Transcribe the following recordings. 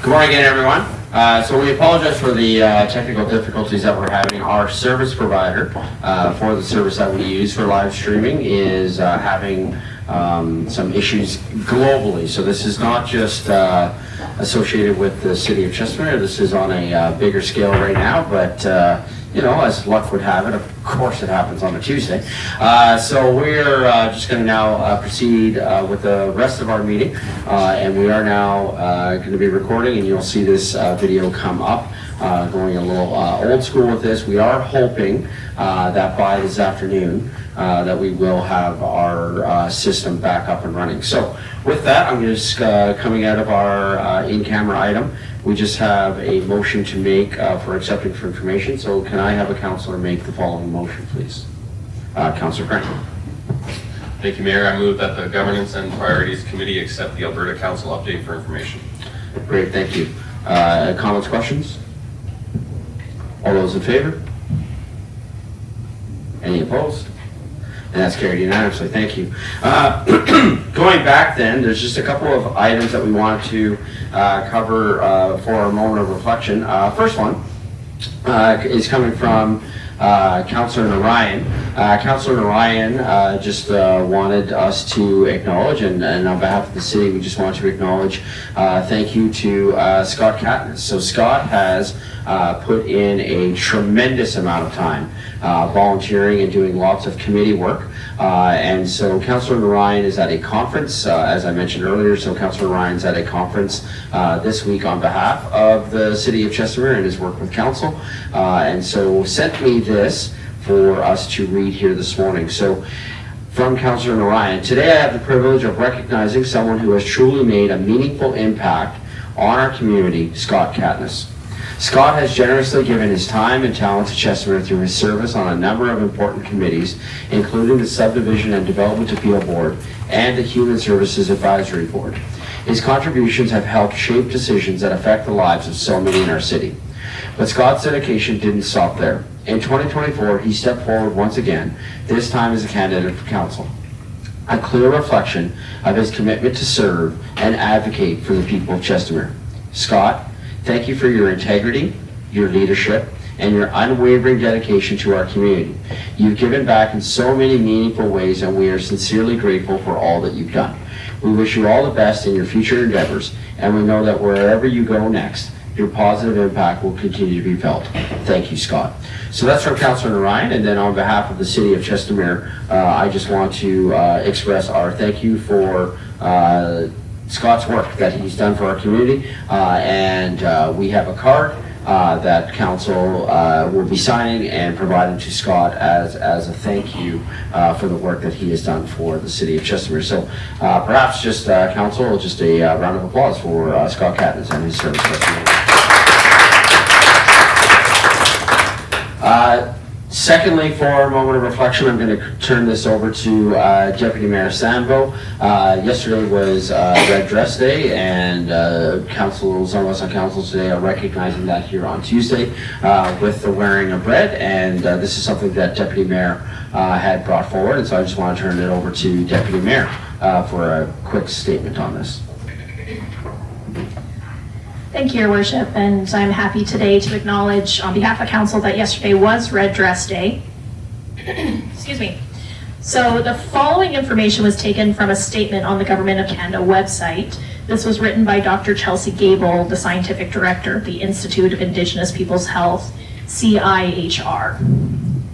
Good morning again, everyone. So we apologize for the technical difficulties that we're having. Our service provider for the service that we use for live streaming is having some issues globally. So this is not just associated with the city of Chestermere. This is on a bigger scale right now, but you know, as luck would have it, of course it happens on a Tuesday. So we're just going to now proceed with the rest of our meeting, and we are now going to be recording, and you'll see this video come up. Going a little old school with this. We are hoping that by this afternoon that we will have our system back up and running. So with that, I'm just coming out of our in-camera item. We just have a motion to make for accepting for information. So can I have a councillor make the following motion, please? Councillor Franklin. Thank you, Mayor. I move that the Governance and Priorities Committee accept the Alberta Council update for information. Great, thank you. Comments, questions? All those in favor? Any opposed? And that's carried unanimously. Thank you. Going back then, there's just a couple of items that we want to cover for a moment of reflection. First one is coming from Councillor Narayan. Councillor Narayan just wanted us to acknowledge, and on behalf of the city, we just want to acknowledge thank you to Scott Katniss. So Scott has put in a tremendous amount of time volunteering and doing lots of committee work. And so Councillor Narayan is at a conference, as I mentioned earlier, so Councillor Narayan's at a conference this week on behalf of the City of Chestermere and his work with Council. And so sent me this for us to read here this morning. So from Councillor Narayan, today I have the privilege of recognizing someone who has truly made a meaningful impact on our community, Scott Katniss. Scott has generously given his time and talent to Chestermere through his service on a number of important committees, including the Subdivision and Development Appeal Board and the Human Services Advisory Board. His contributions have helped shape decisions that affect the lives of so many in our city. But Scott's dedication didn't stop there. In 2024, he stepped forward once again, this time as a candidate for council. A clear reflection of his commitment to serve and advocate for the people of Chestermere. Scott, thank you for your integrity, your leadership, and your unwavering dedication to our community. You've given back in so many meaningful ways, and we are sincerely grateful for all that you've done. We wish you all the best in your future endeavors, and we know that wherever you go next, your positive impact will continue to be felt. Thank you, Scott. So that's from Councillor Narayan, and then on behalf of the City of Chestermere, I just want to express our thank you for Scott's work that he's done for our community, and we have a card that council will be signing and providing to Scott as a thank you for the work that he has done for the City of Chestermere. So perhaps just council, just a round of applause for Scott Katniss and his service to our community. Secondly, for a moment of reflection, I'm going to turn this over to Deputy Mayor Sambo. Yesterday was Red Dress Day, and some of us on council today are recognizing that here on Tuesday with the wearing of red, and this is something that Deputy Mayor had brought forward, and so I just want to turn it over to Deputy Mayor for a quick statement on this. Thank you, Your Worship, and I'm happy today to acknowledge on behalf of Council that yesterday was Red Dress Day. Excuse me. So the following information was taken from a statement on the Government of Canada website. This was written by Dr. Chelsea Gable, the Scientific Director of the Institute of Indigenous Peoples Health, CIHR.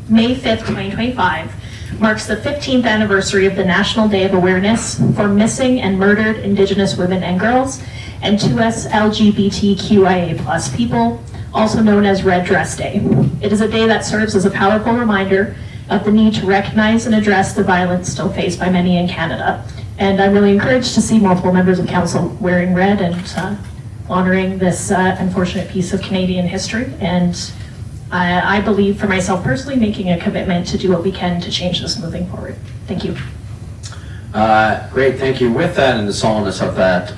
May 5th, 2025 marks the 15th anniversary of the National Day of Awareness for Missing and Murdered Indigenous Women and Girls and 2S LGBTQIA+ people, also known as Red Dress Day. It is a day that serves as a powerful reminder of the need to recognize and address the violence still faced by many in Canada. And I'm really encouraged to see multiple members of council wearing red and honoring this unfortunate piece of Canadian history. And I believe for myself personally, making a commitment to do what we can to change this moving forward. Thank you. Great, thank you. With that and the solemnness of that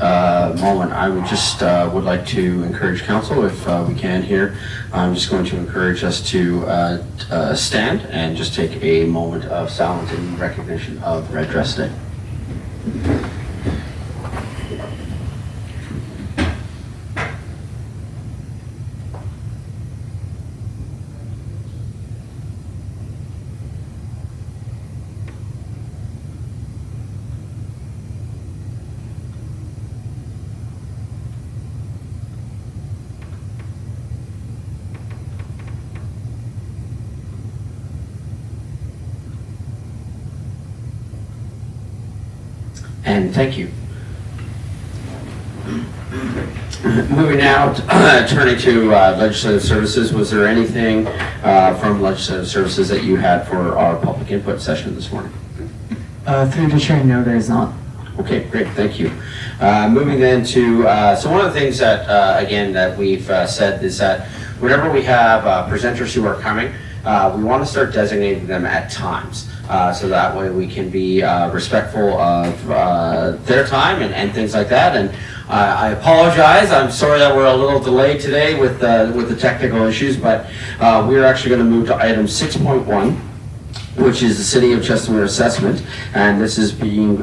moment, I would just would like to encourage council, if we can here, I'm just going to encourage us to stand and just take a moment of silence in recognition of Red Dress Day. And thank you. Moving now, turning to legislative services, was there anything from legislative services that you had for our public input session this morning? Through the chair, no, there is not. Okay, great, thank you. Moving then to, so one of the things that, again, that we've said is that whenever we have presenters who are coming, we want to start designating them at times. So that way we can be respectful of their time and things like that. And I apologize, I'm sorry that we're a little delayed today with the technical issues, but we're actually going to move to item 6.1. Which is the City of Chestermere assessment, and this is being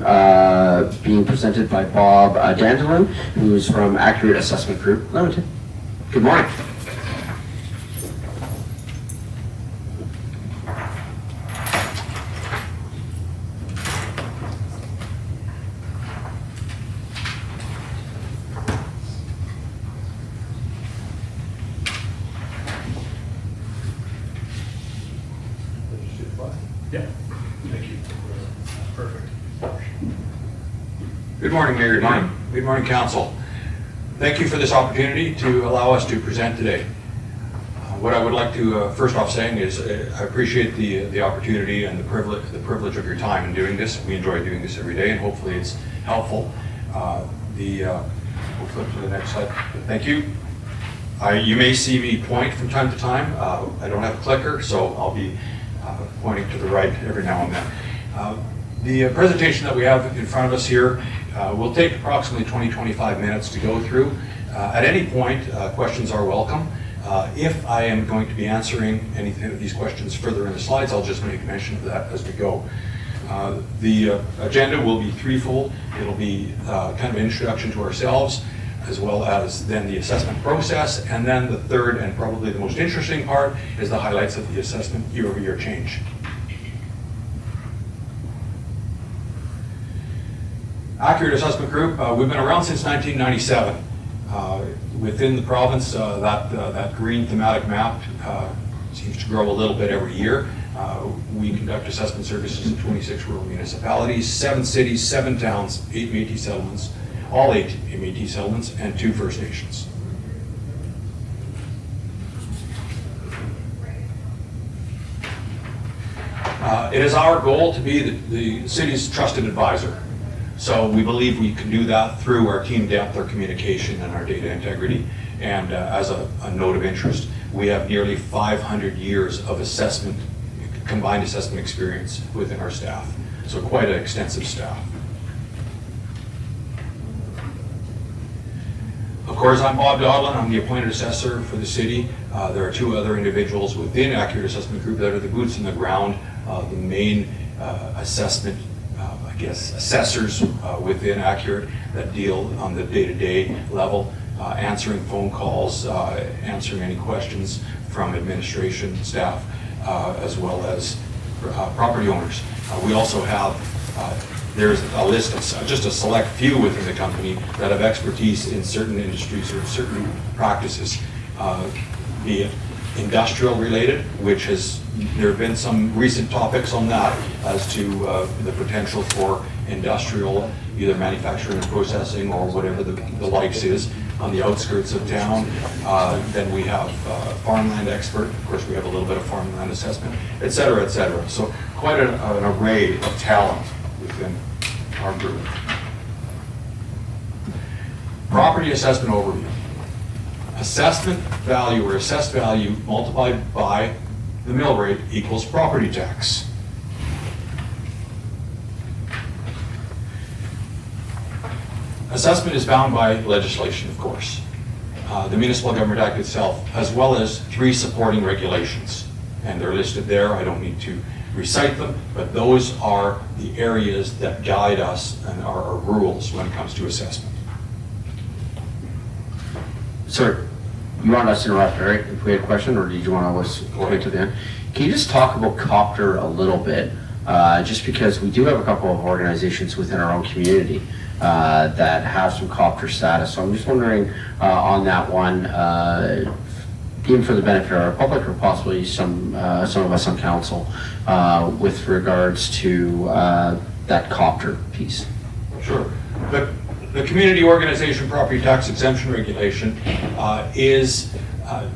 presented by Bob Dandelin, who is from Accurate Assessment Group Limited. Good morning. Yeah, thank you. Perfect. Good morning, Mayor. Good morning. Good morning, Council. Thank you for this opportunity to allow us to present today. What I would like to first off saying is I appreciate the opportunity and the privilege of your time in doing this. We enjoy doing this every day, and hopefully it's helpful. We'll flip to the next slide. Thank you. You may see me point from time to time. I don't have a clicker, so I'll be pointing to the right every now and then. The presentation that we have in front of us here will take approximately 20-25 minutes to go through. At any point, questions are welcome. If I am going to be answering any of these questions further in the slides, I'll just make mention of that as we go. The agenda will be threefold. It'll be kind of an introduction to ourselves, as well as then the assessment process, and then the third and probably the most interesting part is the highlights of the assessment year-over-year change. Accurate Assessment Group, we've been around since 1997. Within the province, that green thematic map seems to grow a little bit every year. We conduct assessment services in 26 rural municipalities, 7 cities, 7 towns, 8 Métis settlements, all 8 Métis settlements, and 2 First Nations. It is our goal to be the city's trusted advisor. So we believe we can do that through our team depth, our communication, and our data integrity. And as a note of interest, we have nearly 500 years of assessment, combined assessment experience within our staff. So quite an extensive staff. Of course, I'm Bob Dodlin. I'm the appointed assessor for the city. There are 2 other individuals within Accurate Assessment Group that are the boots on the ground, the main assessment, assessors within Accurate that deal on the day-to-day level, answering phone calls, answering any questions from administration staff, as well as property owners. We also have there's a list of just a select few within the company that have expertise in certain industries or certain practices, be it industrial related, which there have been some recent topics on that as to the potential for industrial, either manufacturing and processing or whatever the likes is on the outskirts of town. Then we have farmland expert, of course we have a little bit of farmland assessment, et cetera, et cetera. So quite an array of talent within our group. Property assessment overview. Assessment value or assessed value multiplied by the mill rate equals property tax. Assessment is bound by legislation, of course. The Municipal Government Act itself, as well as 3 supporting regulations. And they're listed there. I don't need to recite them, but those are the areas that guide us and are our rules when it comes to assessment. Sir, you want us to interrupt, right? If we had a question, or did you want to wait to the end? Can you just talk about Copter a little bit? Just because we do have a couple of organizations within our own community that have some Copter status. So I'm just wondering on that one, even for the benefit of our public or possibly some of us on council, with regards to that Copter piece. Sure. The community organization property tax exemption regulation is a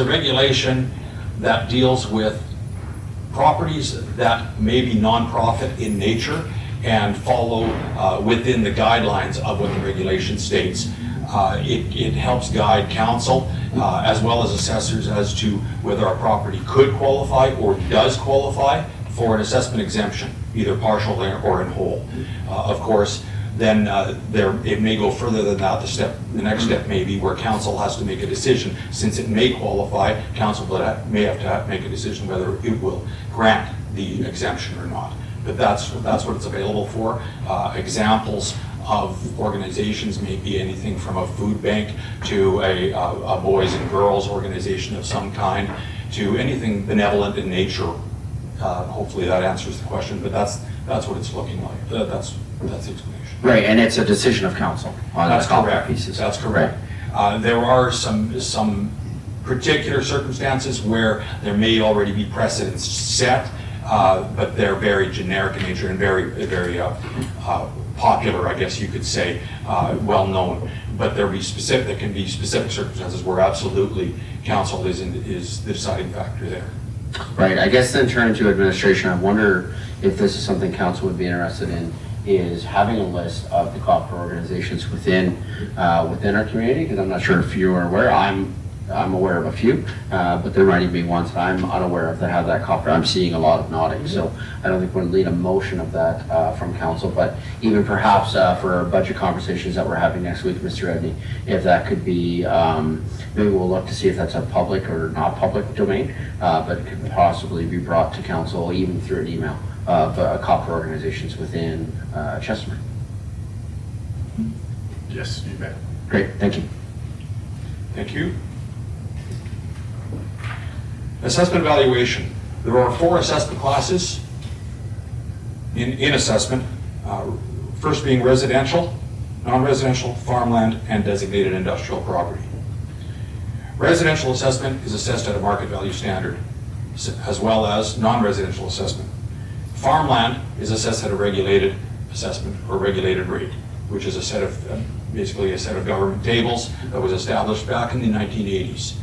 regulation that deals with properties that may be nonprofit in nature and follow within the guidelines of what the regulation states. It helps guide council as well as assessors as to whether a property could qualify or does qualify for an assessment exemption, either partial or in whole. Of course, then it may go further than that. The next step may be where council has to make a decision. Since it may qualify, council may have to make a decision whether it will grant the exemption or not. But that's what it's available for. Examples of organizations may be anything from a food bank to a boys and girls organization of some kind to anything benevolent in nature. Hopefully that answers the question, but that's what it's looking like. That's the explanation. Right, and it's a decision of council on the That's top correct. pieces. That's correct. There are some particular circumstances where there may already be precedents set, but they're very generic in nature and very popular, I guess you could say, well known. But there can be specific circumstances where absolutely council is the deciding factor there. Right, I guess then turning to administration, I wonder if this is something council would be interested in, is having a list of the copper organizations within our community, because I'm not sure if you are aware. I'm aware of a few, but there might even be ones that I'm unaware of that have that copper. I'm seeing a lot of nodding, so I don't think we're going to lead a motion of that from council, but even perhaps for our budget conversations that we're having next week, Mr. Edney, if that could be, maybe we'll look to see if that's a public or not public domain, but it could possibly be brought to council even through an email of copper organizations within Chestermere. Yes, you bet. Great, thank you. Thank you. Assessment evaluation. There are 4 assessment classes in assessment. First being residential, non-residential, farmland, and designated industrial property. Residential assessment is assessed at a market value standard, as well as non-residential assessment. Farmland is assessed at a regulated assessment or regulated rate, which is basically a set of government tables that was established back in the 1980s.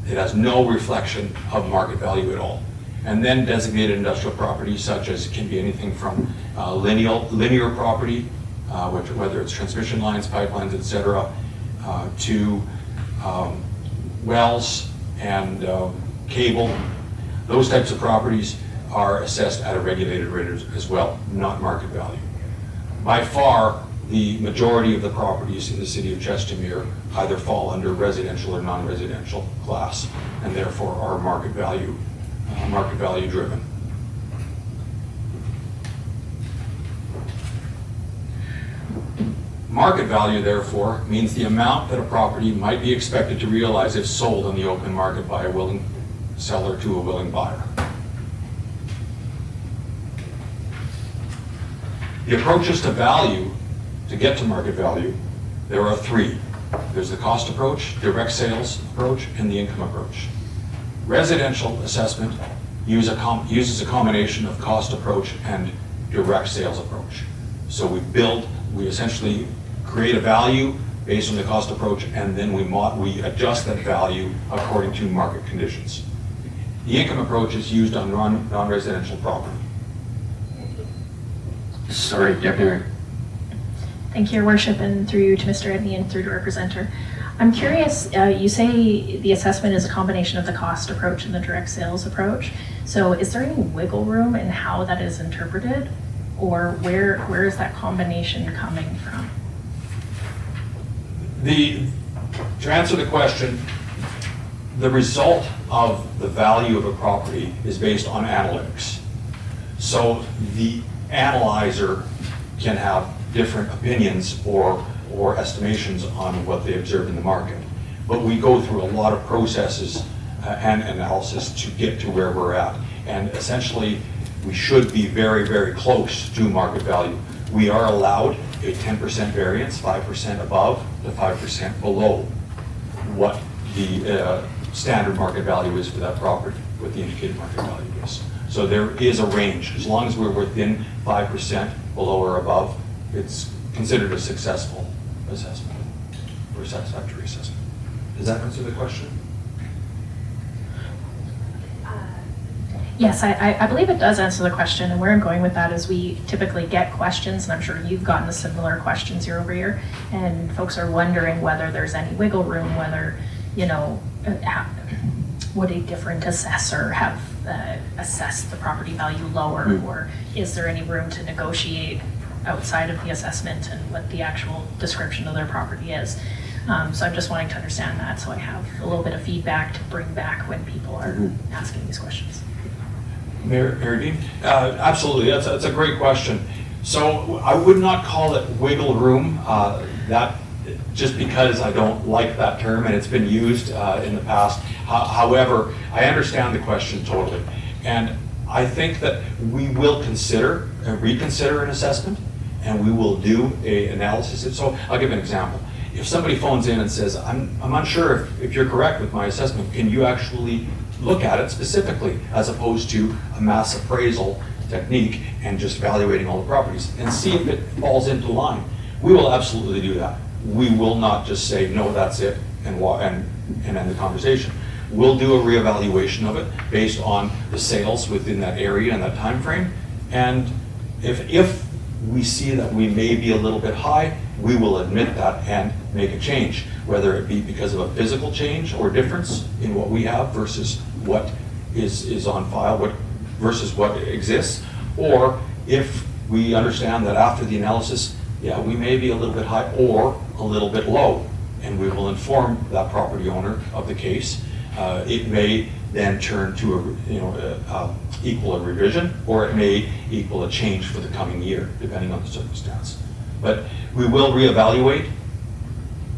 It has no reflection of market value at all. And then designated industrial property, such as can be anything from linear property, whether it's transmission lines, pipelines, etc., to wells and cable. Those types of properties are assessed at a regulated rate as well, not market value. By far, the majority of the properties in the city of Chestermere either fall under residential or non-residential class, and therefore are market value driven. Market value, therefore, means the amount that a property might be expected to realize if sold on the open market by a willing seller to a willing buyer. The approaches to value, to get to market value, there are 3. There's the cost approach, direct sales approach, and the income approach. Residential assessment uses a combination of cost approach and direct sales approach. So we essentially create a value based on the cost approach, and then we adjust that value according to market conditions. The income approach is used on non-residential property. Sorry, Deputy Mayor. Thank you, Your Worship, and through you to Mr. Edney and through to our presenter. I'm curious, you say the assessment is a combination of the cost approach and the direct sales approach. So is there any wiggle room in how that is interpreted? Or where is that combination coming from? To answer the question, the result of the value of a property is based on analytics. So the analyzer can have different opinions or estimations on what they observe in the market. But we go through a lot of processes and analysis to get to where we're at. And essentially, we should be very, very close to market value. We are allowed a 10% variance, 5% above to 5% below what the standard market value is for that property, what the indicated market value is. So there is a range. As long as we're within 5% below or above, it's considered a successful assessment or satisfactory assessment. Does that answer the question? Yes, I believe it does answer the question, and where I'm going with that is we typically get questions, and I'm sure you've gotten the similar questions year over year, and folks are wondering whether there's any wiggle room, whether, you know, would a different assessor have assessed the property value lower, or is there any room to negotiate outside of the assessment and what the actual description of their property is? So I'm just wanting to understand that, so I have a little bit of feedback to bring back when people are asking these questions. Mayor Dean? Absolutely, that's a great question. So I would not call it wiggle room, that just because I don't like that term and it's been used in the past. However, I understand the question totally. And I think that we will reconsider an assessment, and we will do an analysis. So I'll give an example. If somebody phones in and says, I'm unsure if you're correct with my assessment, can you actually look at it specifically as opposed to a mass appraisal technique and just evaluating all the properties and see if it falls into line? We will absolutely do that. We will not just say, no, that's it, and end the conversation. We'll do a reevaluation of it based on the sales within that area and that time frame. And if we see that we may be a little bit high, we will admit that and make a change, whether it be because of a physical change or difference in what we have versus what is on file, versus what exists, or if we understand that after the analysis, yeah, we may be a little bit high or a little bit low, and we will inform that property owner of the case. It may then turn to equal a revision, or it may equal a change for the coming year, depending on the circumstance. But we will reevaluate.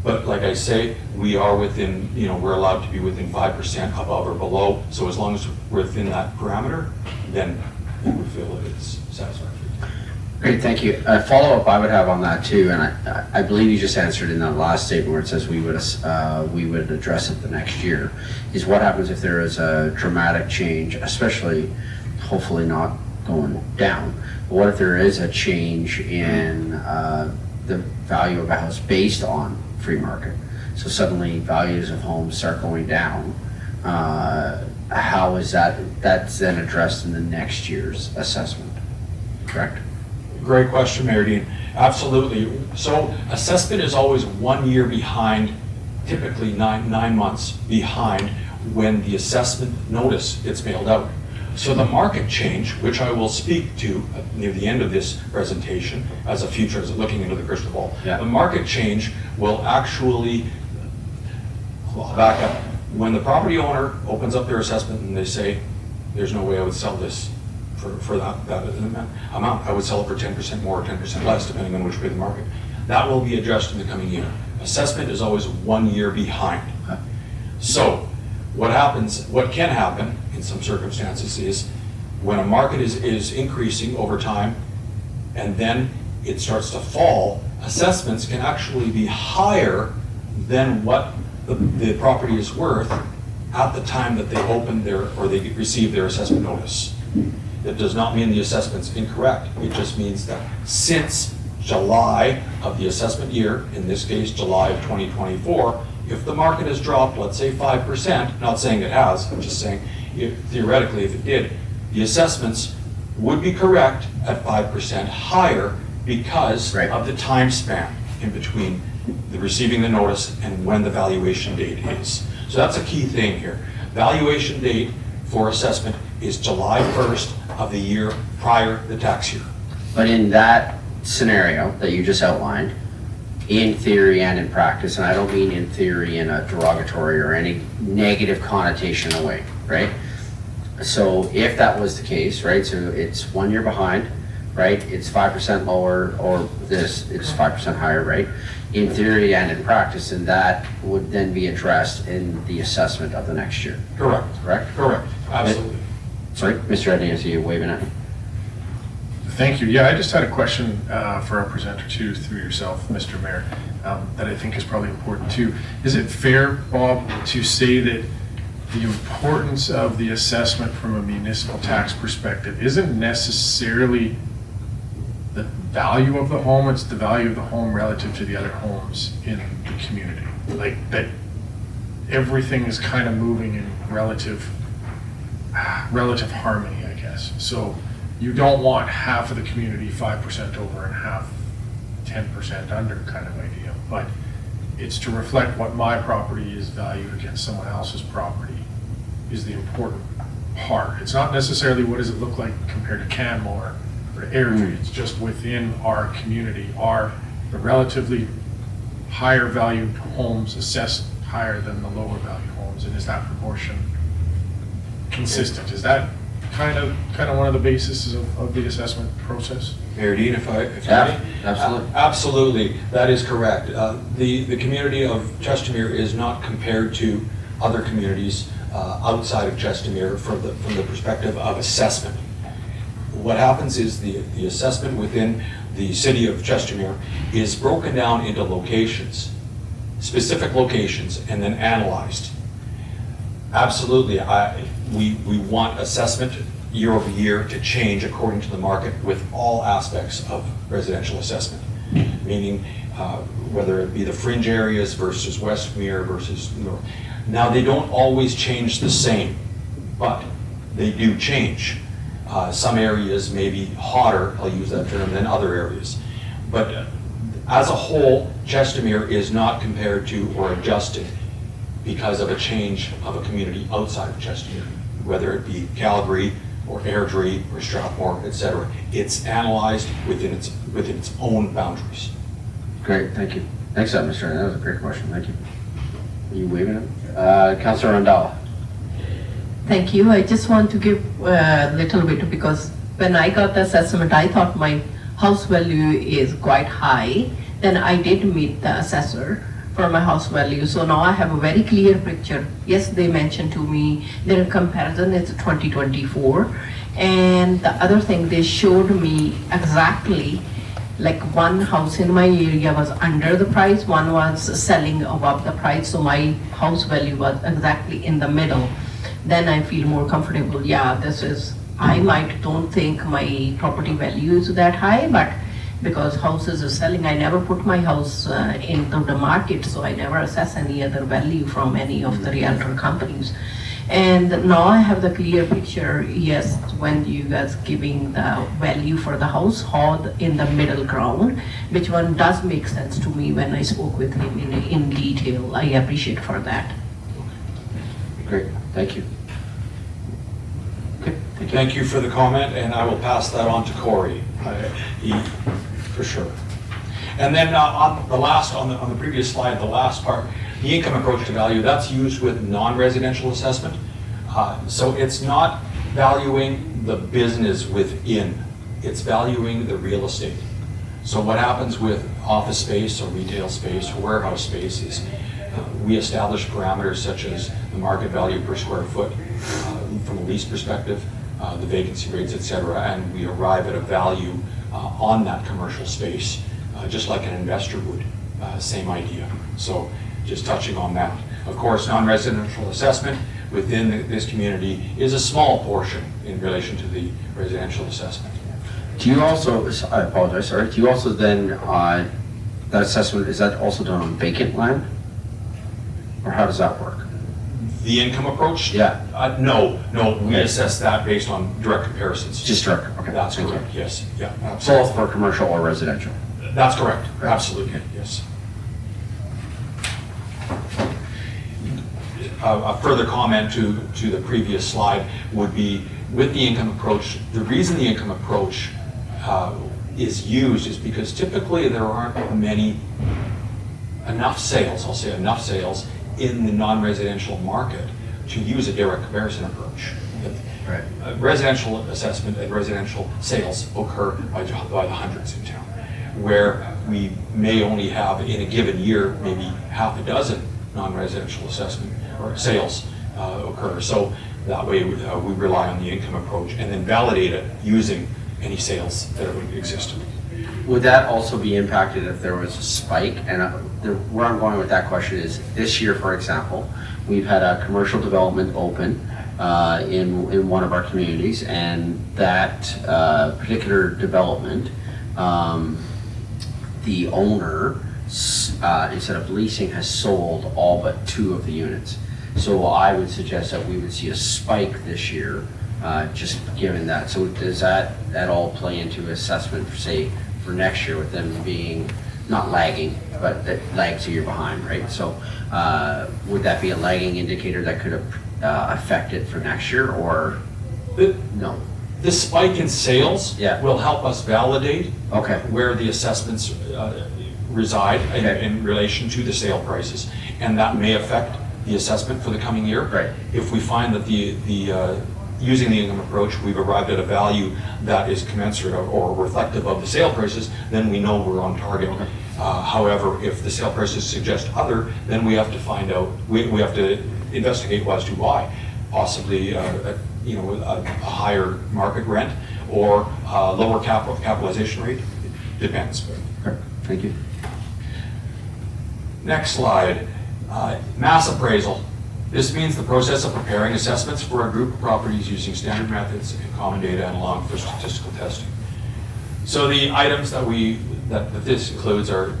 But like I say, we are within, we're allowed to be within 5% above or below. So as long as we're within that parameter, then we would feel that it's satisfactory. Great, thank you. A follow-up I would have on that too, and I believe you just answered in that last statement where it says we would address it the next year, is what happens if there is a dramatic change, especially hopefully not going down. But what if there is a change in the value of a house based on free market? So suddenly values of homes start going down. How is that's then addressed in the next year's assessment, correct? Great question, Mayor Dean. Absolutely. So assessment is always 1 year behind, typically nine months behind when the assessment notice gets mailed out. So the market change, which I will speak to near the end of this presentation as a future, as looking into the crystal ball, the market change will actually, back up. When the property owner opens up their assessment and they say, there's no way I would sell this for that amount, I would sell it for 10% more or 10% less, depending on which way the market. That will be addressed in the coming year. Assessment is always 1 year behind. So what can happen in some circumstances is when a market is increasing over time and then it starts to fall, assessments can actually be higher than what the property is worth at the time that they open they receive their assessment notice. That does not mean the assessment's incorrect. It just means that since July of the assessment year, in this case July of 2024, if the market has dropped, let's say 5%, not saying it has, I'm just saying theoretically if it did, the assessments would be correct at 5% higher because of the time span in between the receiving the notice and when the valuation date is. So that's a key thing here. Valuation date for assessment is July 1st of the year prior to the tax year. But in that scenario that you just outlined, in theory and in practice, and I don't mean in theory in a derogatory or any negative connotation away, right? So if that was the case, right, so it's 1 year behind, right, it's 5% lower, or it's 5% higher, right? In theory and in practice, and that would then be addressed in the assessment of the next year. Correct. Correct? Correct, absolutely. Sorry, Mr. Edney, I see you waving at me. Thank you. Yeah, I just had a question for our presenter too, through yourself, Mr. Mayor, that I think is probably important too. Is it fair, Bob, to say that the importance of the assessment from a municipal tax perspective isn't necessarily the value of the home, it's the value of the home relative to the other homes in the community. Like that everything is kind of moving in relative harmony, I guess. So you don't want half of the community 5% over and half 10% under kind of idea, but it's to reflect what my property is valued against someone else's property is the important part. It's not necessarily what does it look like compared to Canmore or Airdrie. It's just within our community are the relatively higher valued homes assessed higher than the lower valued homes, and is that proportion consistent? Is that kind of one of the bases of the assessment process? Mayor Dean, if I Yeah, may? absolutely. Absolutely, that is correct. The community of Chestermere is not compared to other communities outside of Chestermere from the perspective of assessment. What happens is the assessment within the city of Chestermere is broken down into locations, specific locations, and then analyzed. Absolutely, we want assessment year over year to change according to the market with all aspects of residential assessment, meaning whether it be the fringe areas versus Westmere versus North. Now, they don't always change the same, but they do change. Some areas may be hotter, I'll use that term, than other areas. But as a whole, Chestermere is not compared to or adjusted because of a change of a community outside of Chestermere, whether it be Calgary or Airdrie or Strathmore, etc. It's analyzed within its own boundaries. Great, thank you. Thanks, Mr. Ernie. That was a great question. Thank you. Are you waving it? Councilor Randall. Thank you. I just want to give a little bit because when I got the assessment, I thought my house value is quite high. Then I did meet the assessor for my house value. So now I have a very clear picture. Yes, they mentioned to me their comparison is 2024. And the other thing, they showed me exactly like one house in my area was under the price, one was selling above the price. So my house value was exactly in the middle. Then I feel more comfortable. Yeah, I might don't think my property value is that high, but because houses are selling, I never put my house into the market, so I never assess any other value from any of the realtor companies. And now I have the clear picture, yes, when you guys giving the value for the house, how in the middle ground, which one does make sense to me when I spoke with him in detail. I appreciate for that. Great, thank you. Okay, thank you. Thank you for the comment, and I will pass that on to Corey, for sure. And then on the previous slide, the last part, the income approach to value, that's used with non-residential assessment. So it's not valuing the business within, it's valuing the real estate. So what happens with office space or retail space or warehouse space is we establish parameters such as the market value per square foot from a lease perspective, the vacancy rates, etc., and we arrive at a value on that commercial space, just like an investor would, same idea. So just touching on that. Of course, non-residential assessment within this community is a small portion in relation to the residential assessment. Do you also, I apologize, sorry, do you also then, that assessment, is that also done on vacant land? Or how does that work? The income approach? Yeah. No, we assess that based on direct comparisons. Just direct, okay. That's thank you. correct, yes, yeah, absolutely. Both for commercial or residential? That's correct, absolutely, yes. A further comment to the previous slide would be with the income approach, the reason the income approach is used is because typically there aren't enough sales in the non-residential market to use a direct comparison approach. Right. Residential assessment and residential sales occur by the hundreds in town, where we may only have in a given year maybe half a dozen non-residential assessment or sales occur. So that way we rely on the income approach and then validate it using any sales that would exist. Would that also be impacted if there was a spike? And where I'm going with that question is, this year, for example, we've had a commercial development open in one of our communities, and that particular development, the owner, instead of leasing, has sold all but 2 of the units. So I would suggest that we would see a spike this year, just given that. So does that at all play into assessment, for, say, for next year, with them being not lagging, but that lags a year behind, right? So would that be a lagging indicator that could affect it for next year, or no? This spike in sales Yeah. will help us validate Okay. where the assessments reside in relation to the sale prices, and that may affect the assessment for the coming year. Right. If we find that using the income approach, we've arrived at a value that is commensurate or reflective of the sale prices, then we know we're on target. Okay. However, if the sale prices suggest other, then we have to find out, we have to investigate as to why. Possibly a higher market rent or lower capitalization rate. It depends. Okay. Thank you. Next slide, mass appraisal. This means the process of preparing assessments for a group of properties using standard methods and common data and allowing for statistical testing. So the items that this includes are,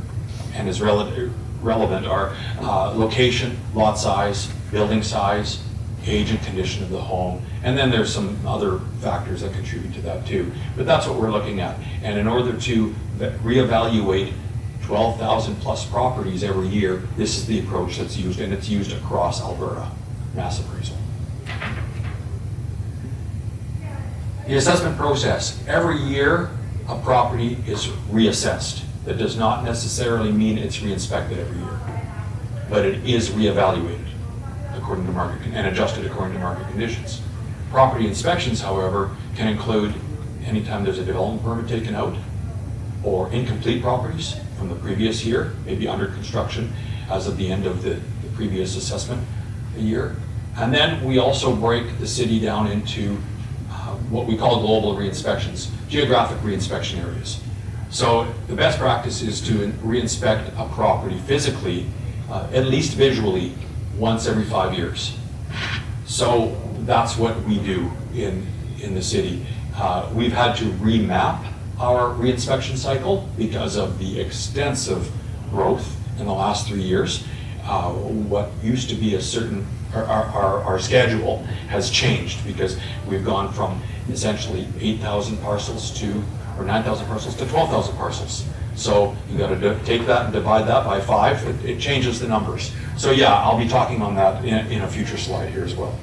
and is relevant are location, lot size, building size, age and condition of the home, and then there's some other factors that contribute to that too. But that's what we're looking at. And in order to reevaluate 12,000 plus properties every year, this is the approach that's used, and it's used across Alberta, mass appraisal. The assessment process. Every year, a property is reassessed. That does not necessarily mean it's re-inspected every year, but it is reevaluated according to market and adjusted according to market conditions. Property inspections, however, can include anytime there's a development permit taken out, or incomplete properties from the previous year, maybe under construction as of the end of the previous assessment year. And then we also break the city down into what we call global re-inspections, geographic re-inspection areas. So the best practice is to re-inspect a property physically, at least visually, once every 5 years. So that's what we do in the city. We've had to remap our re-inspection cycle because of the extensive growth in the last 3 years. What used to be our schedule has changed because we've gone from essentially 8,000 parcels or 9,000 parcels to 12,000 parcels. So you got to take that and divide that by 5. It changes the numbers. So yeah, I'll be talking on that in a future slide here as well.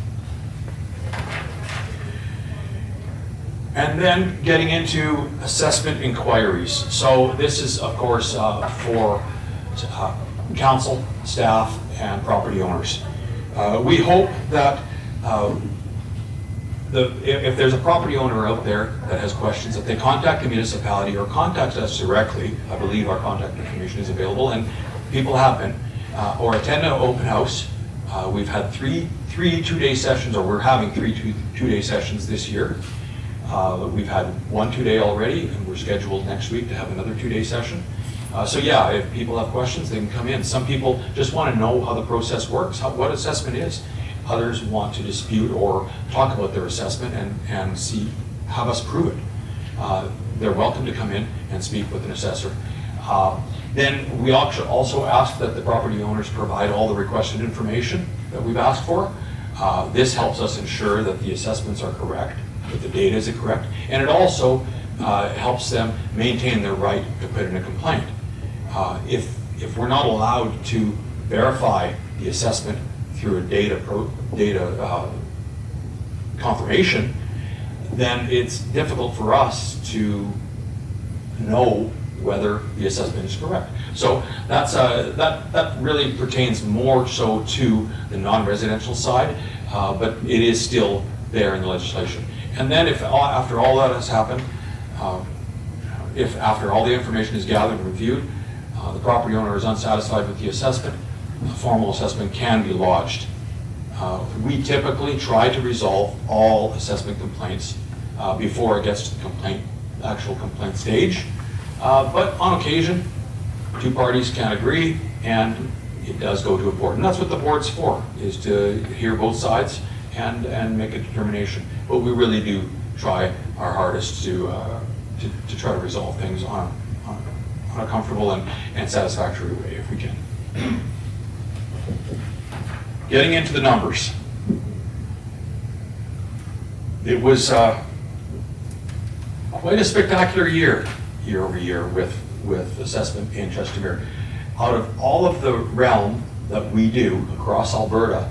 And then getting into assessment inquiries. So this is, of course, for council, staff, and property owners. We hope that if there's a property owner out there that has questions, that they contact the municipality or contact us directly. I believe our contact information is available, and people have been, or attend an open house. We've had three 2-day sessions, or we're having 3 2-day sessions this year. We've had 1 2-day already, and we're scheduled next week to have another 2-day session. So yeah, if people have questions, they can come in. Some people just want to know how the process works, what assessment is. Others want to dispute or talk about their assessment and have us prove it. They're welcome to come in and speak with an assessor. Then we also ask that the property owners provide all the requested information that we've asked for. This helps us ensure that the assessments are correct, that the data is correct, and it also helps them maintain their right to put in a complaint. If we're not allowed to verify the assessment through a data confirmation, then it's difficult for us to know whether the assessment is correct. So that really pertains more so to the non-residential side, but it is still there in the legislation. And then if after all that has happened, if after all the information is gathered and reviewed, the property owner is unsatisfied with the assessment, a formal assessment can be lodged. We typically try to resolve all assessment complaints before it gets to the actual complaint stage. But on occasion, two parties can't agree, and it does go to a board. And that's what the board's for, is to hear both sides and make a determination. But we really do try our hardest to try to resolve things on a comfortable and satisfactory way if we can. Getting into the numbers. It was quite a spectacular year over year with assessment in Chestermere. Out of all of the realm that we do across Alberta,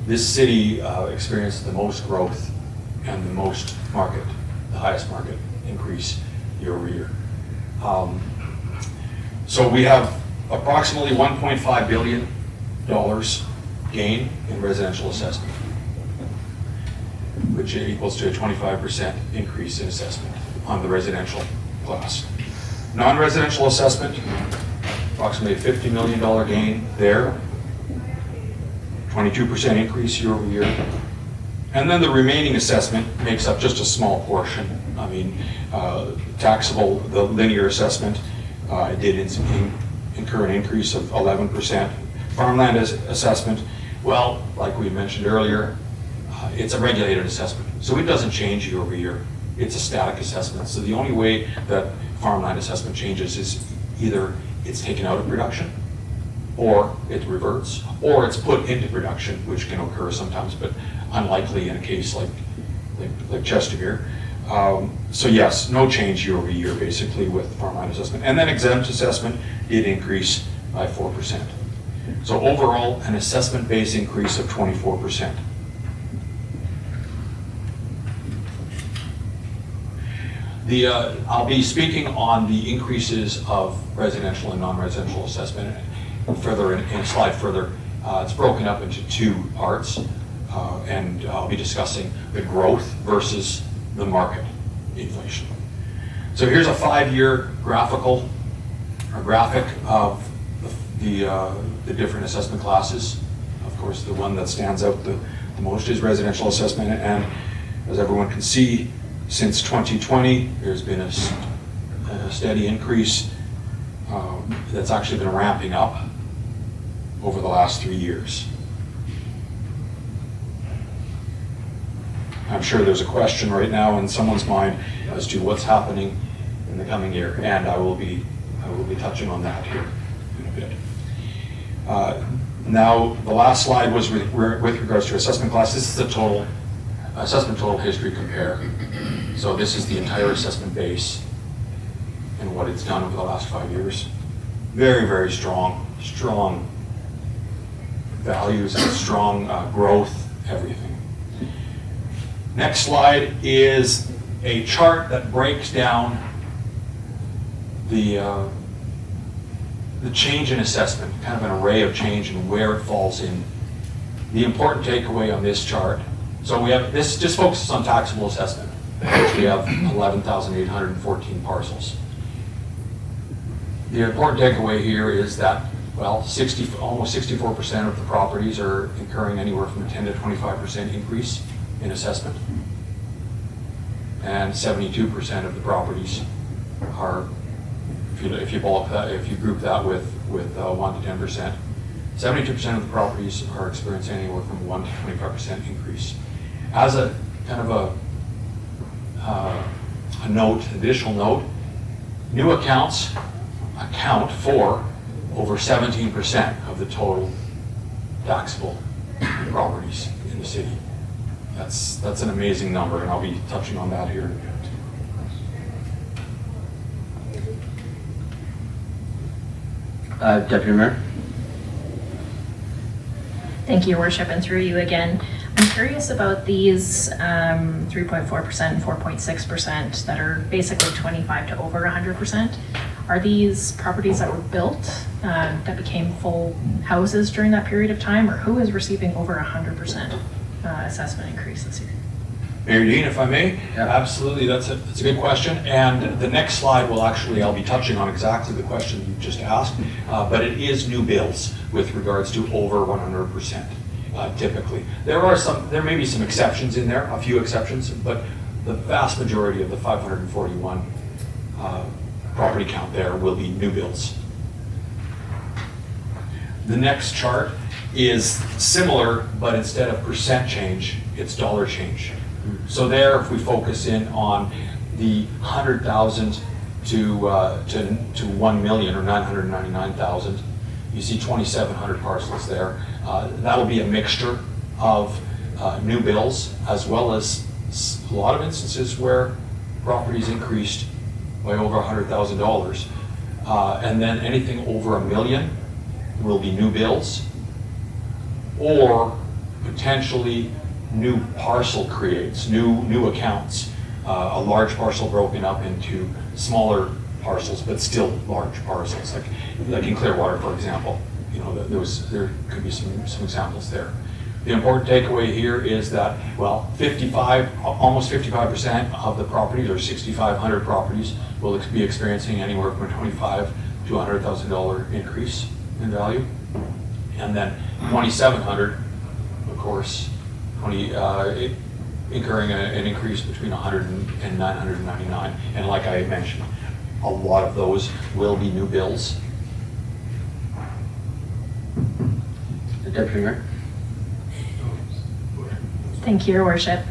this city experienced the most growth and the most the highest market increase year over year. So we have approximately $1.5 billion gain in residential assessment, which equals to a 25% increase in assessment on the residential class. Non-residential assessment, approximately a $50 million gain there, 22% increase year over year. And then the remaining assessment makes up just a small portion. I mean, taxable, the linear assessment did incur an increase of 11%. Farmland assessment, well, like we mentioned earlier, it's a regulated assessment, so it doesn't change year over year. It's a static assessment. So the only way that farmland assessment changes is either it's taken out of production, or it reverts, or it's put into production, which can occur sometimes, but unlikely in a case like Chestermere. So yes, no change year over year basically with farmland assessment. And then exempt assessment did increase by 4%. So overall, an assessment base increase of 24%. I'll be speaking on the increases of residential and non-residential assessment further in a slide further. It's broken up into two parts, and I'll be discussing the growth versus the market inflation. So here's a 5-year graphic of the different assessment classes. Of course, the one that stands out the most is residential assessment, and as everyone can see, since 2020, there's been a steady increase that's actually been ramping up over the last 3 years. I'm sure there's a question right now in someone's mind as to what's happening in the coming year, and I will be touching on that here in a bit. Now, the last slide was with regards to assessment class. This is the total assessment total history compare. So this is the entire assessment base and what it's done over the last 5 years. Very, very strong values and strong growth, everything. Next slide is a chart that breaks down the change in assessment, kind of an array of change and where it falls in. The important takeaway on this chart, so we have, this just focuses on taxable assessment, which we have 11,814 parcels. The important takeaway here is that, well, almost 64% of the properties are incurring anywhere from a 10 to 25% increase in assessment. And 72% of the properties are, if you bulk that, if you group that with 1 to 10%, 72% of the properties are experiencing anywhere from 1 to 25% increase. As a kind of a note, additional note, new accounts account for over 17% of the total taxable properties in the city. That's an amazing number, and I'll be touching on that here in a bit. Deputy Mayor? Thank you, Your Worship, and through you again. I'm curious about these 3.4% and 4.6% that are basically 25 to over 100%. Are these properties that were built that became full houses during that period of time, or who is receiving over 100% assessment increase this year? Mayor Dean, if I may? Yeah. Absolutely, that's a good question. And the next slide will actually, I'll be touching on exactly the question you just asked, but it is new builds with regards to over 100%, typically. There may be some exceptions in there, a few exceptions, but the vast majority of the 541 property count there will be new builds. The next chart is similar, but instead of percent change, it's dollar change. So there, if we focus in on the 100,000 to 1 million or 999,000, you see 2,700 parcels there. That'll be a mixture of new builds as well as a lot of instances where properties increased by over $100,000. And then anything over 1 million will be new builds or potentially new parcel creates, new accounts. A large parcel broken up into smaller parcels, but still large parcels, like in Clearwater, for example. You know, there could be some examples there. The important takeaway here is that, well, almost 55% of the properties, or 6,500 properties, will be experiencing anywhere from $25,000 to $100,000 increase in value. And then 2,700, of course, incurring an increase between 100 and 999. And like I mentioned, a lot of those will be new builds. Deputy Mayor? Thank you, Your Worship.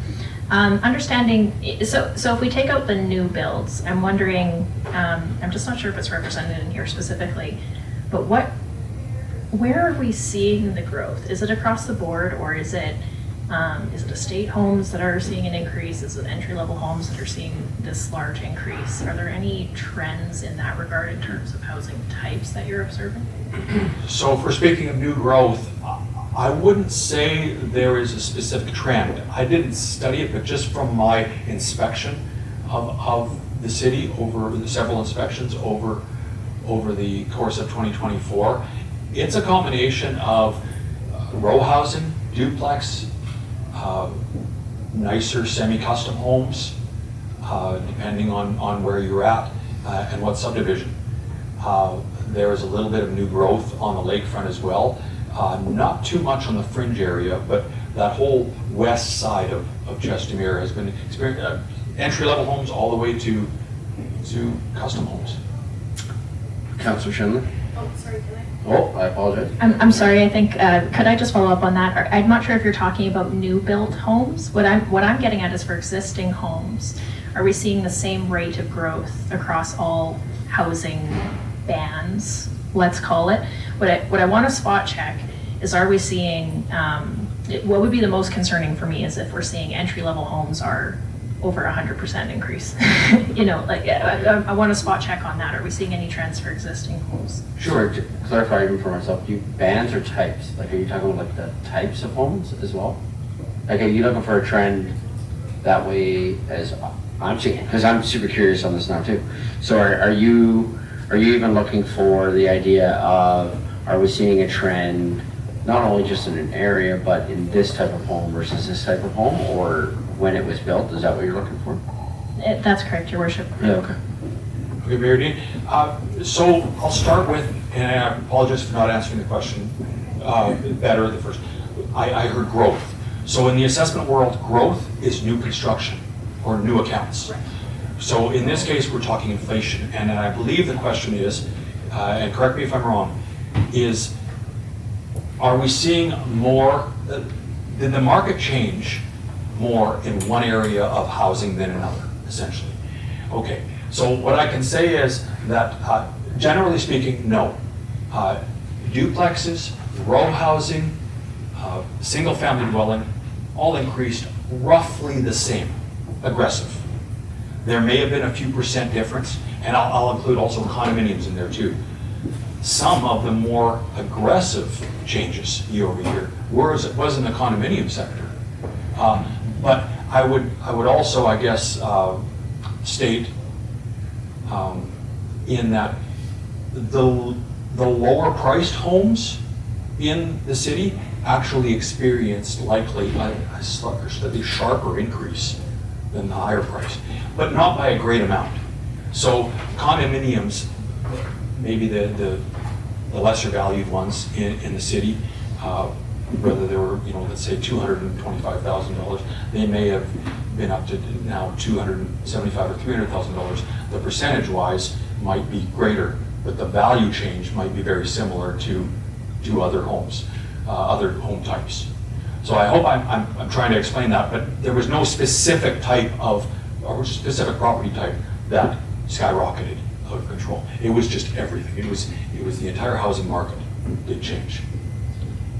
Understanding, so if we take out the new builds, I'm wondering, I'm just not sure if it's represented in here specifically, but where are we seeing the growth? Is it across the board, or is it estate homes that are seeing an increase? Is it entry-level homes that are seeing this large increase? Are there any trends in that regard in terms of housing types that you're observing? So if we're speaking of new growth, I wouldn't say there is a specific trend. I didn't study it, but just from my inspection of the city over the several inspections over the course of 2024, it's a combination of row housing, duplex, nicer semi-custom homes, depending on where you're at and what subdivision. There is a little bit of new growth on the lakefront as well. Not too much on the fringe area, but that whole west side of Chestermere has been experiencing entry-level homes all the way to custom homes. Councilor Schindler? Oh, sorry, can I? Oh, I apologize. I'm sorry, I think, could I just follow up on that? I'm not sure if you're talking about new built homes. What I'm getting at is for existing homes, are we seeing the same rate of growth across all housing bands, let's call it? What I want to spot check is, are we seeing, what would be the most concerning for me is if we're seeing entry-level homes are over 100% increase. You know, like, I want to spot check on that. Are we seeing any trends for existing homes? Sure, to clarify even for myself, do you bands or types? Like, are you talking about like the types of homes as well? Like, are you looking for a trend that way as I'm seeing? Because I'm super curious on this now too. So are you even looking for the idea of, are we seeing a trend not only just in an area, but in this type of home versus this type of home, or when it was built? Is that what you're looking for? That's correct, Your Worship. Yeah, okay. Okay, Mayor Dean. So I'll start with, and I apologize for not answering the question better at the first. I heard growth. So in the assessment world, growth is new construction or new accounts. Right. So in this case, we're talking inflation. And I believe the question is, and correct me if I'm wrong, is are we seeing more, did the market change more in one area of housing than another, essentially? Okay, so what I can say is that generally speaking, no. Duplexes, row housing, single-family dwelling, all increased roughly the same, aggressive. There may have been a few percent difference, and I'll include also condominiums in there too. Some of the more aggressive changes year over year was in the condominium sector. But I would also, I guess, state in that the lower priced homes in the city actually experienced likely a slightly sharper increase than the higher price, but not by a great amount. So condominiums, maybe the lesser valued ones in the city, whether they were, let's say $225,000, they may have been up to now $275,000 or $300,000. The percentage-wise might be greater, but the value change might be very similar to other homes, other home types. So I hope I'm trying to explain that, but there was no specific type of, or specific property type that skyrocketed out of control. It was just everything. It was the entire housing market did change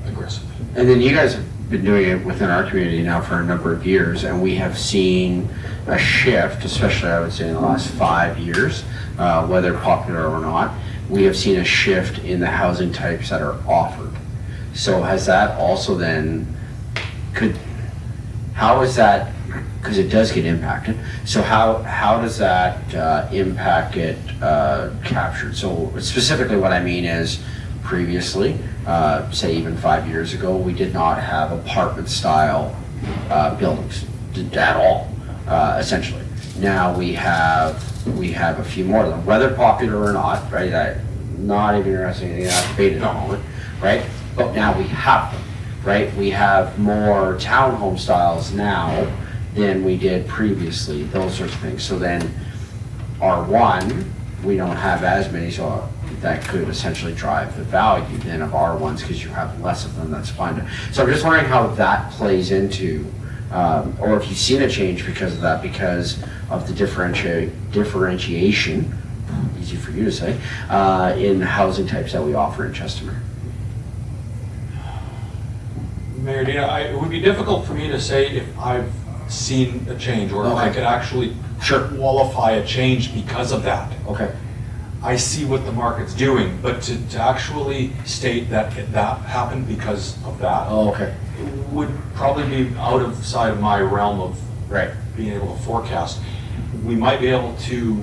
aggressively. And then you guys have been doing it within our community now for a number of years, and we have seen a shift, especially I would say in the last 5 years, whether popular or not, we have seen a shift in the housing types that are offered. So has that also then, how is that, because it does get impacted, so how does that impact get captured? So specifically what I mean is, previously, say even 5 years ago, we did not have apartment style buildings at all, essentially. Now we have a few more of them, whether popular or not, right? I'm not even interested in that debate at the moment, right? But now we have them, right? We have more townhome styles now than we did previously, those sorts of things. So then R1, we don't have as many, so that could essentially drive the value then of R1s because you have less of them, that's fine. So I'm just wondering how that plays into, or if you've seen a change because of that, because of the differentiation, easy for you to say, in the housing types that we offer in Chestermere. Mayor Dina, it would be difficult for me to say if I've seen a change or if I Okay. could actually qualify a change because of that. Okay. I see what the market's doing, but to actually state that that happened because of that Oh, okay. would probably be outside of my realm of Right. being able to forecast. We might be able to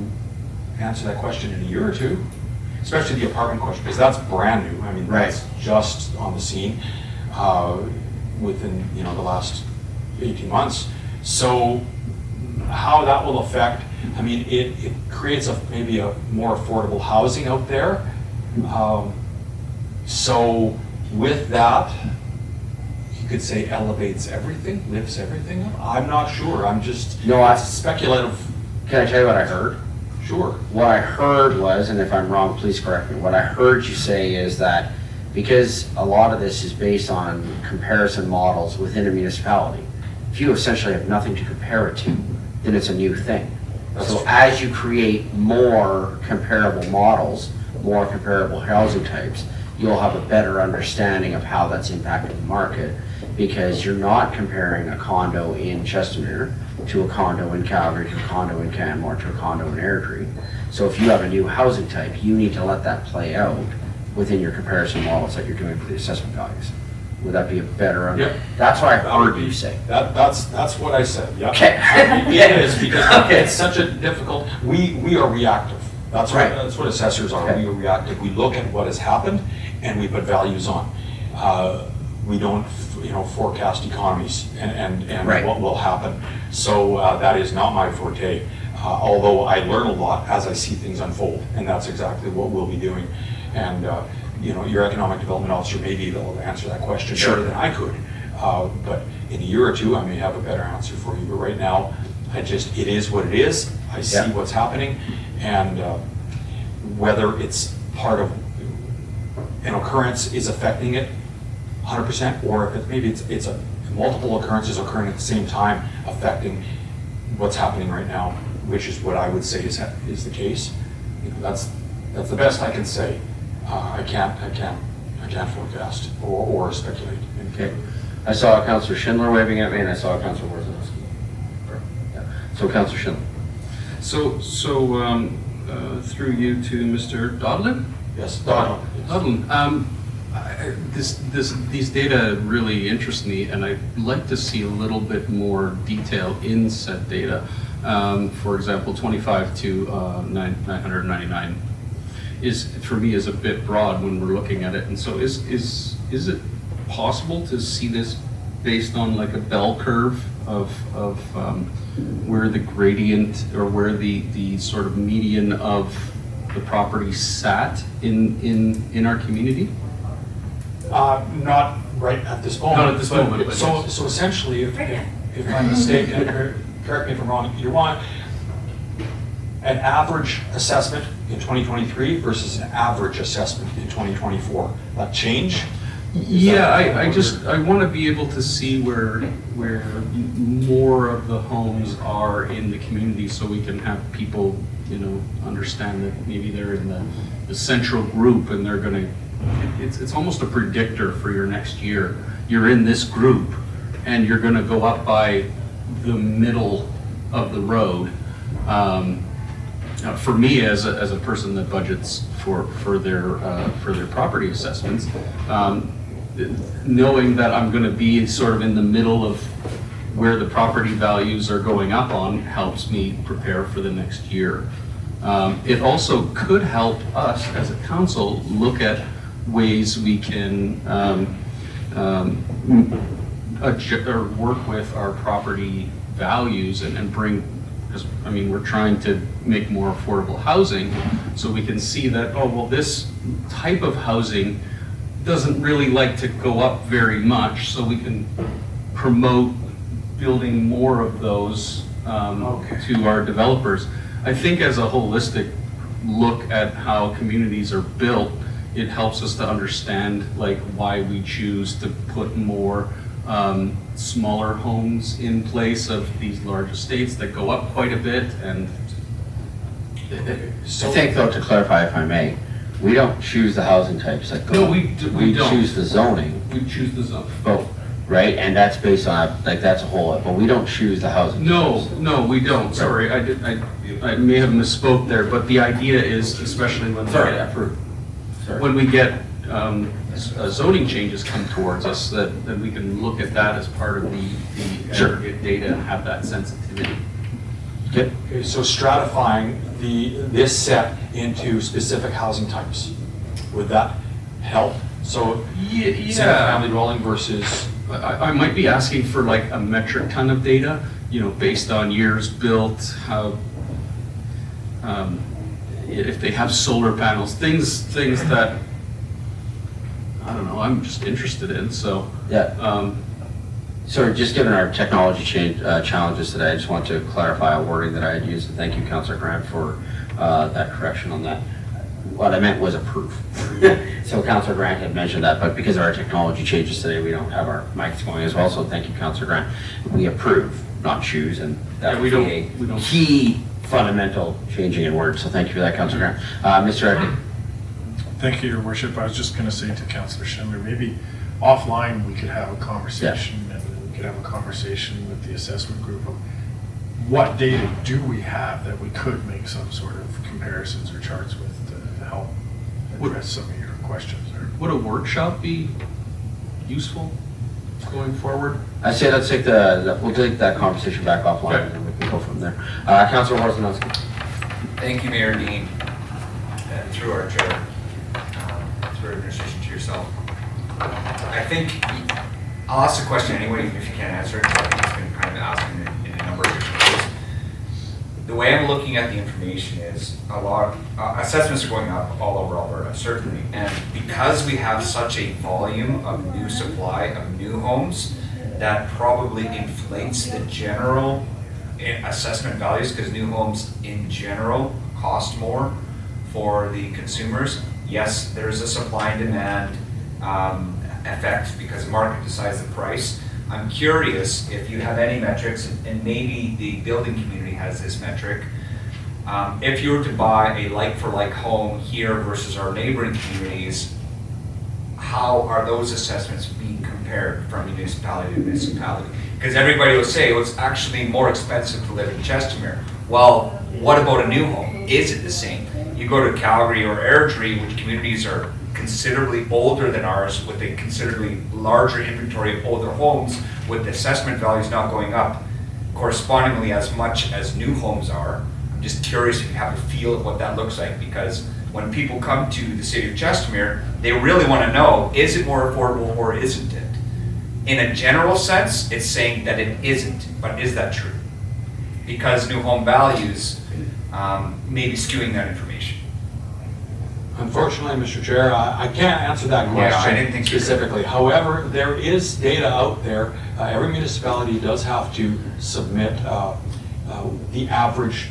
answer that question in a year or two, especially the apartment question, because that's brand new. I mean, that's just on the scene within the last 18 months. So how that will affect, I mean, it creates maybe a more affordable housing out there. So with that, you could say elevates everything, lifts everything up. I'm not sure. I'm just it's speculative. Can I tell you what I heard? Sure. What I heard was, and if I'm wrong, please correct me, what I heard you say is that because a lot of this is based on comparison models within a municipality, if you essentially have nothing to compare it to, then it's a new thing. So as you create more comparable models, more comparable housing types, you'll have a better understanding of how that's impacting the market, because you're not comparing a condo in Chestermere to a condo in Calgary, to a condo in Canmore, to a condo in Airdrie. So if you have a new housing type, you need to let that play out within your comparison models that you're doing for the assessment values. Would that be a better? Yep. That's what I heard you say. That's what I said. Yep. Okay. It is because Okay. it's such a difficult. We are reactive. That's Right. That's what assessors are. Okay. We are reactive. We look at what has happened and we put values on. We don't forecast economies and Right. what will happen. So that is not my forte. Although I learn a lot as I see things unfold, and that's exactly what we'll be doing. And your economic development officer may be able to answer that question better than I could. But in a year or two, I may have a better answer for you. But right now, it is what it is. I see what's happening, and whether it's part of an occurrence is affecting it 100%, or if maybe it's a multiple occurrences occurring at the same time affecting what's happening right now, which is what I would say is the case. That's the best I can say. I can't forecast or speculate. Okay. I saw Councillor Schindler waving at me, and I saw Councillor Worzowski. Yeah. So Councillor Schindler. So through you to Mr. Dodlin? Yes, Dodlin, these data really interest me, and I'd like to see a little bit more detail in said data. For example, 25 to 999 for me is a bit broad when we're looking at it. And so is it possible to see this based on like a bell curve of where the gradient or where the sort of median of the property sat in our community? Not right at this moment. Not at this moment, but So, yes. so essentially, if I'm mistaken, correct me if I'm wrong, you want an average assessment in 2023 versus an average assessment in 2024. That change? Yeah, I want to be able to see where more of the homes are in the community, so we can have people, understand that maybe they're in the central group and they're gonna, it's almost a predictor for your next year. You're in this group and you're gonna go up by the middle of the road. For me, as a person that budgets for their property assessments, knowing that I'm going to be sort of in the middle of where the property values are going up on helps me prepare for the next year. It also could help us as a council look at ways we can or work with our property values and bring, because we're trying to make more affordable housing, so we can see that, oh, well, this type of housing doesn't really like to go up very much, so we can promote building more of those to our developers. I think as a holistic look at how communities are built, it helps us to understand why we choose to put more smaller homes in place of these large estates that go up quite a bit. And I think, though, to clarify, if I may, we don't choose the housing types that go. No, we don't. choose the zoning, we choose the zone. right? And that's based on, that's a whole, but we don't choose the housing. types. No, we don't. Sorry, I may have misspoke there, but the idea is, especially when we get zoning changes come towards us, that we can look at that as part of the aggregate data and have that sensitivity. Okay. Okay, so stratifying this set into specific housing types, would that help? So Yeah. single-family dwelling versus, I might be asking for a metric ton of data, based on years built, how, if they have solar panels, things that, I don't know, I'm just interested in, so. Yeah. So just given our technology challenges today, I just want to clarify a wording that I had used, and thank you, Councillor Grant, for that correction on that. What I meant was approve. So Councillor Grant had mentioned that, but because of our technology changes today, we don't have our mics going as well, so thank you, Councillor Grant. We approve, not choose, and that Yeah, would we be don't- a key fundamental changing in words, so thank you for that, Councillor Grant. Mr. Egley. Thank you, Your Worship. I was just going to say to Councillor Schindler, maybe offline we could have a conversation, and we could have a conversation with the assessment group of what data do we have that we could make some sort of comparisons or charts with to help address some of your questions. Would a workshop be useful going forward? I say let's take we'll take that conversation back offline, Okay. and then we can go from there. Councillor Wozzanowski. Thank you, Mayor Dean, and through our chair, through administration to yourself. I think, I'll ask the question anyway, even if you can't answer it, because I think it's been kind of asked in a number of different ways. The way I'm looking at the information is a lot, assessments are going up all over Alberta, certainly. And because we have such a volume of new supply of new homes, that probably inflates the general assessment values, because new homes in general cost more for the consumers. Yes, there's a supply and demand effect because the market decides the price. I'm curious if you have any metrics, and maybe the building community has this metric. If you were to buy a like-for-like home here versus our neighboring communities, how are those assessments being compared from municipality to municipality? Because everybody will say, well, it's actually more expensive to live in Chestermere. Well, what about a new home? Is it the same? You go to Calgary or Airdrie, which communities are considerably older than ours, with a considerably larger inventory of older homes, with the assessment values not going up correspondingly as much as new homes are. I'm just curious if you have a feel of what that looks like, because when people come to the city of Chestermere, they really want to know, is it more affordable or isn't it? In a general sense, it's saying that it isn't, but is that true? Because new home values may be skewing that information. Unfortunately, Mr. Chair, I can't answer that Yeah, question I didn't think you could. specifically. However, there is data out there. Every municipality does have to submit the average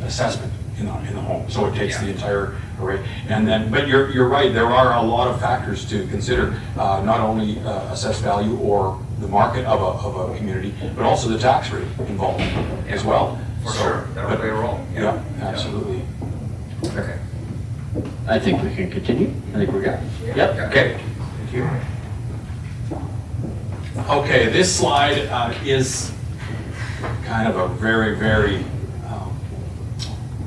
assessment in the home. So it takes the entire array. And then, but you're right, there are a lot of factors to consider, not only assessed value or the market of a community, but also the tax rate involved as well. For So, sure, that'll play a role. Yeah, absolutely. Okay. I think we can continue. I think we're good. Yep, okay. Thank you. Okay, this slide is kind of a very, very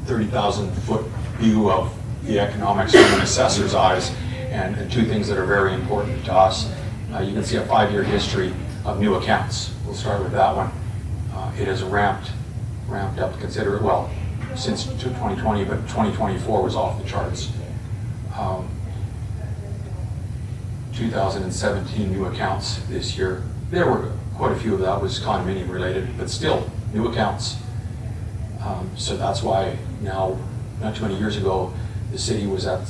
30,000-foot view of the economics from an assessor's eyes, and two things that are very important to us. You can see a 5-year history of new accounts. We'll start with that one. It has ramped up considerably, well, since 2020, but 2024 was off the charts. 2017 new accounts this year. There were quite a few of that was condominium related, but still new accounts. So that's why now, not too many years ago, the city was at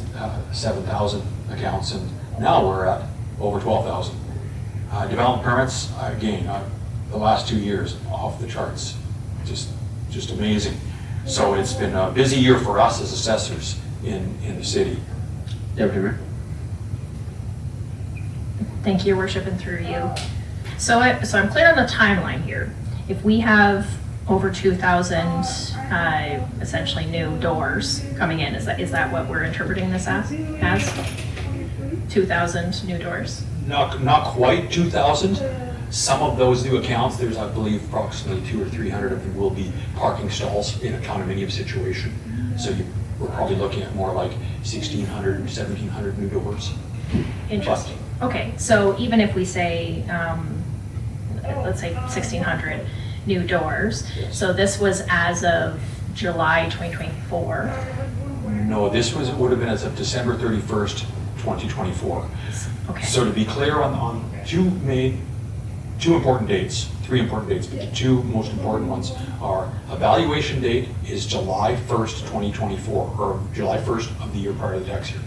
7,000 accounts, and now we're at over 12,000. Development permits, again, the last 2 years off the charts, just amazing. So it's been a busy year for us as assessors in the city. Deputy Mayor? Thank you, Your Worship, and through you. So I'm clear on the timeline here. If we have over 2,000 essentially new doors coming in, is that what we're interpreting this as? 2,000 new doors? Not quite 2,000. Some of those new accounts, there's, I believe, approximately 200 or 300 of them will be parking stalls in a condominium situation. So we're probably looking at more like 1,600, 1,700 new doors. Interesting. Okay, so even if we say, let's say 1,600 new doors, so this was as of July 2024? No, this would have been as of December 31st, 2024. Okay. So to be clear on two important dates, three important dates, but the two most important ones are evaluation date is July 1st, 2024, or July 1st of the year prior to the tax year.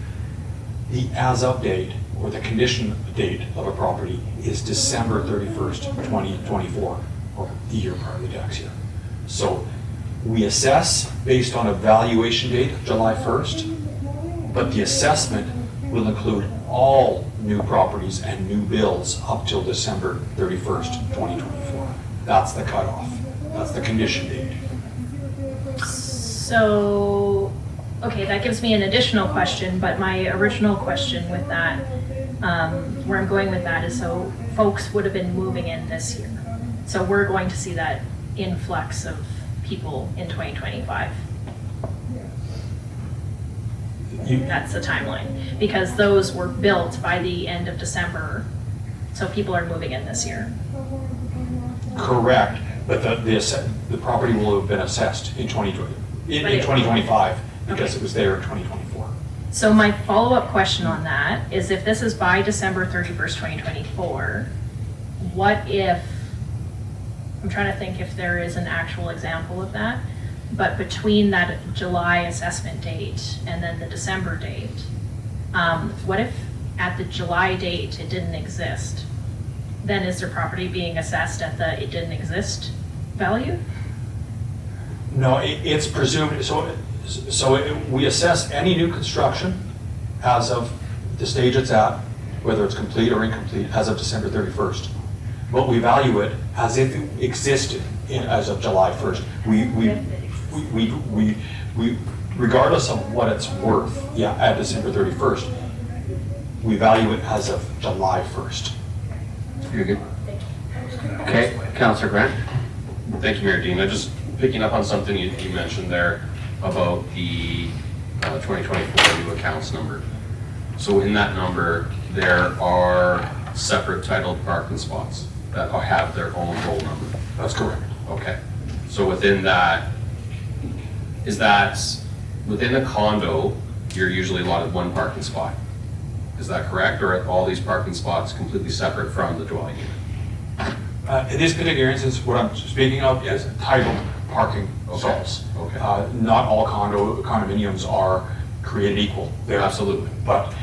The as-of date, or the condition date of a property is December 31st, 2024, or the year prior to the tax year. So we assess based on a valuation date of July 1st, but the assessment will include all new properties and new bills up till December 31st, 2024. That's the cutoff. That's the condition date. So, okay, that gives me an additional question, but my original question with that, where I'm going with that is, so folks would have been moving in this year. So we're going to see that influx of people in 2025. That's the timeline, because those were built by the end of December, so people are moving in this year. Correct, but the property will have been assessed in 2020, in 2025, because Okay. it was there in 2024. So my follow-up question on that is, if this is by December 31st, 2024, what if, I'm trying to think if there is an actual example of that, but between that July assessment date and then the December date, what if at the July date it didn't exist? Then is their property being assessed at the it didn't exist value? No, it's presumed, we assess any new construction as of the stage it's at, whether it's complete or incomplete, as of December 31st. But we value it as if it existed as of July 1st. We regardless of what it's worth, at December 31st, we value it as of July 1st. You're good. Okay, Councillor Grant? Thank you, Mayor Dean. I'm just picking up on something you mentioned there about the 2024 new accounts number. So in that number, there are separate titled parking spots that have their own roll number. That's correct. Okay. So within that, is that within a condo, you're usually allotted one parking spot? Is that correct? Or are all these parking spots completely separate from the dwelling unit? In this particular instance, what I'm speaking of is titled parking stalls. Okay. Not all condominiums are created equal. They're- Absolutely. But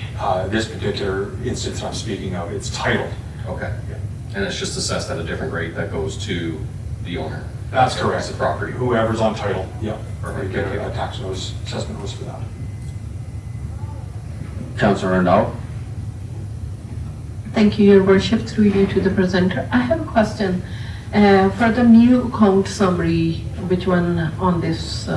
this particular instance I'm speaking of, it's titled. Okay. And it's just assessed at a different rate that goes to the owner? That's correct. It's the property. Whoever's on title, yeah. Perfect. They get a tax notice, assessment notice for that. Councilor Randall? Thank you, Your Worship, through you to the presenter. I have a question. For the new count summary, which one on this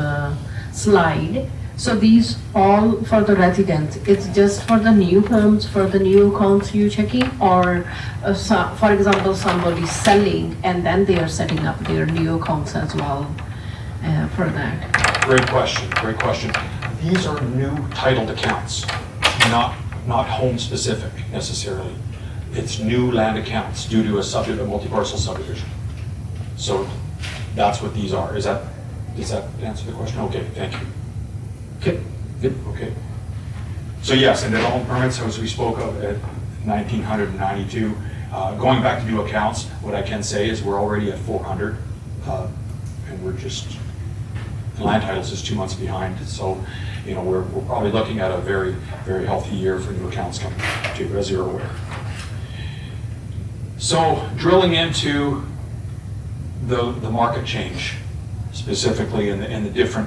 slide, so these all for the residents, it's just for the new homes, for the new accounts you checking, or for example, somebody selling and then they are setting up their new accounts as well for that? Great question, great question. These are new titled accounts, not home specific necessarily. It's new land accounts due to a multi-parcel subdivision. So that's what these are. Does that answer the question? Okay, thank you. Okay, good. Okay. So yes, and development permits, as we spoke of at 1992, going back to new accounts, what I can say is we're already at 400, and we're just, land titles is 2 months behind. So, you know, we're probably looking at a very, very healthy year for new accounts coming too, as you're aware. So drilling into the market change, specifically in the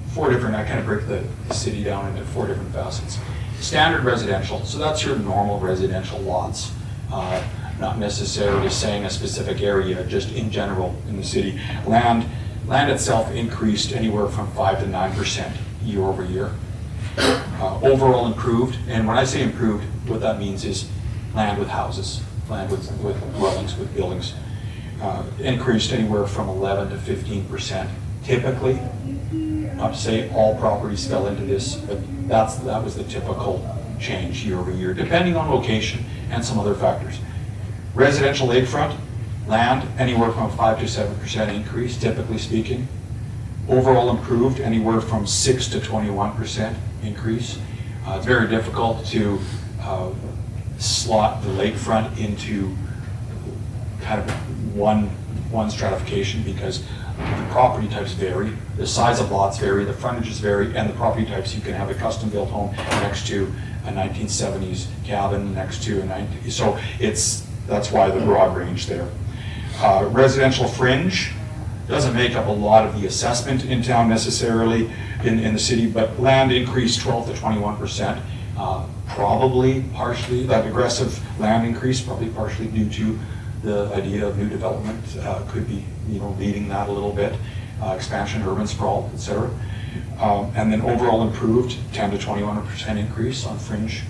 four different, I kind of break the city down into 4 different facets. Standard residential, so that's your normal residential lots, not necessarily saying a specific area, just in general in the city. Land itself increased anywhere from 5 to 9% year over year. Overall improved, and when I say improved, what that means is land with houses, land with dwellings, with buildings, increased anywhere from 11 to 15%. Typically, not to say all properties fell into this, but that was the typical change year over year, depending on location and some other factors. Residential lakefront, land, anywhere from 5 to 7% increase, typically speaking. Overall improved, anywhere from 6 to 21% increase. It's very difficult to slot the lakefront into kind of one stratification because the property types vary, the size of lots vary, the frontages vary, and the property types. You can have a custom-built home next to a 1970s cabin, next to a 90s. So that's why the broad range there. Residential fringe doesn't make up a lot of the assessment in town necessarily in the city, but land increased 12 to 21%. Probably partially, that aggressive land increase, probably partially due to the idea of new development, could be, leading that a little bit, expansion, urban sprawl, et cetera. And then overall improved, 10 to 21% increase on fringe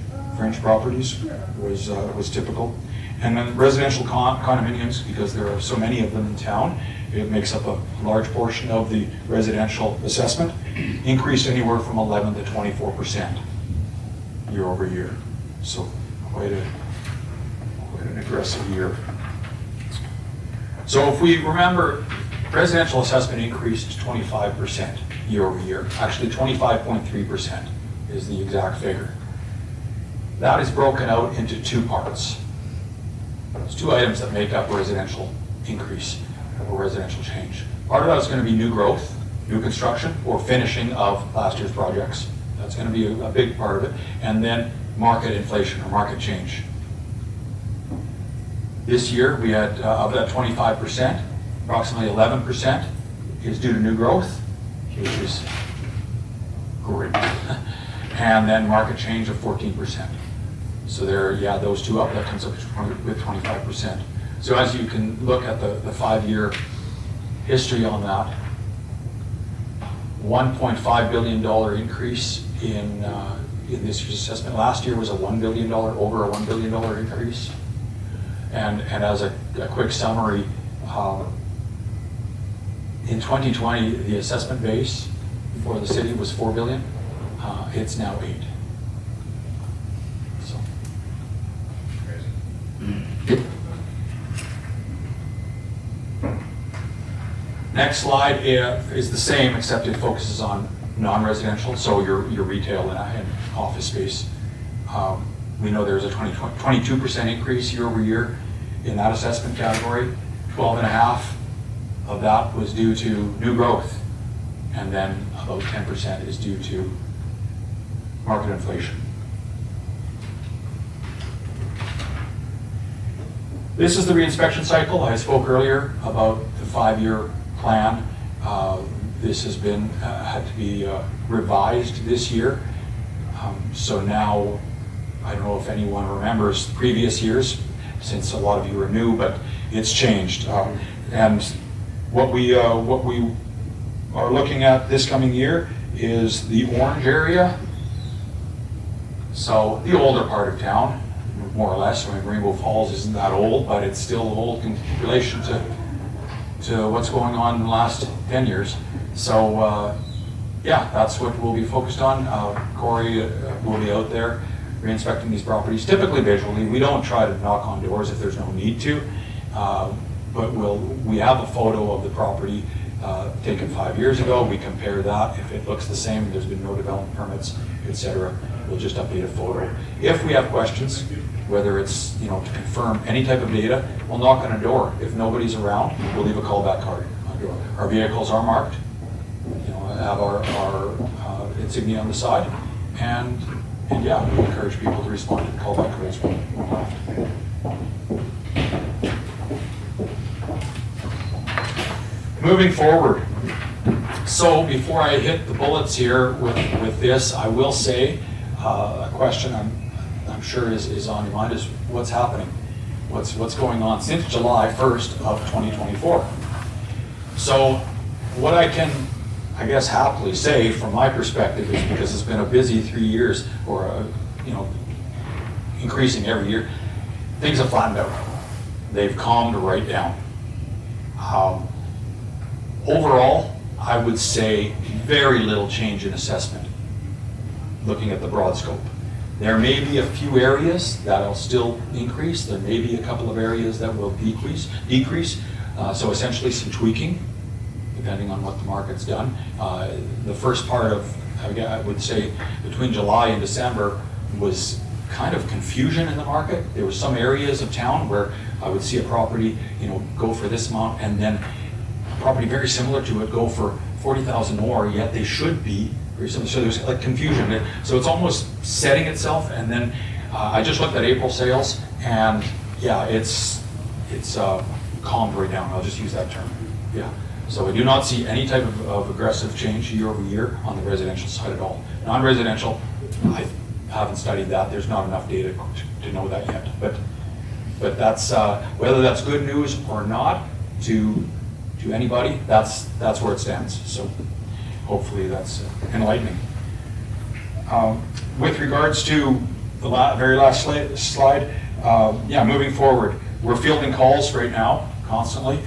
properties was typical. And then residential condominiums, because there are so many of them in town, it makes up a large portion of the residential assessment, increased anywhere from 11 to 24% year over year. So quite an aggressive year. So if we remember, residential assessment increased 25% year over year. Actually 25.3% is the exact figure. That is broken out into 2 parts. There's 2 items that make up residential increase or residential change. Part of that is going to be new growth, new construction, or finishing of last year's projects. That's going to be a big part of it. And then market inflation or market change. This year we had, of that 25%, approximately 11% is due to new growth, which is great. And then market change of 14%. So there, those 2 up, that comes up with 25%. So as you can look at the 5-year history on that, $1.5 billion increase in this year's assessment. Last year was over a $1 billion increase. And as a quick summary, in 2020, the assessment base for the city was $4 billion. It's now 8. So. Next slide is the same, except it focuses on non-residential, so your retail and office space. We know there's a 22% increase year over year in that assessment category. 12.5% of that was due to new growth, and then about 10% is due to market inflation. This is the reinspection cycle. I spoke earlier about the 5-year plan. This has been, had to be revised this year. So now, I don't know if anyone remembers previous years, since a lot of you are new, but it's changed. And what we are looking at this coming year is the orange area. So the older part of town, more or less. I mean, Rainbow Falls isn't that old, but it's still old in relation to what's going on in the last 10 years. So yeah, that's what we'll be focused on. Corey will be out there re-inspecting these properties, typically visually. We don't try to knock on doors if there's no need to, but we have a photo of the property taken 5 years ago. We compare that. If it looks the same, there's been no development permits, etc., we'll just update a photo. If we have questions, whether it's to confirm any type of data, we'll knock on a door. If nobody's around, we'll leave a callback card on the door. Our vehicles are marked, have our insignia on the side, and yeah, we encourage people to respond to the callback cards when left. Moving forward, so before I hit the bullets here with this, I will say a question I'm sure is on your mind is what's happening, what's going on since July 1st of 2024. So what I can, I guess, happily say from my perspective is because it's been a busy 3 years, or increasing every year, things have flattened out. They've calmed right down. Overall, I would say very little change in assessment, looking at the broad scope. There may be a few areas that'll still increase. There may be a couple of areas that will decrease. So essentially some tweaking, depending on what the market's done. The first part of, I would say, between July and December was kind of confusion in the market. There were some areas of town where I would see a property, go for this amount, and then a property very similar to it go for 40,000 more, yet they should be very similar. So there's like confusion. So it's almost setting itself, and then I just looked at April sales, and yeah, it's calmed right down. I'll just use that term. Yeah. So we do not see any type of aggressive change year over year on the residential side at all. Non-residential, I haven't studied that. There's not enough data to know that yet. But that's whether that's good news or not to anybody. That's where it stands. So hopefully that's enlightening. With regards to the very last slide, yeah, moving forward, we're fielding calls right now constantly.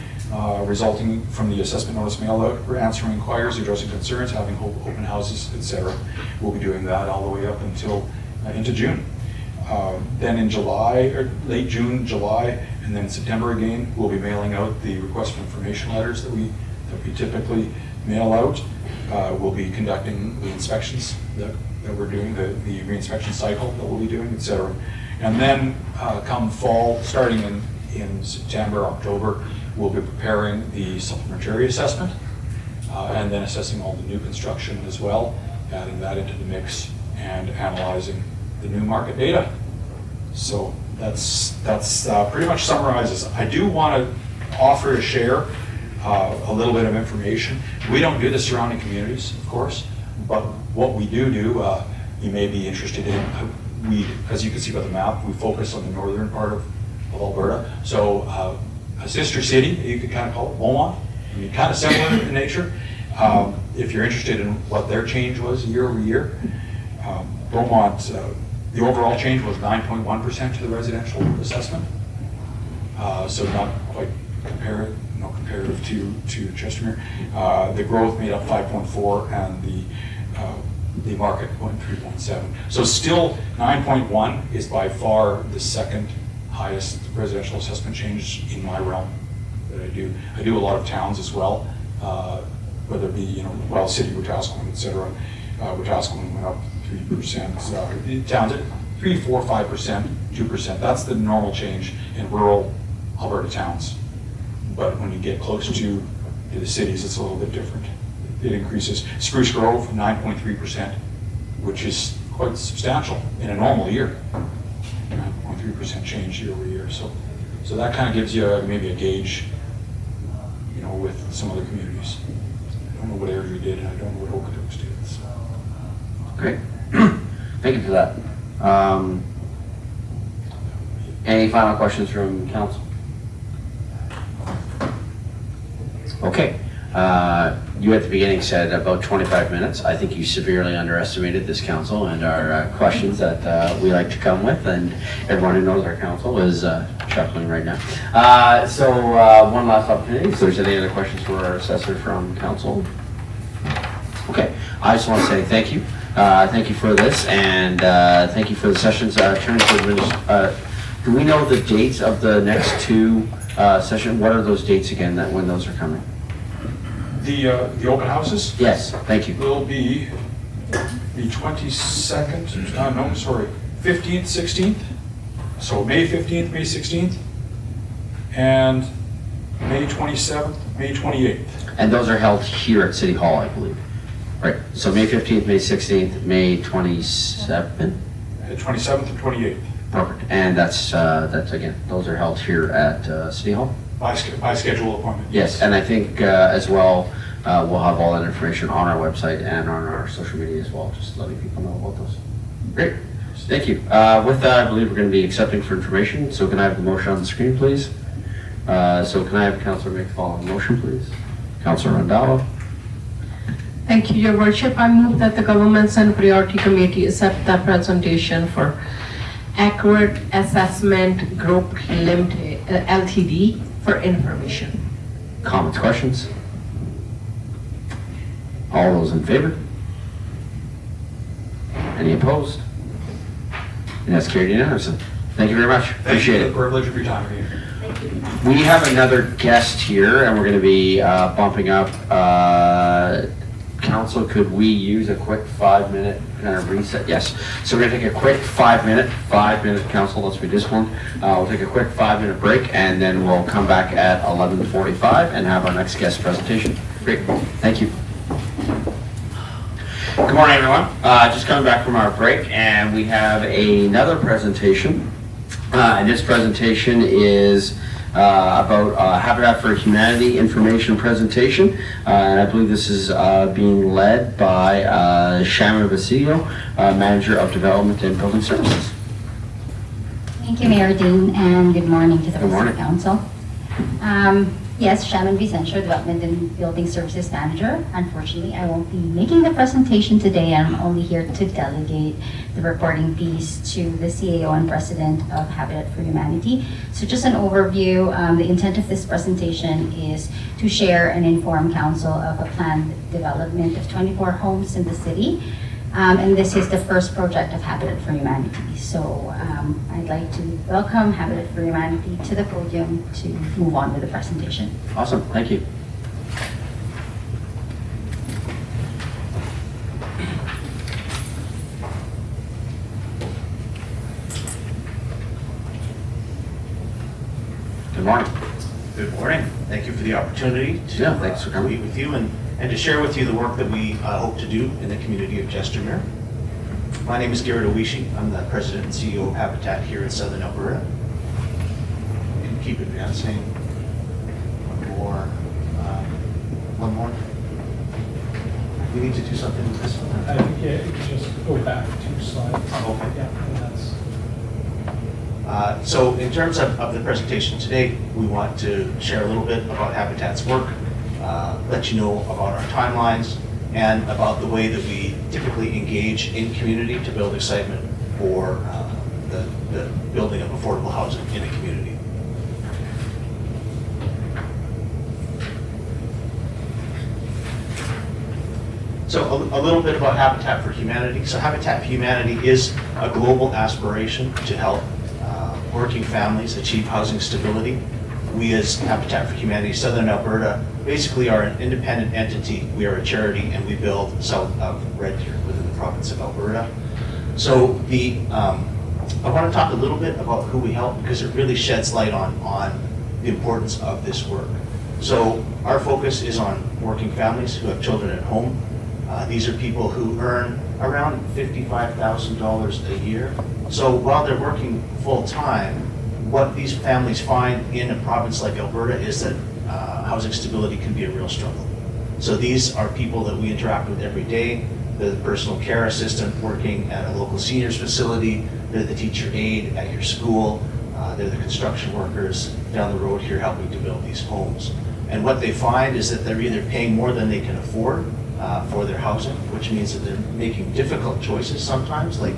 Resulting from the assessment notice mail out. We're answering inquiries, addressing concerns, having open houses, etc. We'll be doing that all the way up until into June. Then in July, or late June, July, and then in September again, we'll be mailing out the request for information letters that we typically mail out. We'll be conducting the inspections that we're doing, the reinspection cycle that we'll be doing, etc. And then come fall, starting in September, October, we'll be preparing the supplementary assessment and then assessing all the new construction as well, adding that into the mix and analyzing the new market data. So that's pretty much summarizes. I do want to offer to share a little bit of information. We don't do the surrounding communities, of course, but what we do, you may be interested in. As you can see by the map, we focus on the northern part of Alberta. So a sister city, you could kind of call it Beaumont, kind of similar in nature. If you're interested in what their change was year over year, Beaumont, the overall change was 9.1% to the residential assessment. So not quite comparative to Chestermere. The growth made up 5.4, and the market went 3.7. So still 9.1 is by far the second highest residential assessment change in my realm that I do. I do a lot of towns as well, whether it be Wells City, Wetaskiwin, etc. Wetaskiwin went up 3%. Towns at 3, 4, 5%, 2%. That's the normal change in rural Alberta towns. But when you get close to the cities, it's a little bit different. It increases. Spruce Grove 9.3%, which is quite substantial in a normal year. 9.3% change year over year. So that kind of gives you maybe a gauge, you know, with some other communities. I don't know what Airdrie did, and I don't know what Okotoks did. So. Great. Thank you for that. Any final questions from council? Okay. You at the beginning said about 25 minutes. I think you severely underestimated this council and our questions that we like to come with, and everyone who knows our council is chuckling right now. So one last opportunity. If there's any other questions for our assessor from council? Okay. I just want to say thank you. Thank you for this, and thank you for the sessions. Do we know the dates of the next two sessions? What are those dates again, when those are coming? The open houses? Yes, thank you. Will be the 22nd, 15th, 16th. So May 15th, May 16th, and May 27th, May 28th. And those are held here at City Hall, I believe. Right, so May 15th, May 16th, May 27th? 27th and 28th. Perfect, and that's again, those are held here at City Hall? By schedule appointment. Yes, and I think as well, we'll have all that information on our website and on our social media as well, just letting people know about those. Great, thank you. With that, I believe we're going to be accepting for information, so can I have the motion on the screen, please? So can I have Councillor make the following motion, please? Councillor Randall. Thank you, Your Worship. I move that the Governments and Priority Committee accept the presentation for Accurate Assessment Group Limited, LTD for information. Comments, questions? All those in favor? Any opposed? And that's carried unanimously. Thank you very much. Appreciate Thank you it. for the privilege of your time again. We have another guest here, and we're going to be bumping up. Council, could we use a quick 5-minute kind of reset? Yes. So we're going to take a quick 5-minute, council, let's be disciplined. We'll take a quick 5-minute break, and then we'll come back at 11:45 and have our next guest presentation. Great. Thank you. Good morning, everyone. Just coming back from our break, and we have another presentation. And this presentation is about Habitat for Humanity information presentation. And I believe this is being led by Shaman Basilio, Manager of Development and Building Services. Thank you, Mayor Dean, and good morning to the Good morning. Council. Yes, Shaman Vicencio, Development and Building Services Manager. Unfortunately, I won't be making the presentation today. I'm only here to delegate the reporting piece to the CAO and President of Habitat for Humanity. So just an overview, the intent of this presentation is to share and inform Council of a planned development of 24 homes in the city. And this is the first project of Habitat for Humanity. So I'd like to welcome Habitat for Humanity to the podium to move on with the presentation. Awesome, thank you. Good morning. Good morning. Thank you for the opportunity to Yeah, thanks for coming. meet with you and to share with you the work that we hope to do in the community of Chestermere. My name is Garrett Owishi. I'm the President and CEO of Habitat here in Southern Alberta. You can keep advancing. One more. We need to do something with this one. I think, yeah, you can just go back 2 slides. Okay. Yeah, and that's. So in terms of the presentation today, we want to share a little bit about Habitat's work, let you know about our timelines, and about the way that we typically engage in community to build excitement for the building of affordable housing in a community. So a little bit about Habitat for Humanity. So Habitat for Humanity is a global aspiration to help working families achieve housing stability. We as Habitat for Humanity Southern Alberta basically are an independent entity. We are a charity and we build south of Red Deer within the province of Alberta. So I want to talk a little bit about who we help because it really sheds light on the importance of this work. So our focus is on working families who have children at home. These are people who earn around $55,000 a year. So while they're working full-time, what these families find in a province like Alberta is that housing stability can be a real struggle. So these are people that we interact with every day. They're the personal care assistant working at a local seniors facility. They're the teacher aide at your school. They're the construction workers down the road here helping to build these homes. And what they find is that they're either paying more than they can afford for their housing, which means that they're making difficult choices sometimes, like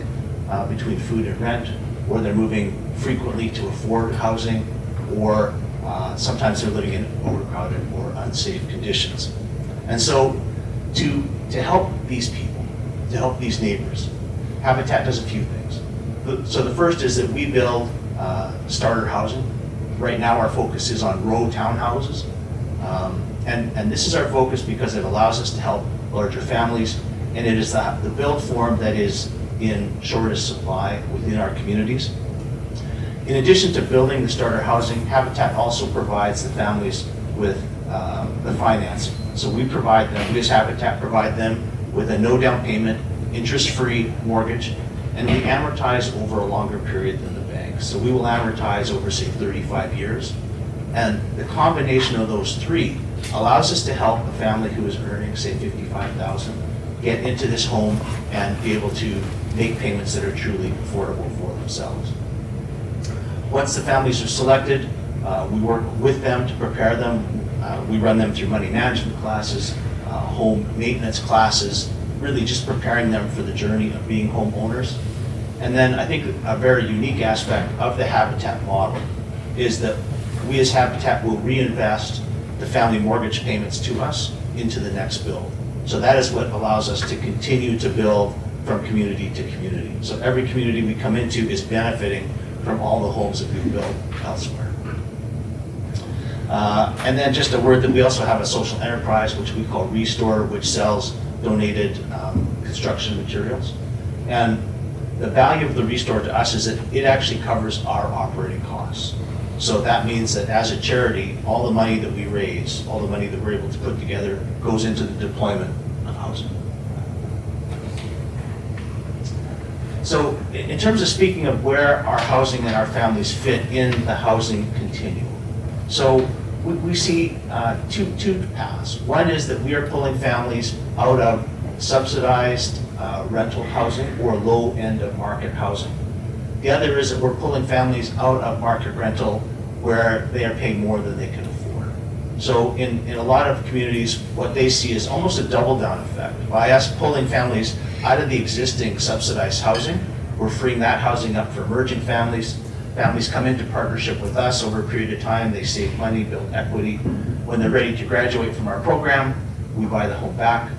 between food and rent, or they're moving frequently to afford housing, or sometimes they're living in overcrowded or unsafe conditions. And so to help these people, to help these neighbors, Habitat does a few things. So the first is that we build starter housing. Right now our focus is on row townhouses. And this is our focus because it allows us to help larger families, and it is the build form that is in shortest supply within our communities. In addition to building the starter housing, Habitat also provides the families with the financing. So we as Habitat provide them with a no down payment, interest-free mortgage, and we amortize over a longer period than the bank. So we will amortize over, say, 35 years. And the combination of those three allows us to help a family who is earning, say, $55,000 get into this home and be able to make payments that are truly affordable for themselves. Once the families are selected, we work with them to prepare them. We run them through money management classes, home maintenance classes, really just preparing them for the journey of being homeowners. And then I think a very unique aspect of the Habitat model is that we as Habitat will reinvest the family mortgage payments to us into the next build. So that is what allows us to continue to build from community to community. So every community we come into is benefiting from all the homes that we've built elsewhere. And then just a word that we also have a social enterprise, which we call Restore, which sells donated construction materials. And the value of the Restore to us is that it actually covers our operating costs. So that means that as a charity, all the money that we raise, all the money that we're able to put together goes into the deployment of housing. So in terms of speaking of where our housing and our families fit in the housing continuum, so we see two paths. One is that we are pulling families out of subsidized rental housing or low end of market housing. The other is that we're pulling families out of market rental where they are paying more than they can afford. So in a lot of communities, what they see is almost a double down effect. By us pulling families out of the existing subsidized housing, we're freeing that housing up for emerging families. Families come into partnership with us over a period of time, they save money, build equity. When they're ready to graduate from our program, we buy the home back,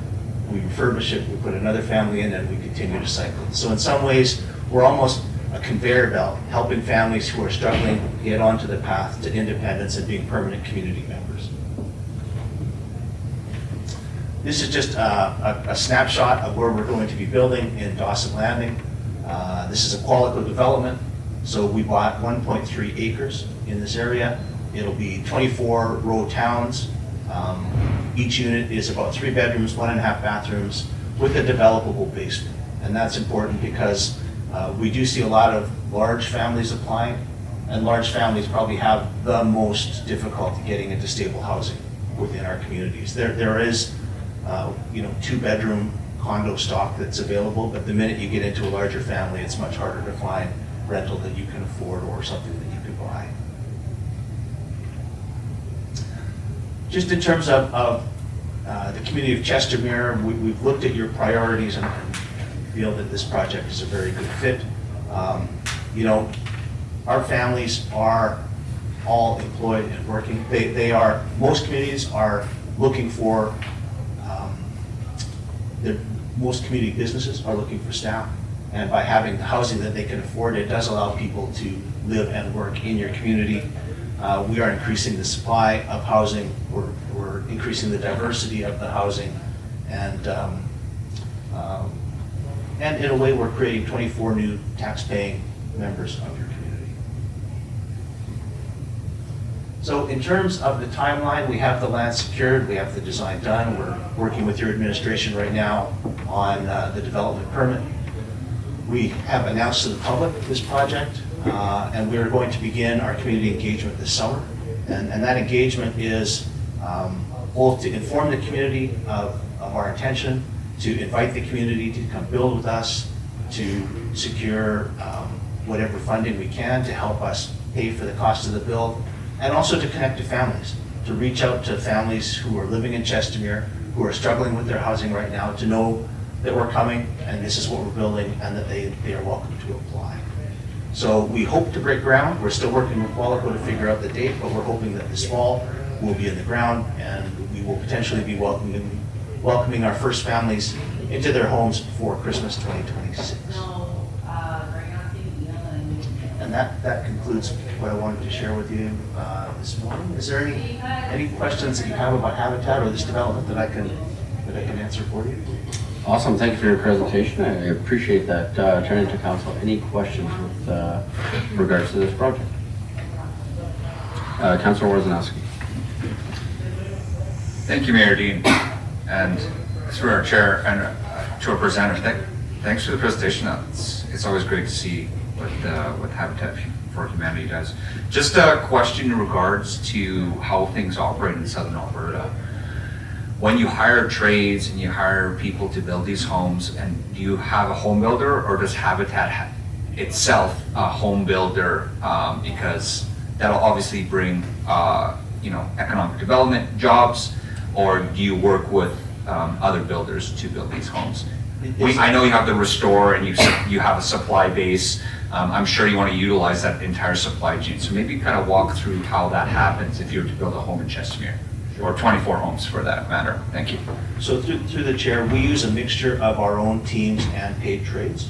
we refurbish it, we put another family in, and we continue to cycle. So in some ways, we're almost a conveyor belt, helping families who are struggling get onto the path to independence and being permanent community members. This is just a snapshot of where we're going to be building in Dawson Landing. This is a Qualico development. So we bought 1.3 acres in this area. It'll be 24 row towns. Each unit is about 3 bedrooms, 1.5 bathrooms with a developable basement. And that's important because we do see a lot of large families applying, and large families probably have the most difficulty getting into stable housing within our communities. There is 2-bedroom condo stock that's available, but the minute you get into a larger family, it's much harder to find rental that you can afford or something that you could buy. Just in terms of the community of Chestermere, we've looked at your priorities and feel that this project is a very good fit. Our families are all employed and working. Most communities are looking for, most community businesses are looking for staff. And by having the housing that they can afford, it does allow people to live and work in your community. We are increasing the supply of housing. We're increasing the diversity of the housing. And in a way, we're creating 24 new tax-paying members of your community. So in terms of the timeline, we have the land secured, we have the design done. We're working with your administration right now on the development permit. We have announced to the public this project, and we're going to begin our community engagement this summer. And that engagement is both to inform the community of our intention, to invite the community to come build with us, to secure whatever funding we can to help us pay for the cost of the build, and also to connect to families, to reach out to families who are living in Chestermere, who are struggling with their housing right now, to know that we're coming and this is what we're building and that they are welcome to apply. So we hope to break ground. We're still working with Qualico to figure out the date, but we're hoping that this fall we'll be in the ground and we will potentially be welcoming our first families into their homes before Christmas 2026. And that concludes what I wanted to share with you this morning. Is there any questions that you have about Habitat or this development that I can answer for you? Awesome, thank you for your presentation. I appreciate that. Turning to council, any questions with regards to this project? Councilor Wozzanowski. Thank you, Mayor Dean, and through our chair and to our presenter. Thanks for the presentation. It's always great to see what Habitat for Humanity does. Just a question in regards to how things operate in Southern Alberta. When you hire trades and you hire people to build these homes, and do you have a home builder, or does Habitat itself a home builder? Because that'll obviously bring economic development, jobs, or do you work with other builders to build these homes? I know you have the restore and you have a supply base. I'm sure you want to utilize that entire supply chain. So maybe kind of walk through how that happens if you were to build a home in Chestermere. Or 24 homes for that matter. Thank you. So through the chair, we use a mixture of our own teams and paid trades.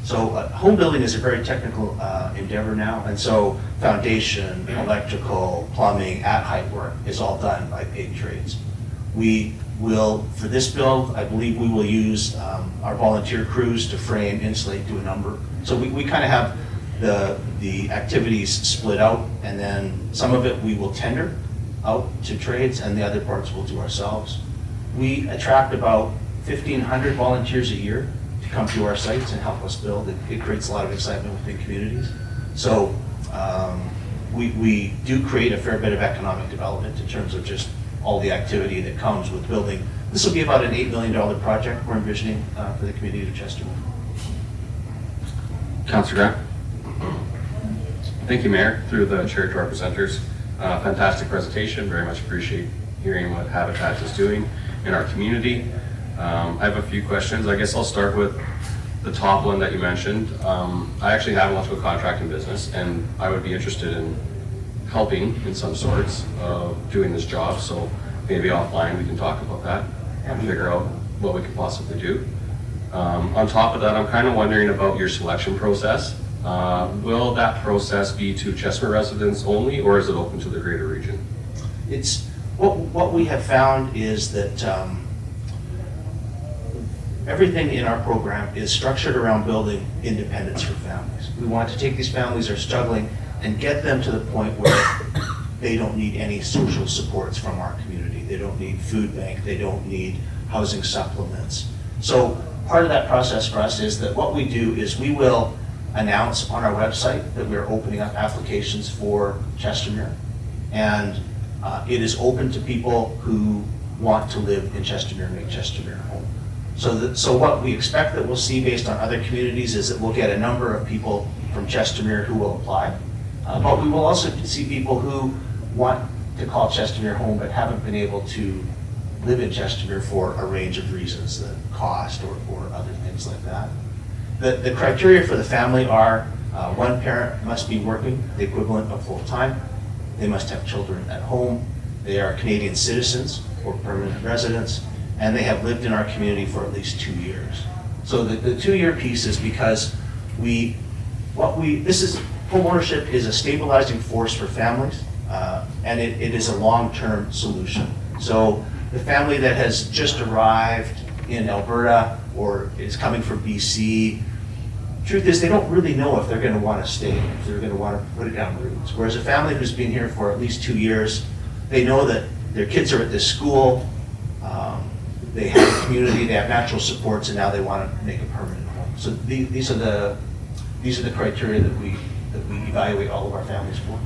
So home building is a very technical endeavor now, and so foundation, electrical, plumbing, at-height work is all done by paid trades. We will, for this build, I believe we will use our volunteer crews to frame, insulate, do a number. So we kind of have the activities split out, and then some of it we will tender out to trades, and the other parts we'll do ourselves. We attract about 1,500 volunteers a year to come to our sites and help us build. It creates a lot of excitement within communities. So we do create a fair bit of economic development in terms of just all the activity that comes with building. This will be about an $8 million project we're envisioning for the community of Chestermere. Councilor Grant. Thank you, Mayor, through the chair to our presenters. Fantastic presentation. Very much appreciate hearing what Habitat is doing in our community. I have a few questions. I guess I'll start with the top one that you mentioned. I actually have an electrical contracting business, and I would be interested in helping in some sorts of doing this job. So maybe offline we can talk about that and figure out what we could possibly do. On top of that, I'm kind of wondering about your selection process. Will that process be to Chestermere residents only, or is it open to the greater region? It's what we have found is that everything in our program is structured around building independence for families. We want to take these families that are struggling and get them to the point where they don't need any social supports from our community. They don't need food bank. They don't need housing supplements. So part of that process for us is that what we do is we will announce on our website that we're opening up applications for Chestermere, and it is open to people who want to live in Chestermere and make Chestermere home. So what we expect that we'll see based on other communities is that we'll get a number of people from Chestermere who will apply, but we will also see people who want to call Chestermere home but haven't been able to live in Chestermere for a range of reasons, the cost or other things like that. The criteria for the family are one parent must be working the equivalent of full-time. They must have children at home. They are Canadian citizens or permanent residents, and they have lived in our community for at least 2 years. So the 2-year piece is because home ownership is a stabilizing force for families, and it is a long-term solution. So the family that has just arrived in Alberta or is coming from BC, truth is, they don't really know if they're going to want to stay, if they're going to want to put it down roots. Whereas a family who's been here for at least 2 years, they know that their kids are at this school, they have a community, they have natural supports, and now they want to make a permanent home. So these are the criteria that we evaluate all of our families for.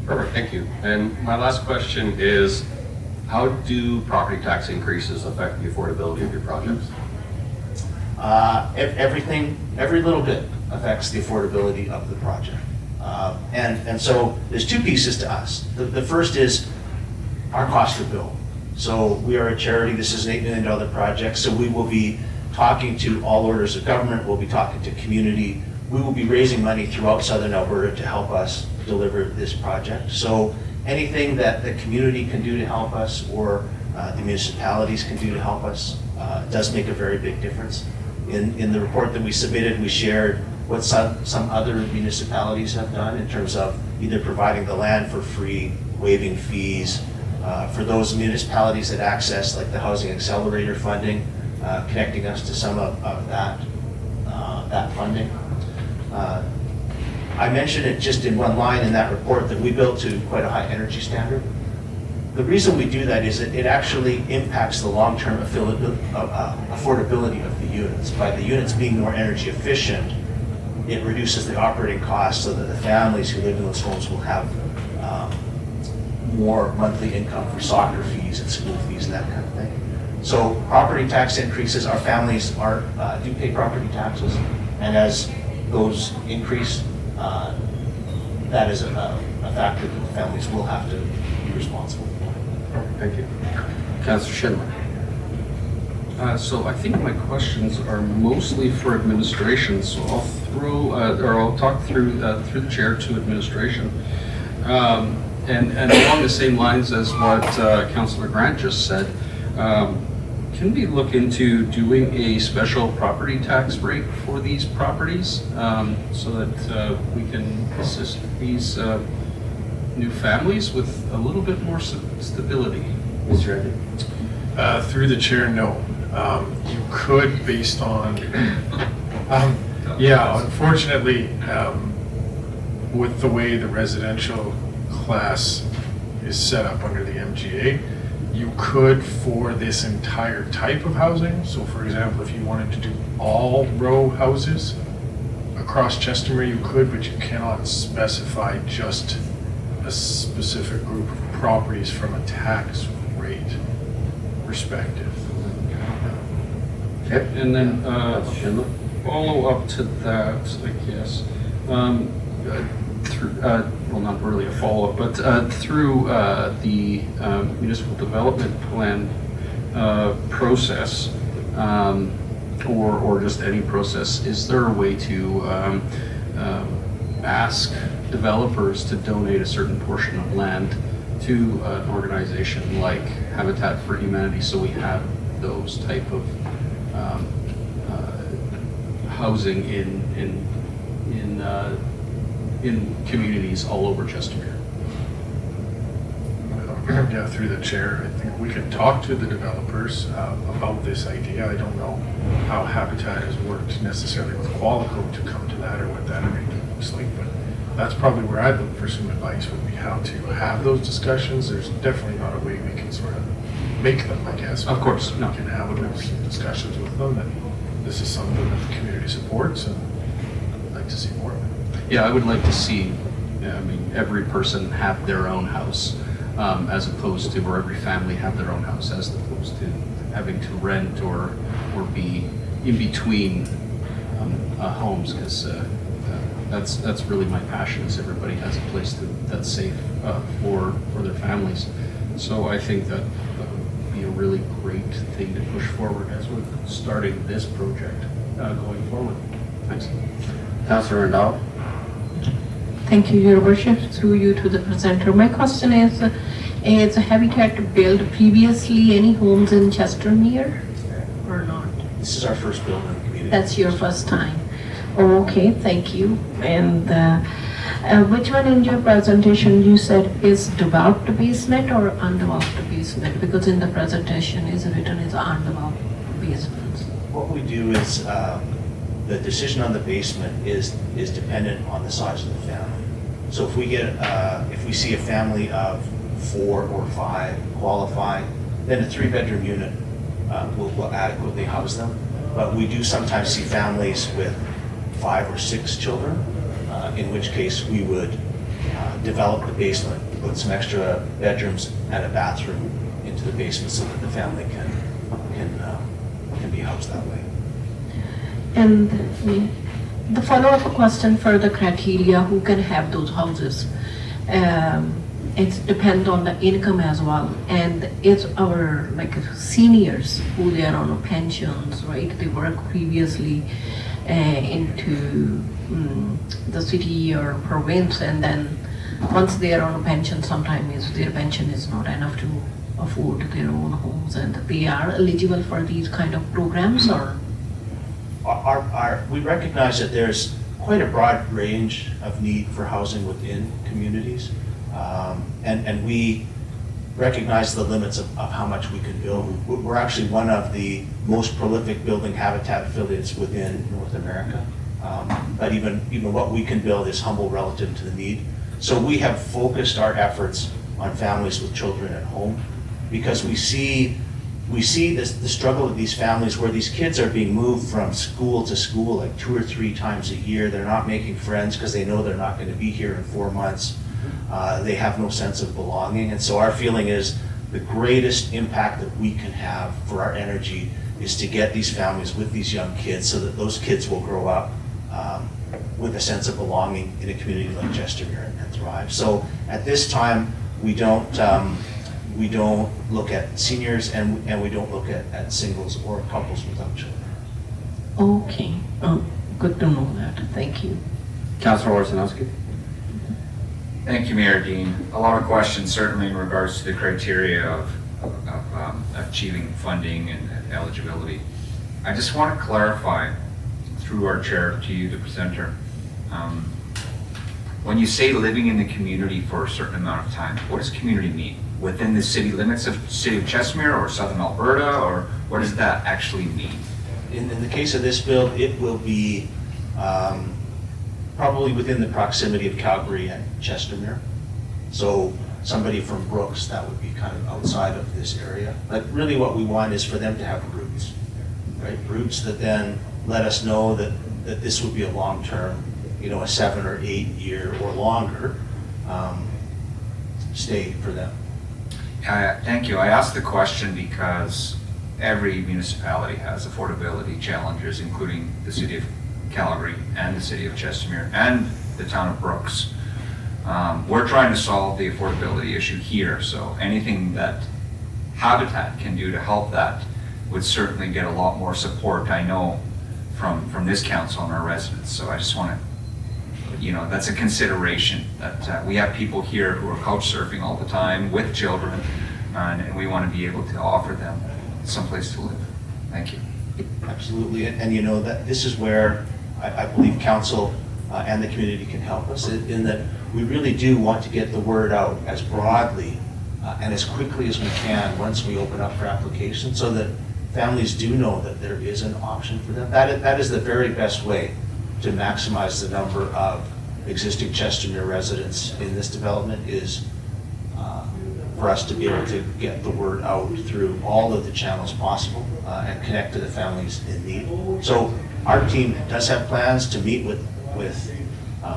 Perfect, thank you. And my last question is, how do property tax increases affect the affordability of your projects? Everything, every little bit affects the affordability of the project. And so there's two pieces to us. The first is our cost to build. So we are a charity, this is an $8 million project, so we will be talking to all orders of government, we'll be talking to community, we will be raising money throughout Southern Alberta to help us deliver this project. So anything that the community can do to help us, or the municipalities can do to help us, does make a very big difference. In the report that we submitted, we shared what some other municipalities have done in terms of either providing the land for free, waiving fees, for those municipalities that access like the Housing Accelerator funding, connecting us to some of that funding. I mentioned it just in one line in that report that we built to quite a high energy standard. The reason we do that is that it actually impacts the long-term affordability of the units. By the units being more energy efficient, it reduces the operating costs so that the families who live in those homes will have more monthly income for soccer fees and school fees and that kind of thing. So property tax increases, our families do pay property taxes, and as those increase, that is a factor that the families will have to be responsible for. Thank you. Councillor Schindler. So I think my questions are mostly for administration, so I'll talk through the chair to administration. And along the same lines as what Councillor Grant just said, can we look into doing a special property tax rate for these properties so that we can assist these new families with a little bit more stability? Mr. Eddy. Through the chair, no. You could, based on, yeah, unfortunately, with the way the residential class is set up under the MGA, you could, for this entire type of housing, so for example, if you wanted to do all row houses across Chestermere, you could, but you cannot specify just a specific group of properties from a tax rate perspective. Okay. And then follow up to that, I guess. Well, not really a follow-up, but through the municipal development plan process, or just any process, is there a way to ask developers to donate a certain portion of land to an organization like Habitat for Humanity, so we have those type of housing in communities all over Chestermere? Yeah, through the chair, I think we could talk to the developers about this idea. I don't know how Habitat has worked necessarily with Qualico to come to that, or what that arrangement looks like, but that's probably where I'd look for some advice, would be how to have those discussions. There's definitely not a way we can sort of make them, I guess. Of course, no. We can have those discussions with them, and this is something that the community supports, and I'd like to see more of it. Yeah, I would like to see, every person have their own house, as opposed to, or every family have their own house, as opposed to having to rent or be in between homes, because that's really my passion, is everybody has a place that's safe for their families. So I think that would be a really great thing to push forward as we're starting this project going forward. Thanks. Councillor Randall. Thank you, Your Worship. Through you to the presenter. My question is Habitat built previously any homes in Chestermere or not? This is our first build in the community. That's your first time. Oh, okay, thank you. And which one in your presentation you said is developed basement or undeveloped basement? Because in the presentation is written as undeveloped basements. What we do is the decision on the basement is dependent on the size of the family. So if we get, if we see a family of 4 or 5 qualify, then a 3-bedroom unit will adequately house them. But we do sometimes see families with 5 or 6 children, in which case we would develop the basement, put some extra bedrooms and a bathroom into the basement so that the family can be housed that way. And the follow-up question for the criteria, who can have those houses? It depends on the income as well. And it's our like seniors who they are on pensions, right? They work previously into the city or province, and then once they are on a pension, sometimes their pension is not enough to afford their own homes, and they are eligible for these kind of programs, or? We recognize that there's quite a broad range of need for housing within communities. And we recognize the limits of how much we can build. We're actually one of the most prolific building habitat affiliates within North America. But even what we can build is humble relative to the need. So we have focused our efforts on families with children at home, because we see the struggle of these families where these kids are being moved from school to school like 2 or 3 times a year. They're not making friends because they know they're not going to be here in 4 months. They have no sense of belonging. And so our feeling is the greatest impact that we can have for our energy is to get these families with these young kids so that those kids will grow up with a sense of belonging in a community like Chestermere and thrive. So at this time, we don't look at seniors and we don't look at singles or couples without children. Okay, good to know that. Thank you. Councilor Orsanowski? Thank you, Mayor Dean. A lot of questions certainly in regards to the criteria of achieving funding and eligibility. I just want to clarify through our chair to you, the presenter, when you say living in the community for a certain amount of time, what does community mean? Within the city limits of City of Chestermere or Southern Alberta, or what does that actually mean? In the case of this build, it will be probably within the proximity of Calgary and Chestermere. So somebody from Brooks, that would be kind of outside of this area. But really what we want is for them to have roots, right? Roots that then let us know that this would be a long-term, a 7 or 8 year or longer stay for them. Thank you. I asked the question because every municipality has affordability challenges, including the City of Calgary and the City of Chestermere and the town of Brooks. We're trying to solve the affordability issue here, so anything that Habitat can do to help that would certainly get a lot more support, I know, from this council and our residents. So I just want to, that's a consideration that we have people here who are couch surfing all the time with children, and we want to be able to offer them someplace to live. Thank you. Absolutely, and that this is where I believe council and the community can help us in that we really do want to get the word out as broadly and as quickly as we can once we open up for application, so that families do know that there is an option for them. That is the very best way to maximize the number of existing Chestermere residents in this development, is for us to be able to get the word out through all of the channels possible and connect to the families in need. So our team does have plans to meet with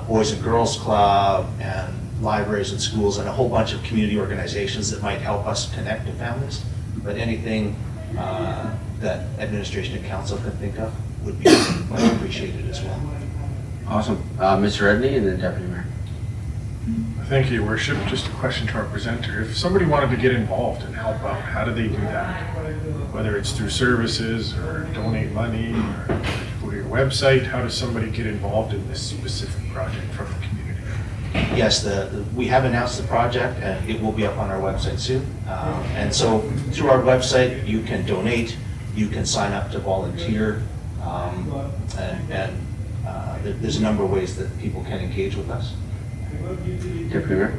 Boys and Girls Club and libraries and schools and a whole bunch of community organizations that might help us connect to families. But anything that administration and council can think of would be much appreciated as well. Awesome. Mr. Edney and then Deputy Mayor. Thank you, Your Worship. Just a question to our presenter. If somebody wanted to get involved and help out, how do they do that? Whether it's through services or donate money or go to your website, how does somebody get involved in this specific project from the community? Yes, we have announced the project and it will be up on our website soon. And so through our website, you can donate, you can sign up to volunteer, and there's a number of ways that people can engage with us. Deputy Mayor.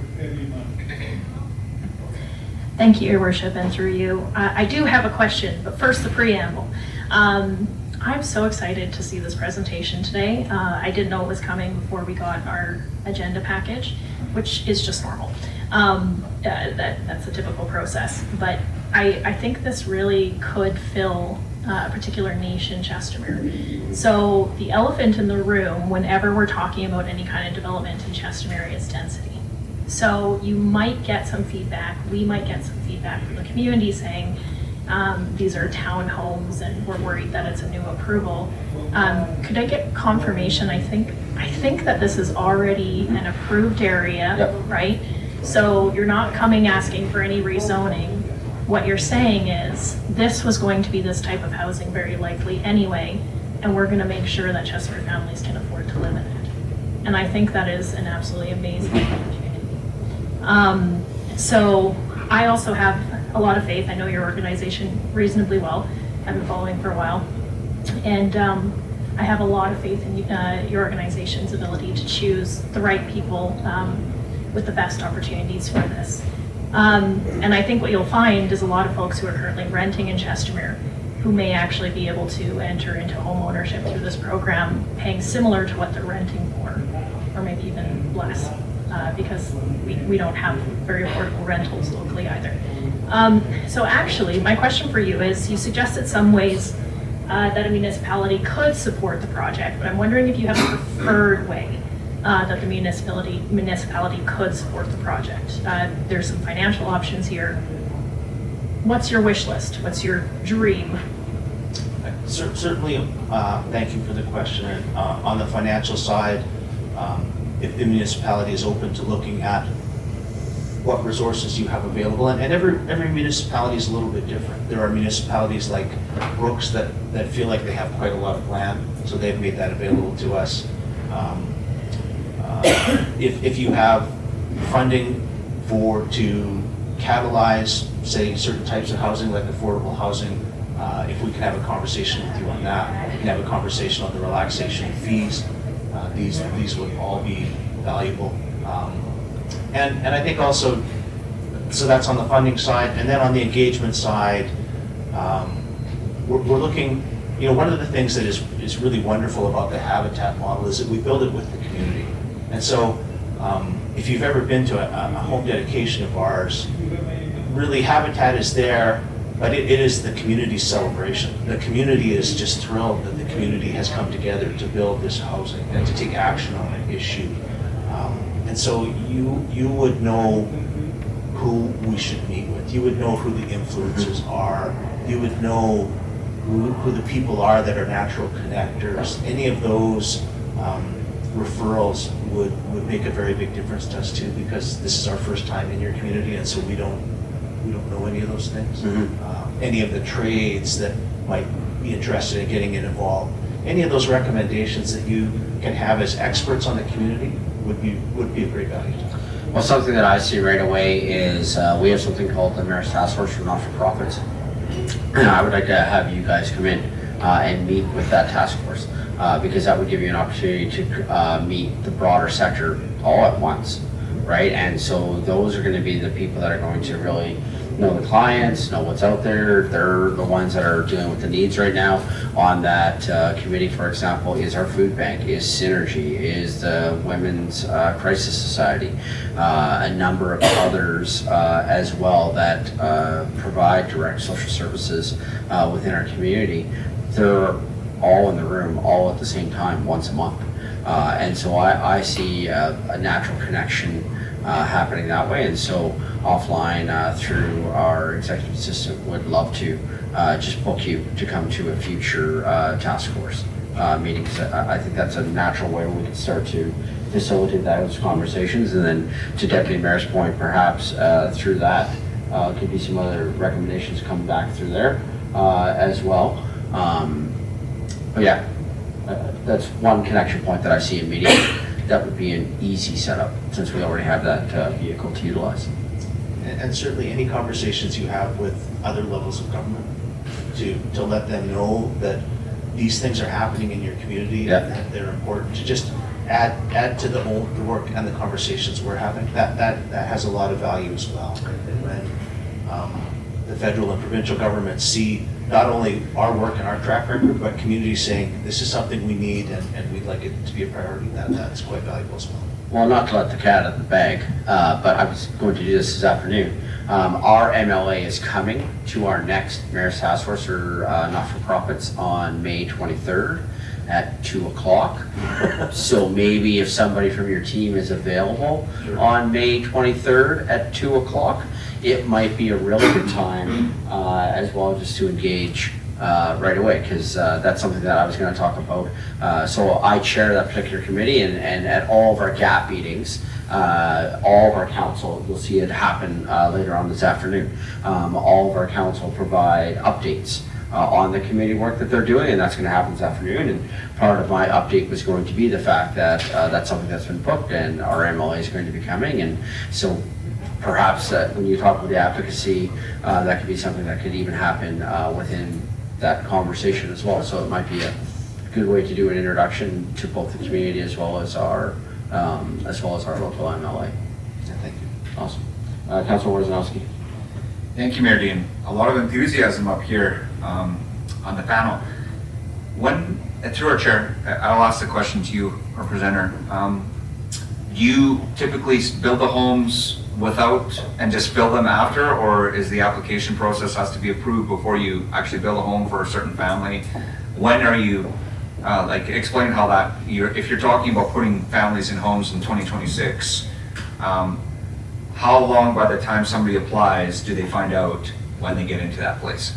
Thank you, Your Worship, and through you. I do have a question, but first the preamble. I'm so excited to see this presentation today. I didn't know it was coming before we got our agenda package, which is just normal. That's a typical process. But I think this really could fill a particular niche in Chestermere. So the elephant in the room, whenever we're talking about any kind of development in Chestermere, is density. So you might get some feedback, we might get some feedback from the community saying, these are townhomes and we're worried that it's a new approval. Could I get confirmation? I think that this is already an approved area, Yep. right? So you're not coming asking for any rezoning. What you're saying is, this was going to be this type of housing very likely anyway, and we're gonna make sure that Chestermere families can afford to live in it. And I think that is an absolutely amazing opportunity. So I also have a lot of faith. I know your organization reasonably well. I've been following for a while. And I have a lot of faith in your organization's ability to choose the right people with the best opportunities for this. And I think what you'll find is a lot of folks who are currently renting in Chestermere who may actually be able to enter into home ownership through this program, paying similar to what they're renting for, or maybe even less, because we don't have very affordable rentals locally either. So actually, my question for you is, you suggested some ways that a municipality could support the project, but I'm wondering if you have a preferred way that the municipality could support the project. There's some financial options here. What's your wish list? What's your dream? Certainly, thank you for the question. And, on the financial side, if the municipality is open to looking at what resources you have available, and every municipality is a little bit different. There are municipalities like Brooks that feel like they have quite a lot of land, so they've made that available to us. If you have funding to catalyze, say, certain types of housing, like affordable housing, if we can have a conversation with you on that, we can have a conversation on the relaxation of fees. These would all be valuable. And I think also, so that's on the funding side, and then on the engagement side, we're looking, one of the things that is really wonderful about the Habitat model is that we build it with the community. And so if you've ever been to a home dedication of ours, really Habitat is there, but it is the community's celebration. The community is just thrilled that the community has come together to build this housing and to take action on an issue. And so you would know who we should meet with. You would know who the influencers are. You would know who the people are that are natural connectors. Any of those referrals would make a very big difference to us too, because this is our first time in your community, and so we don't know any of those things. Any of the trades that might be interested in getting involved. Any of those recommendations that you can have as experts on the community would be a great value. Well, something that I see right away is we have something called the Mayor's Task Force for Not-for-Profits. And I would like to have you guys come in and meet with that task force because that would give you an opportunity to meet the broader sector all at once, right? And so those are going to be the people that are going to really know the clients, know what's out there. They're the ones that are dealing with the needs right now. On that committee, for example, is our food bank, is Synergy, is the Women's Crisis Society, a number of others as well that provide direct social services within our community. They're all in the room, all at the same time, once a month. And so I see a natural connection happening that way. And so offline through our executive assistant would love to just book you to come to a future task force meeting. I think that's a natural way we can start to facilitate those conversations. And then to Deputy Mayor's point, perhaps through that could be some other recommendations come back through there as well. But yeah, that's one connection point that I see immediately. That would be an easy setup since we already have that vehicle to utilize. And certainly any conversations you have with other levels of government to let them know that these things are happening in your community and that they're important, to just add to the work and the conversations we're having. That has a lot of value as well. And when the federal and provincial governments see not only our work and our track record, but community saying, this is something we need and we'd like it to be a priority. That's quite valuable as well. Well, not to let the cat out of the bag, but I was going to do this afternoon. Our MLA is coming to our next Mayor's Task Force for not-for-profits on May 23rd at 2 o'clock. So maybe if somebody from your team is available on May 23rd at 2 o'clock, it might be a really good time as well just to engage right away, because that's something that I was going to talk about. So I chair that particular committee, and at all of our GAP meetings, all of our council, you'll see it happen later on this afternoon, all of our council provide updates on the committee work that they're doing, and that's going to happen this afternoon. And part of my update was going to be the fact that that's something that's been booked and our MLA is going to be coming. And so perhaps when you talk about the advocacy, that could be something that could even happen within that conversation as well. So it might be a good way to do an introduction to both the community as well as our local MLA. Yeah, thank you. Awesome. Councilor Worzanowski. Thank you, Mayor Dean. A lot of enthusiasm up here on the panel. Through our chair, I'll ask the question to you, our presenter. Do you typically build the homes without and just build them after, or is the application process has to be approved before you actually build a home for a certain family? When are you, explain how that, if you're talking about putting families in homes in 2026, how long by the time somebody applies do they find out when they get into that place?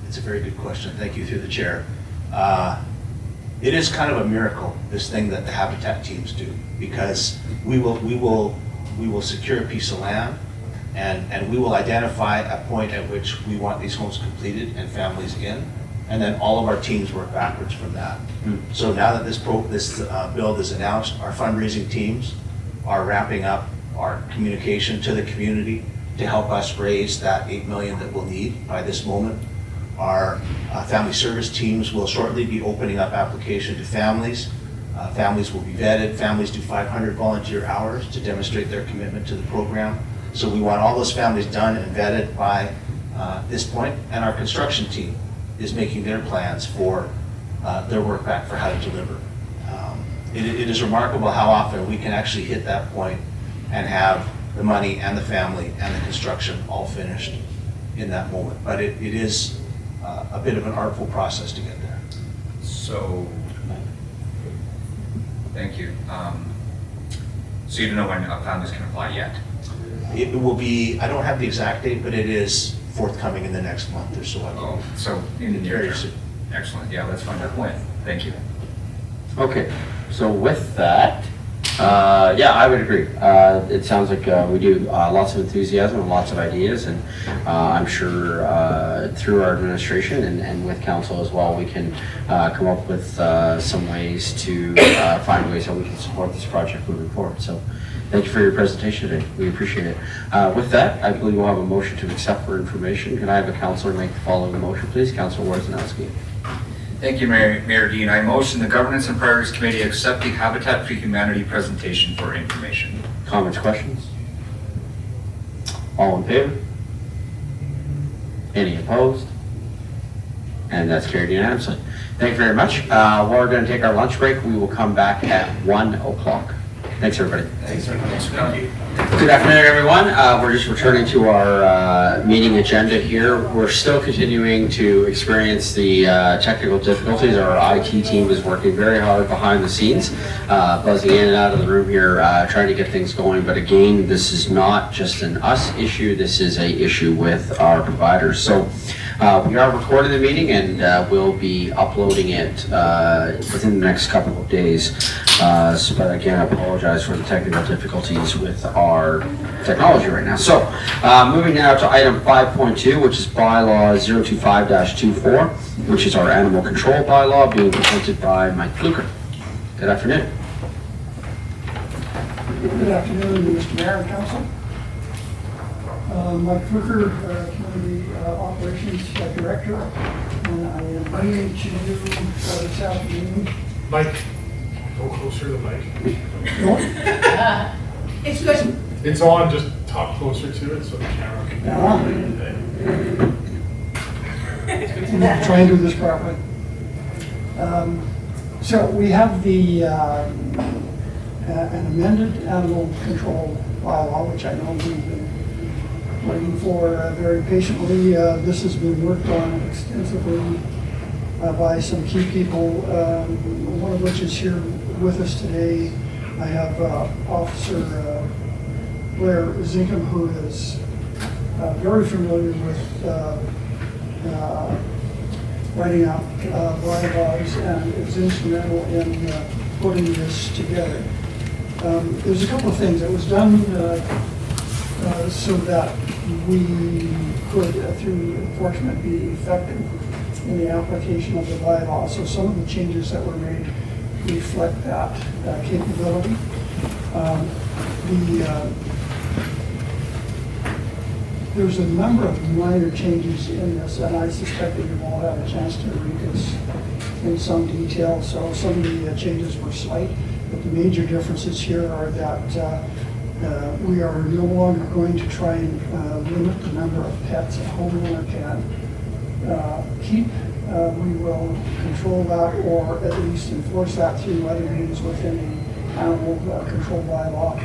It's a very good question. Thank you, through the chair. It is kind of a miracle, this thing that the Habitat teams do, because we will secure a piece of land, and we will identify a point at which we want these homes completed and families in, and then all of our teams work backwards from that. So now that this build is announced, our fundraising teams are ramping up our communication to the community to help us raise that $8 million that we'll need by this moment. Our family service teams will shortly be opening up application to families. Families will be vetted. Families do 500 volunteer hours to demonstrate their commitment to the program. So we want all those families done and vetted by this point. And our construction team is making their plans for their work back for how to deliver. It is remarkable how often we can actually hit that point and have the money and the family and the construction all finished in that moment. But it is a bit of an artful process to get there. So, thank you. So you don't know when families can apply yet? It will be, I don't have the exact date, but it is forthcoming in the next month or so. So in the near Very term. soon. Excellent. Yeah, let's find out when. Thank you. Okay, so with that, yeah, I would agree. It sounds like we do lots of enthusiasm and lots of ideas, and I'm sure through our administration and with council as well, we can come up with some ways to find ways how we can support this project moving forward. So thank you for your presentation today. We appreciate it. With that, I believe we'll have a motion to accept for information. Can I have a councilor make the following motion, please? Councilor Worzanowski. Thank you, Mayor Dean. I motion the Governance and Priorities Committee accept the Habitat for Humanity presentation for information. Comments, questions? All in favor? Any opposed? And that's carried unanimously. Thank you very much. We're going to take our lunch break. We will come back at 1 o'clock. Thanks, everybody. Thanks for coming. Good afternoon, everyone. We're just returning to our meeting agenda here. We're still continuing to experience the technical difficulties. Our IT team is working very hard behind the scenes, buzzing in and out of the room here, trying to get things going. But again, this is not just an us issue. This is an issue with our providers. So we are recording the meeting, and we'll be uploading it within the next couple of days. But again, I apologize for the technical difficulties with our technology right now. So, moving now to item 5.2, which is bylaw 025-24, which is our animal control bylaw, being presented by Mike Fluker. Good afternoon. Good afternoon, Mr. Mayor and Council. Mike Fluker, Community Operations Director, and I am bringing to you this afternoon. Mike, go closer to the mic. It's good. It's on, just talk closer to it so the camera can. Try and do this properly. So we have the, an amended animal control bylaw, which I know we've been waiting for very patiently. This has been worked on extensively by some key people, one of which is here with us today. I have Officer Blair Zinkham, who is very familiar with writing out bylaws and is instrumental in putting this together. There's a couple of things that was done so that we could, through enforcement, be effective in the application of the bylaw. So some of the changes that were made reflect that capability. There's a number of minor changes in this, and I suspect that you've all had a chance to read this in some detail. So some of the changes were slight, but the major differences here are that we are no longer going to try and limit the number of pets a homeowner can keep. We will control that, or at least enforce that through other means within the animal control bylaw.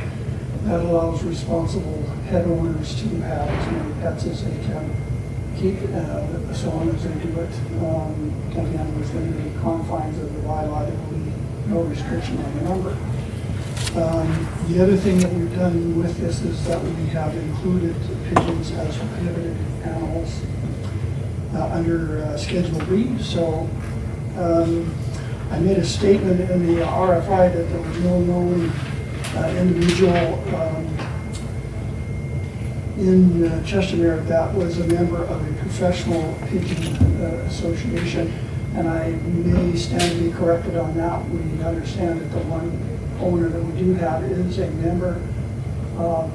That allows responsible pet owners to have as many pets as they can keep, so long as they do it, again, within the confines of the bylaw. There will be no restriction on the number. The other thing that we've done with this is that we have included pigeons as prohibited animals under Schedule B. So I made a statement in the RFI that there was no known individual in Chestermere that was a member of a professional pigeon association, and I may stand to be corrected on that. We understand that the one owner that we do have is a member of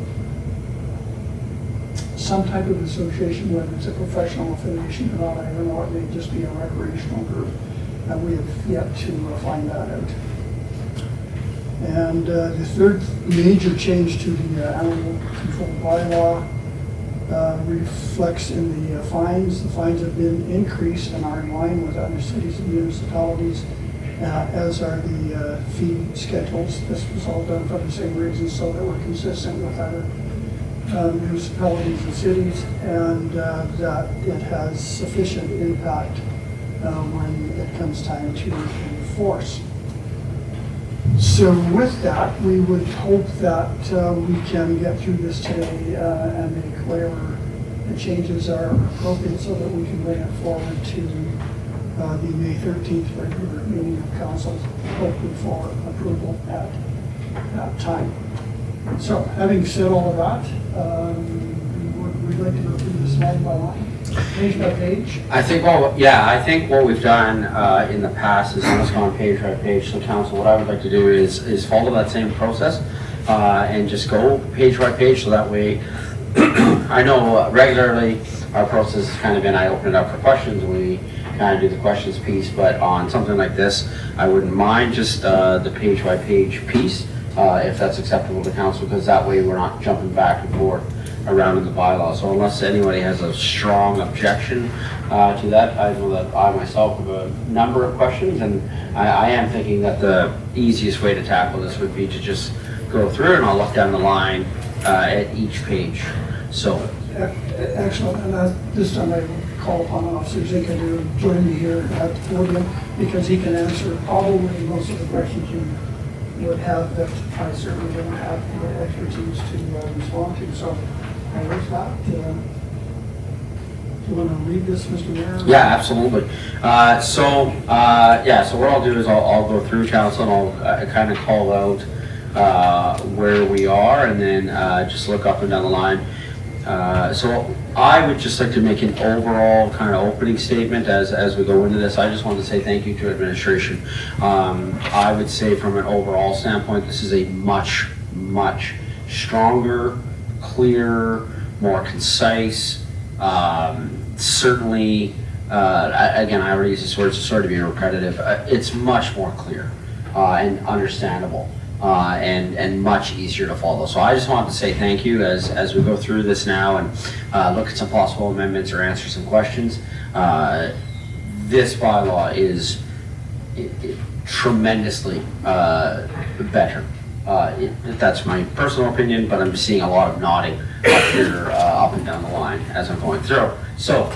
some type of association, whether it's a professional affiliation or not. I don't know, it may just be a recreational group, and we have yet to find that out. And the third major change to the animal control bylaw reflects in the fines. The fines have been increased and are in line with other cities and municipalities, as are the fee schedules. This was all done for the same reasons, so that we're consistent with other municipalities and cities, and that it has sufficient impact when it comes time to enforce. So with that, we would hope that we can get through this today and make whatever the changes are appropriate so that we can bring it forward to the May 13th regular meeting of council, hopefully for approval at that time. So having said all of that, we'd like to go through this line by line, page by page. I think what we've done in the past is almost gone page by page. So council, what I would like to do is follow that same process and just go page by page, so that way I know regularly our process has kind of been, I open it up for questions and we kind of do the questions piece, but on something like this, I wouldn't mind just the page by page piece, if that's acceptable to council, because that way we're not jumping back and forth around in the bylaw. So unless anybody has a strong objection to that, I know that I myself have a number of questions, and I am thinking that the easiest way to tackle this would be to just go through and I'll look down the line at each page. So excellent, and this time I will call upon Officer Zinkham to join me here at the podium, because he can answer probably most of the questions you would have that I certainly don't have the expertise to respond to. So with that, do you want to read this, Mr. Mayor? yeah, absolutely. So what I'll do is I'll go through council and I'll kind of call out where we are, and then just look up and down the line. So I would just like to make an overall kind of opening statement as we go into this. I just want to say thank you to administration. I would say from an overall standpoint, this is a much, much stronger, clearer, more concise, certainly, again, I already use this word, so sorry to be repetitive, it's much more clear and understandable. And much easier to follow. So I just wanted to say thank you as we go through this now and look at some possible amendments or answer some questions. This bylaw is tremendously better. That's my personal opinion, but I'm seeing a lot of nodding up here, up and down the line as I'm going through. So,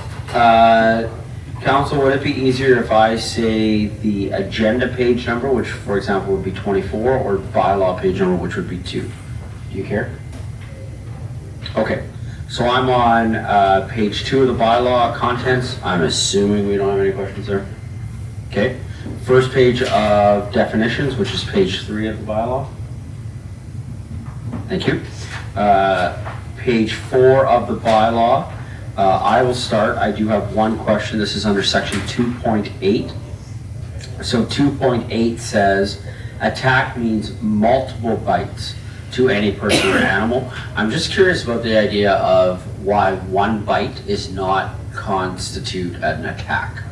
council, would it be easier if I say the agenda page number, which for example would be 24, or bylaw page number, which would be 2? Do you care? Okay, so I'm on page 2 of the bylaw contents. I'm assuming we don't have any questions there. Okay, first page of definitions, which is page 3 of the bylaw. Thank you. Page 4 of the bylaw. I will start. I do have one question. This is under section 2.8. So 2.8 says, attack means multiple bites to any person or animal. I'm just curious about the idea of why one bite is not constitute an attack.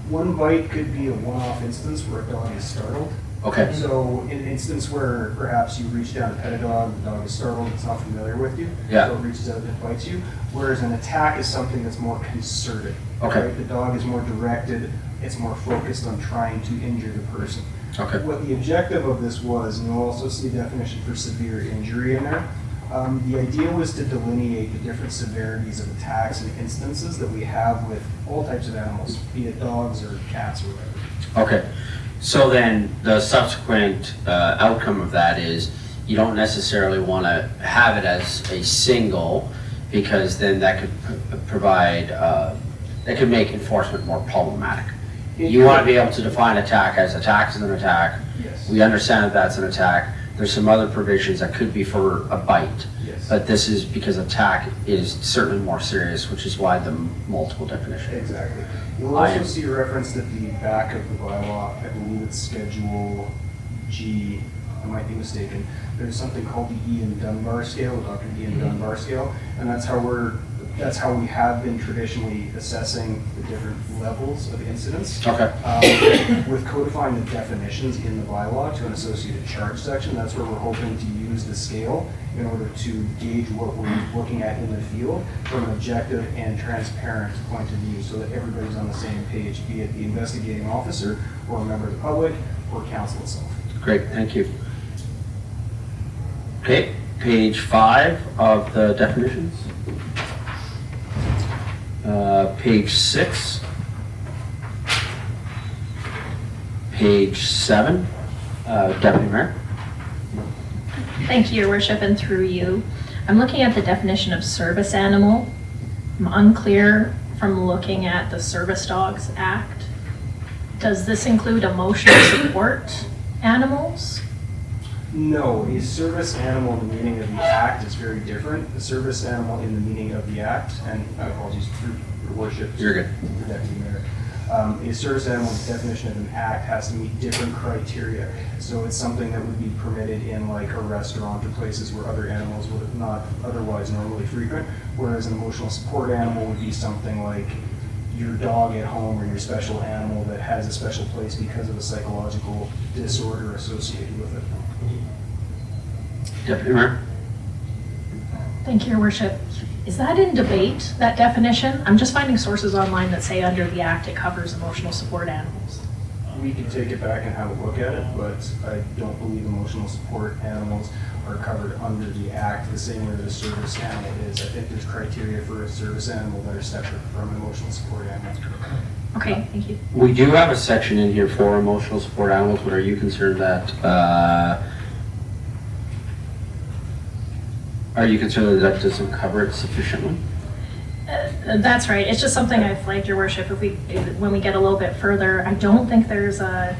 One bite could be a one-off instance where a dog is startled. Okay. So in an instance where perhaps you reach down to pet a dog, the dog is startled, it's not familiar with you, Yeah. so it reaches out and bites you. Whereas an attack is something that's more concerted. Okay. Right? The dog is more directed, it's more focused on trying to injure the person. Okay. What the objective of this was, and you'll also see a definition for severe injury in there, the idea was to delineate the different severities of attacks and instances that we have with all types of animals, be it dogs or cats or whatever. Okay. So then the subsequent outcome of that is you don't necessarily want to have it as a single, because then that could provide, that could make enforcement more problematic. You want to be able to define attack as attack is an attack. Yes. We understand that that's an attack. There's some other provisions that could be for a bite. Yes. But this is because attack is certainly more serious, which is why the multiple definition. Exactly. You'll I also am- see referenced at the back of the bylaw, I believe it's Schedule G, I might be mistaken. There's something called the Ian Dunbar scale, the Dr. Ian Dunbar scale, and that's how we have been traditionally assessing the different levels of incidents. Okay. With codifying the definitions in the bylaw to an associated charge section, that's where we're hoping to use the scale in order to gauge what we're looking at in the field from an objective and transparent point of view, so that everybody's on the same page, be it the investigating officer or a member of the public or council itself. Great, thank you. Okay, page 5 of the definitions. Page 6. Page 7, Deputy Mayor. Thank you, Your Worship, and through you. I'm looking at the definition of service animal. I'm unclear from looking at the Service Dogs Act. Does this include emotional support animals? No, a service animal in the meaning of the act is very different. A service animal in the meaning of the act, and apologies through your worship. You're good. The Deputy Mayor. A service animal's definition of an act has to meet different criteria. So it's something that would be permitted in like a restaurant or places where other animals would not otherwise normally frequent. Whereas an emotional support animal would be something like your dog at home or your special animal that has a special place because of a psychological disorder associated with it. Deputy Mayor. Thank you, Your Worship. Is that in debate, that definition? I'm just finding sources online that say under the Act it covers emotional support animals. We can take it back and have a look at it, but I don't believe emotional support animals are covered under the Act the same way that a service animal is. I think there's criteria for a service animal that are separate from an emotional support animal. Okay, thank you. We do have a section in here for emotional support animals, but are you concerned that, that doesn't cover it sufficiently? That's right. It's just something I flagged, Your Worship. When we get a little bit further, I don't think there's a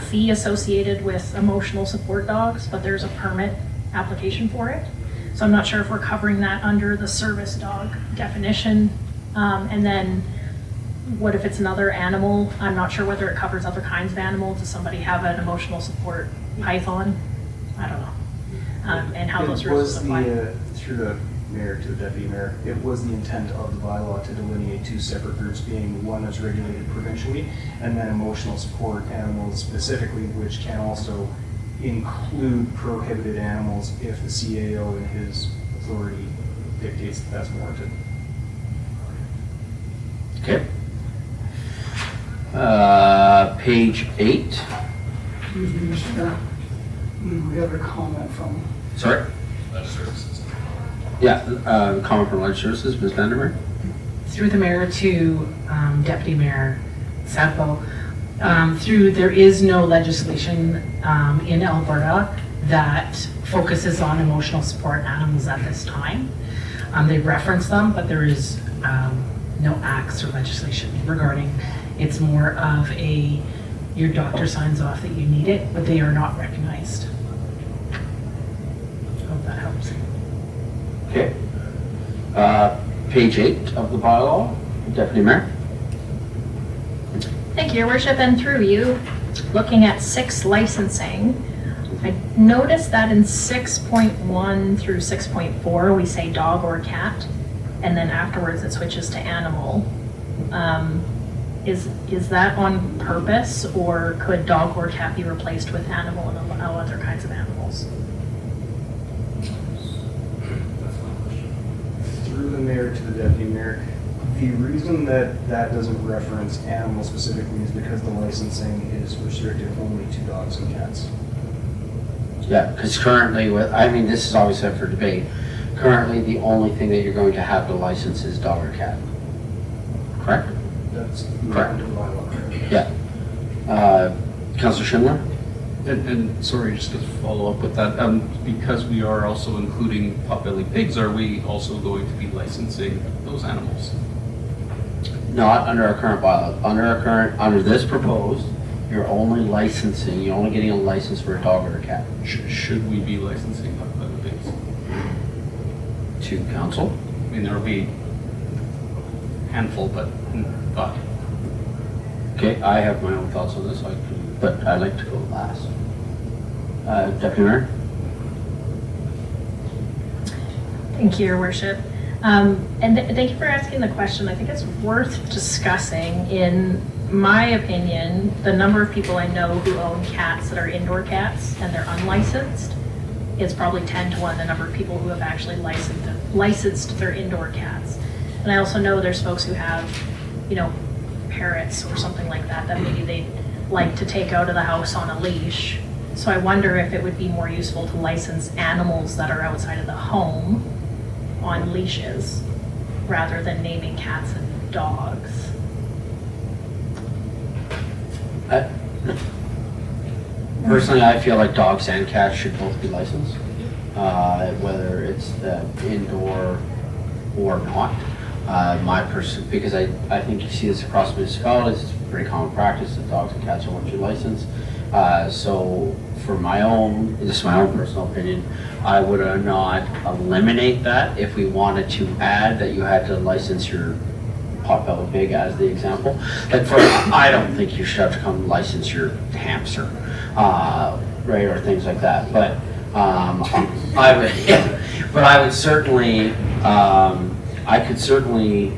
fee associated with emotional support dogs, but there's a permit application for it. So I'm not sure if we're covering that under the service dog definition. And then what if it's another animal? I'm not sure whether it covers other kinds of animals. Does somebody have an emotional support python? I don't know. And how those rules apply. Through the mayor to the deputy mayor, it was the intent of the bylaw to delineate two separate groups, being one that's regulated provincially, and then emotional support animals specifically, which can also include prohibited animals if the CAO in his authority dictates that that's warranted. Okay, Page 8. Excuse me, Mr. Mayor. We have a comment from, Sorry? Yeah, comment from Legislative Services, Ms. Vandermeer. Through the mayor to Deputy Mayor Sapo, there is no legislation in Alberta that focuses on emotional support animals at this time. They reference them, but there is no acts or legislation regarding. It's more of your doctor signs off that you need it, but they are not recognized. Hope that helps. Okay. Page 8 of the bylaw, Deputy Mayor. Thank you, Your Worship, and through you, looking at 6 licensing, I noticed that in 6.1 through 6.4, we say dog or cat, and then afterwards it switches to animal. Is that on purpose, or could dog or cat be replaced with animal and allow other kinds of animals? Through the mayor to the deputy mayor, the reason that that doesn't reference animals specifically is because the licensing is restricted only to dogs and cats. Yeah, because currently this is always up for debate. Currently, the only thing that you're going to have to license is dog or cat. Correct? That's Correct. the bylaw. Yeah. Councilor Schindler? And sorry, just to follow up with that, because we are also including potbelly pigs, are we also going to be licensing those animals? Not under our current bylaw. Under this proposed, you're only getting a license for a dog or a cat. Should we be licensing potbelly pigs? To council? I mean, there'll be a handful, but. Okay, I have my own thoughts on this, but I'd like to go last. Deputy Mayor? Thank you, Your Worship. Thank you for asking the question. I think it's worth discussing. In my opinion, the number of people I know who own cats that are indoor cats and they're unlicensed is probably 10 to 1 the number of people who have actually licensed their indoor cats. And I also know there's folks who have, parrots or something like that maybe they'd like to take out of the house on a leash. So I wonder if it would be more useful to license animals that are outside of the home on leashes rather than naming cats and dogs. Personally, I feel like dogs and cats should both be licensed, whether it's indoor or not. Because I think you see this across municipalities, it's pretty common practice that dogs and cats are what you license. So for this is my own personal opinion, I would not eliminate that if we wanted to add that you had to license your potbelly pig as the example. I don't think you should have to come license your hamster, right, or things like that. But I would certainly, I could certainly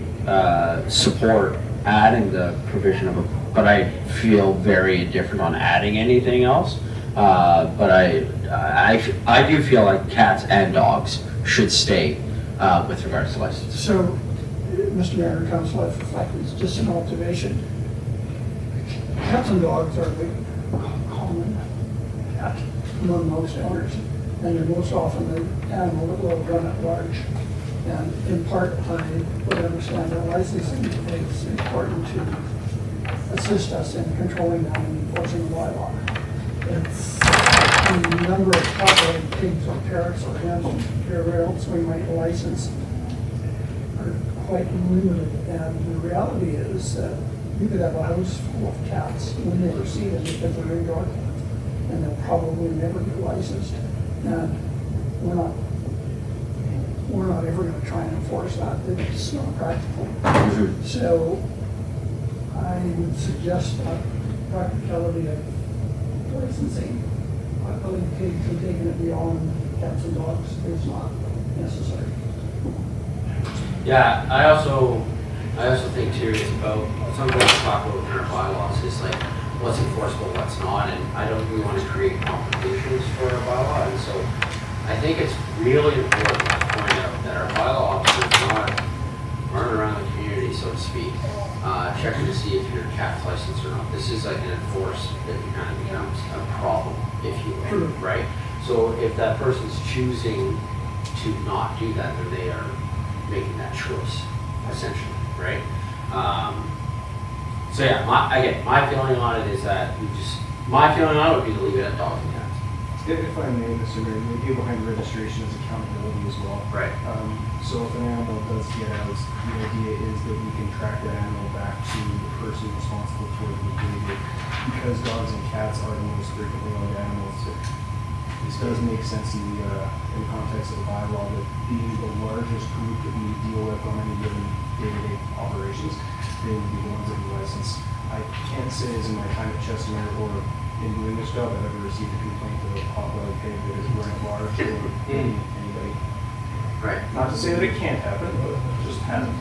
support adding the provision of but I feel very indifferent on adding anything else. But I do feel like cats and dogs should stay with regards to license. so, Mr. Mayor and Council, if I could, just an observation. Cats and dogs are the common cat among most owners, and they're most often the animal that will run at large. And in part, I would understand that licensing is important to assist us in controlling them and enforcing the bylaw. It's the number of potbelly pigs or parrots or hens or else we might license are quite limited. And the reality is that you could have a house full of cats and we'll never see them because they're indoor cats. And they'll probably never get licensed. And we're not ever going to try and enforce that. It's not practical. So I would suggest that practicality of licensing potbelly pigs and taking it beyond cats and dogs is not necessary. Yeah, I also think too, it's about, something we talk about in our bylaws is like what's enforceable, what's not, and I don't really want to create complications for our bylaw, and so I think it's really important to point out that our bylaw officers not run around the community, so to speak, checking to see if your cat's licensed or this is like an enforced, it kind of becomes a problem, if you will, Sure. right? So if that person's choosing to not do that, then they are making that choice, essentially, right? So yeah, my feeling on it is that my feeling on it would be to leave it at dogs and cats. If I may, Mr. Mayor, the idea behind registration is accountability as well. Right. So if an animal does get out, the idea is that we can track that animal back to the person responsible for the behavior. Because dogs and cats are the most frequently owned animals, this does make sense in the context of the bylaw that being the largest group that we deal with on any given day-to-day operations, they would be the ones that we license. I can't say as in my time at Chestermere or in doing this job, I've ever received a complaint of a potbelly pig that is running large or anybody. Right. Not to say that it can't happen, but it just hasn't.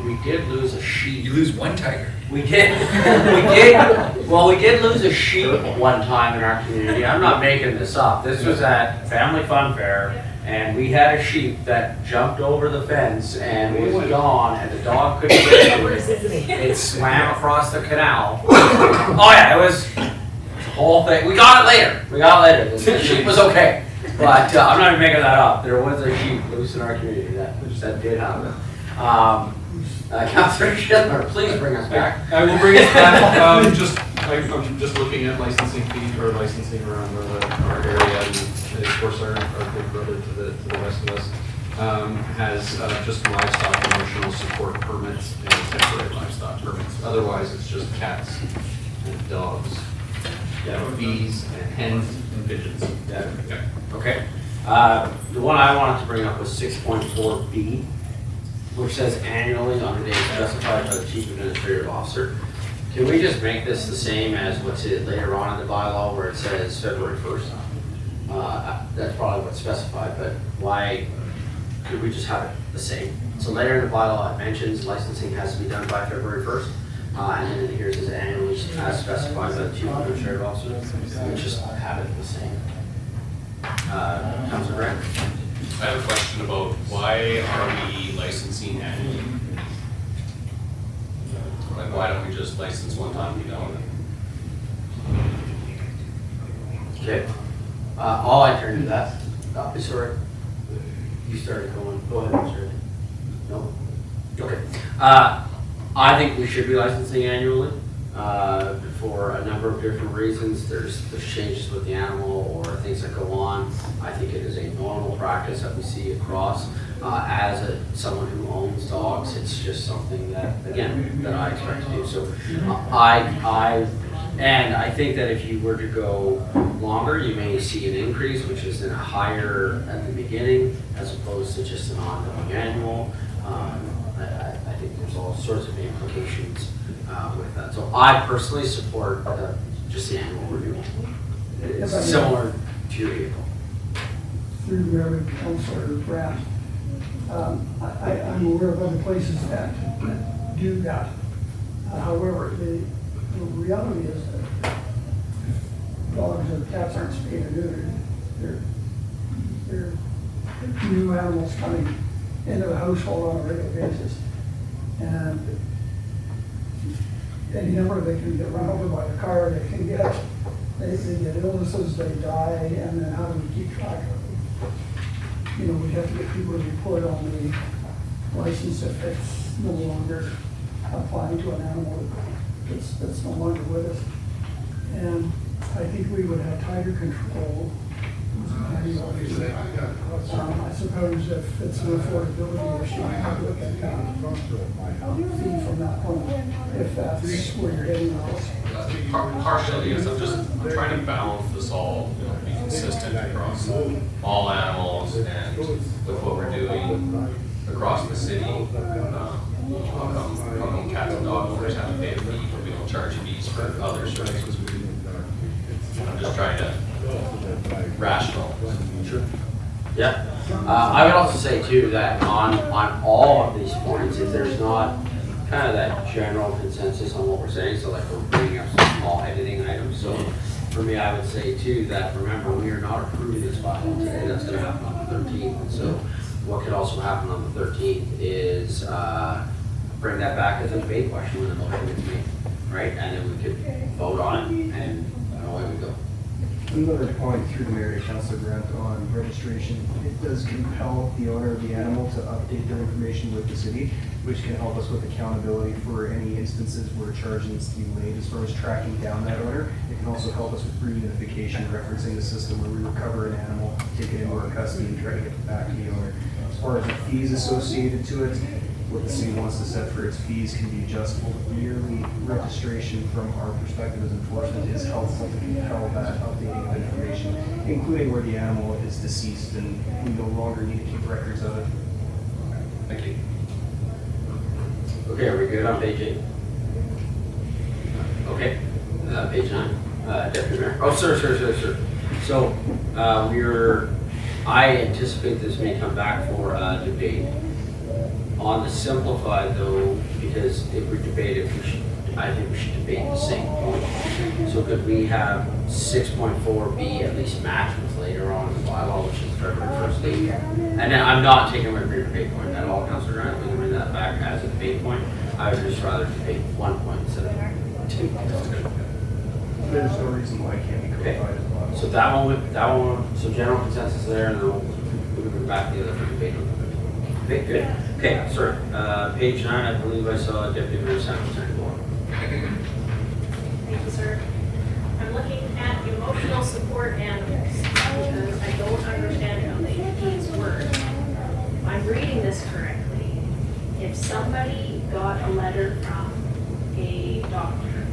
We did lose a sheep. You lose one tiger. We did lose a sheep one time in our community. I'm not making this up. This was at Family Fun Fair, and we had a sheep that jumped over the fence and was gone, and the dog couldn't get to it. It swam across the canal. Oh yeah, it was the whole thing. We got it later. The sheep was okay. But I'm not even making that up. There was a sheep loose in our community that did happen. Councilor Schindler, please bring us back. I will bring us back. I'm just looking at licensing fees or licensing around our area, and of course our big brother to the west of us has just livestock emotional support permits and temporary livestock permits. Otherwise, it's just cats and dogs, bees and hens and pigeons. Yeah. Okay. The one I wanted to bring up was 6.4B, which says annually on a day specified by the chief administrative officer. Can we just make this the same as what's it later on in the bylaw where it says February 1st? That's probably what's specified, but why could we just have it the same? So later in the bylaw it mentions licensing has to be done by February 1st. And then here's annually as specified by the chief administrative officer. We just have it the same. Councilor Grant? I have a question about why are we licensing annually? Like, why don't we just license one time and be done with it? Okay. I turn to that. Sorry. You started going. Go ahead, Mr. No? Okay. I think we should be licensing annually for a number of different reasons. There's changes with the animal or things that go on. I think it is a normal practice that we see across. As someone who owns dogs, it's just something that, again, that I expect to do. So I think that if you were to go longer, you may see an increase, which is in a higher at the beginning, as opposed to just an ongoing annual. I think there's all sorts of implications with that. So I personally support just the annual review. It's similar to your vehicle. Through Mayor Councilor Grant, I'm aware of other places that do that. However, the reality is that dogs or cats aren't spayed or neutered. They're new animals coming into the household on a regular basis. And any number, they can get run over by a car, they get illnesses, they die, and then how do we keep track of them? You know, we have to get people to report on the license if it's no longer applying to an animal that's no longer with us. And I think we would have tighter control. I suppose if it's an affordability issue, I'd look at fee from that point, if that's where you're heading with. Partially, yes. I'm trying to balance this all, be consistent across all animals and with what we're doing across the city. How come cats and dog owners have to pay a fee, but we don't charge fees for other services? I'm just trying to rational. Sure. Yeah. I would also say too that on all of these points, if there's not kind of that general consensus on what we're saying, so like we're bringing up some small editing items. So for me, I would say too that remember we are not approving this bylaw today. That's going to happen on the 13th. And so what could also happen on the 13th is bring that back as a debate question when the motion gets made. right? And then we could vote on it and away we go. Another point through the mayor to Councilor Grant on registration, it does compel the owner of the animal to update their information with the city, which can help us with accountability for any instances where a charge needs to be laid as far as tracking down that owner. It can also help us with reunification, referencing the system where we recover an animal, take it into our custody and try to get it back to the owner. As far as the fees associated to it, what the city wants to set for its fees can be adjustable. Yearly registration from our perspective as enforcement is helpful to compel that updating of information, including where the animal is deceased and we no longer need to keep records of it. Thank you. Okay, are we good on page 8? Okay, page 9, Deputy Mayor. Oh, sir. So, I anticipate this may come back for debate. On the simplified though, because if we debate it, I think we should debate the same point. So could we have 6.4 be at least matched with later on in the bylaw, which is February 1st date? And then I'm not taking away from your debate point at all, Councilor Grant, we can bring that back as a debate point. I would just rather debate 1 point instead of 2. There's no reason why it can't be codified as well. So that one, so general consensus there, and then we'll bring back the other for debate. Okay, good. Okay, sorry. Page 9, I believe I saw Deputy Mayor Samuel turn forward. Thank you, sir. I'm looking at emotional support animals because I don't understand how they use words. If I'm reading this correctly, if somebody got a letter from a doctor,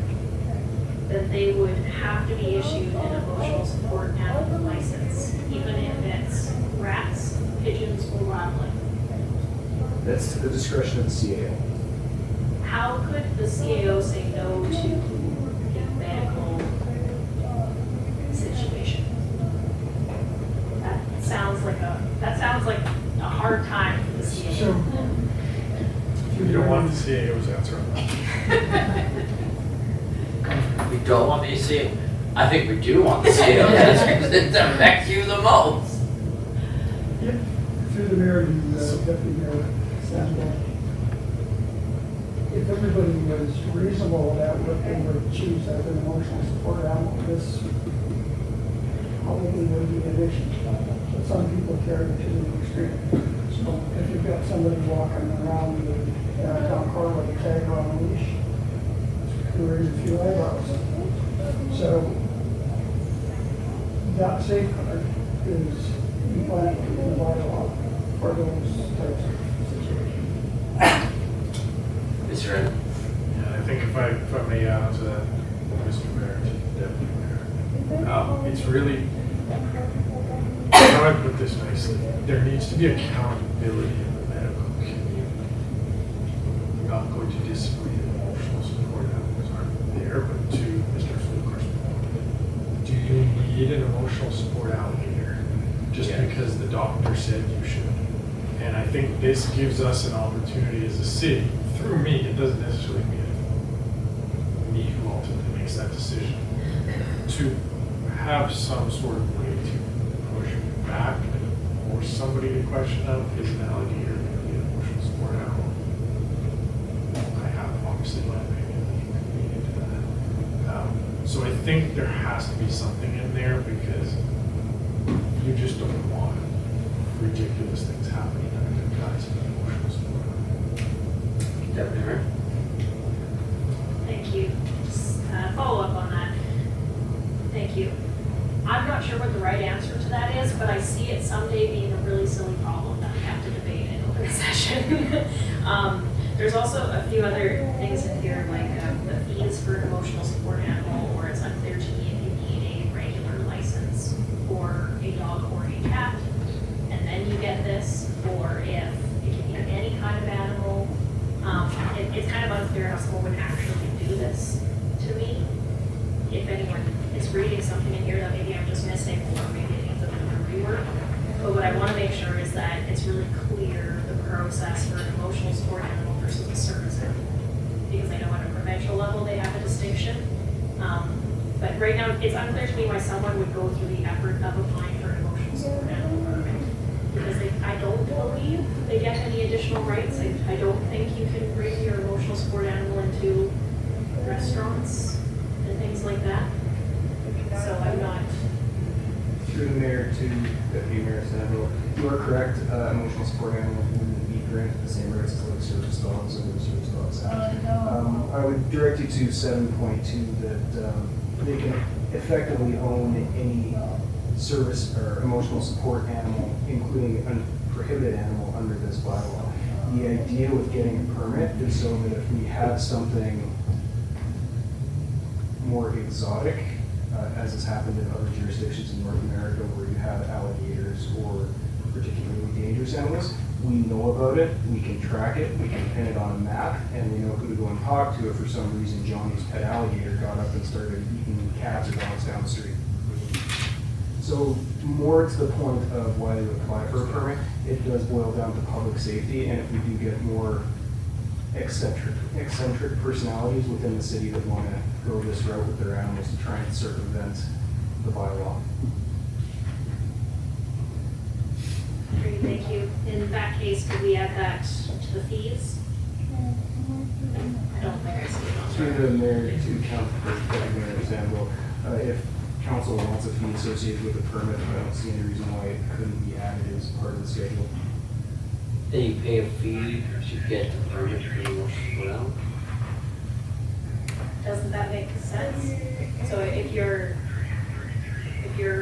then they would have to be issued an emotional support animal license, even if it's rats, pigeons, or wildlife. That's the discretion of the CAO. How could the CAO say no to a medical situation? That sounds like a hard time for the CAO. You don't want the CAO's answer on that. We don't want the CAO. I think we do want the CAO answer because it affects you the most. Through the mayor to Deputy Mayor Sandwell. If everybody was reasonable about what they would choose as an emotional support animal, this probably would be an issue. But some people carry it to the extreme. So if you've got somebody walking around the downtown core with a tag on a leash, who raise a few eyebrows. So that safeguard is implanted in the bylaw for those types of situations. Mr. Ed? Yeah, I think if I may add on to that, Mr. Mayor, to Deputy Mayor, it's really, how do I put this nicely? There needs to be accountability in the medical community. I'm not going to disagree that emotional support animals aren't there, but to Mr. Fluker's point, do you need an emotional support alligator just because the doctor said you should? And I think this gives us an opportunity as a city, through me, it doesn't necessarily mean me who ultimately makes that decision, to have some sort of way to push back and force somebody to question out, is an alligator going to be an emotional support animal? I have obviously my opinion that you can read into that. So I think there has to be something in there because you just don't want ridiculous things happening under guys of emotional support. Deputy Mayor? Thank you. Just, follow up on that. Thank you. I'm not sure what the right answer to that is, but I see it someday being a really silly problem that we have to debate in open session. There's also a few other things in here, like the fees for an emotional support animal, or it's unclear to me if you need a regular license for a dog or a cat, and then you get this, or if it can be any kind of animal. It's kind of unclear how someone would actually do this to me. If anyone is reading something in here that maybe I'm just missing, or maybe it needs a bit of a rework. But what I want to make sure is that it's really clear the process for an emotional support animal versus a service animal. Because I know at a provincial level they have a distinction. But right now it's unclear to me why someone would go through the effort of applying for an emotional support animal permit. Because I don't believe they get any additional rights. I don't think you can bring your emotional support animal into restaurants and things like that. So I'm not, Through the mayor to Deputy Mayor Sandro, you are correct, emotional support animals wouldn't be granted the same rights as like service dogs and service dogs act. I would direct you to 7.2 that they can effectively own any service or emotional support animal, including a prohibited animal under this bylaw. The idea with getting a permit is so that if we have something more exotic, as has happened in other jurisdictions in North America where you have alligators or particularly dangerous animals, we know about it, we can track it, we can pin it on a map, and we know who to go and talk to if for some reason Johnny's pet alligator got up and started eating cats or dogs down the street. So more to the point of why they would apply for a permit, it does boil down to public safety, and if we do get more eccentric personalities within the city that want to go this route with their animals to try and circumvent the bylaw. great, thank you. In that case, could we add that to the fees? I don't think I see it on Through there. the mayor to count for Deputy Mayor Sandwell, if council wants a fee associated with the permit, I don't see any reason why it couldn't be added as part of the schedule. Then you pay a fee to get the permit for the emotional support animal? Doesn't that make sense? So if you're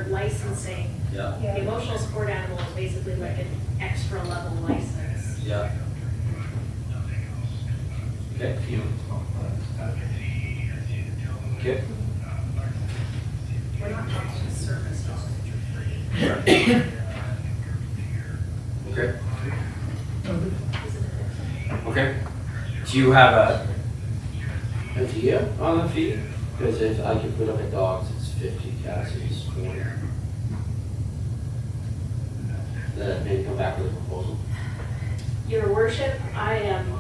licensing, Yeah. the emotional support animal is basically like an extra level license. Yeah. Okay. Okay. We're not talking a service dog. Okay. Okay. Do you have a idea on the fee? Because if I can put up at dogs, it's 50, cats it's 40. That may come back with a proposal. Your worship, I am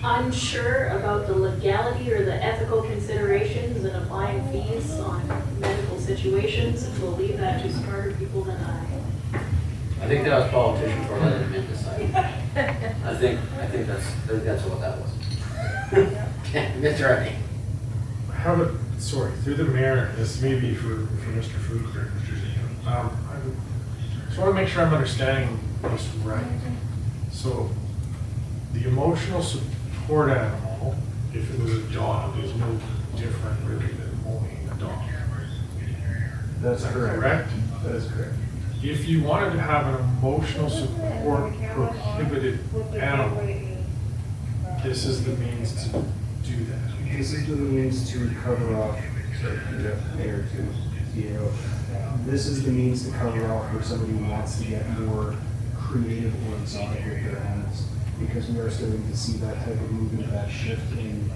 unsure about the legality or the ethical considerations in applying fees on medical situations, and we'll leave that to smarter people than I. I think that was politicians for letting them in decide. I think that's what that was. Okay, Mr. Reddy. Have it, sorry, through the mayor, this may be for Mr. Fuchs. I just want to make sure I'm understanding this right. So, the emotional support animal, if it was a dog, is no different really than owning a dog. That's correct. Correct? That is correct. If you wanted to have an emotional support prohibited animal, this is the means to do that. This is the means to cover off, sorry, the mayor to CEO. This is the means to cover off for somebody who wants to get more creative or exotic with their animals. Because we are starting to see that type of movement, that shift in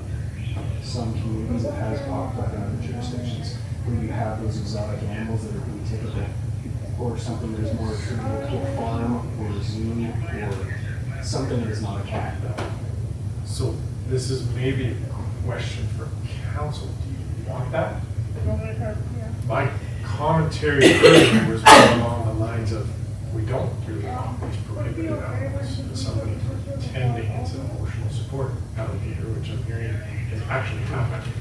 some communities that has popped up in other jurisdictions, where you have those exotic animals that are really typical, or something that is more attributable to a farm, or a zoo, or something that is not a cat. So this is maybe a question for council. Do you want that? My commentary earlier was more along the lines of, we don't really want these prohibited animals. Somebody pretending it's an emotional support alligator, which I'm hearing is actually happening.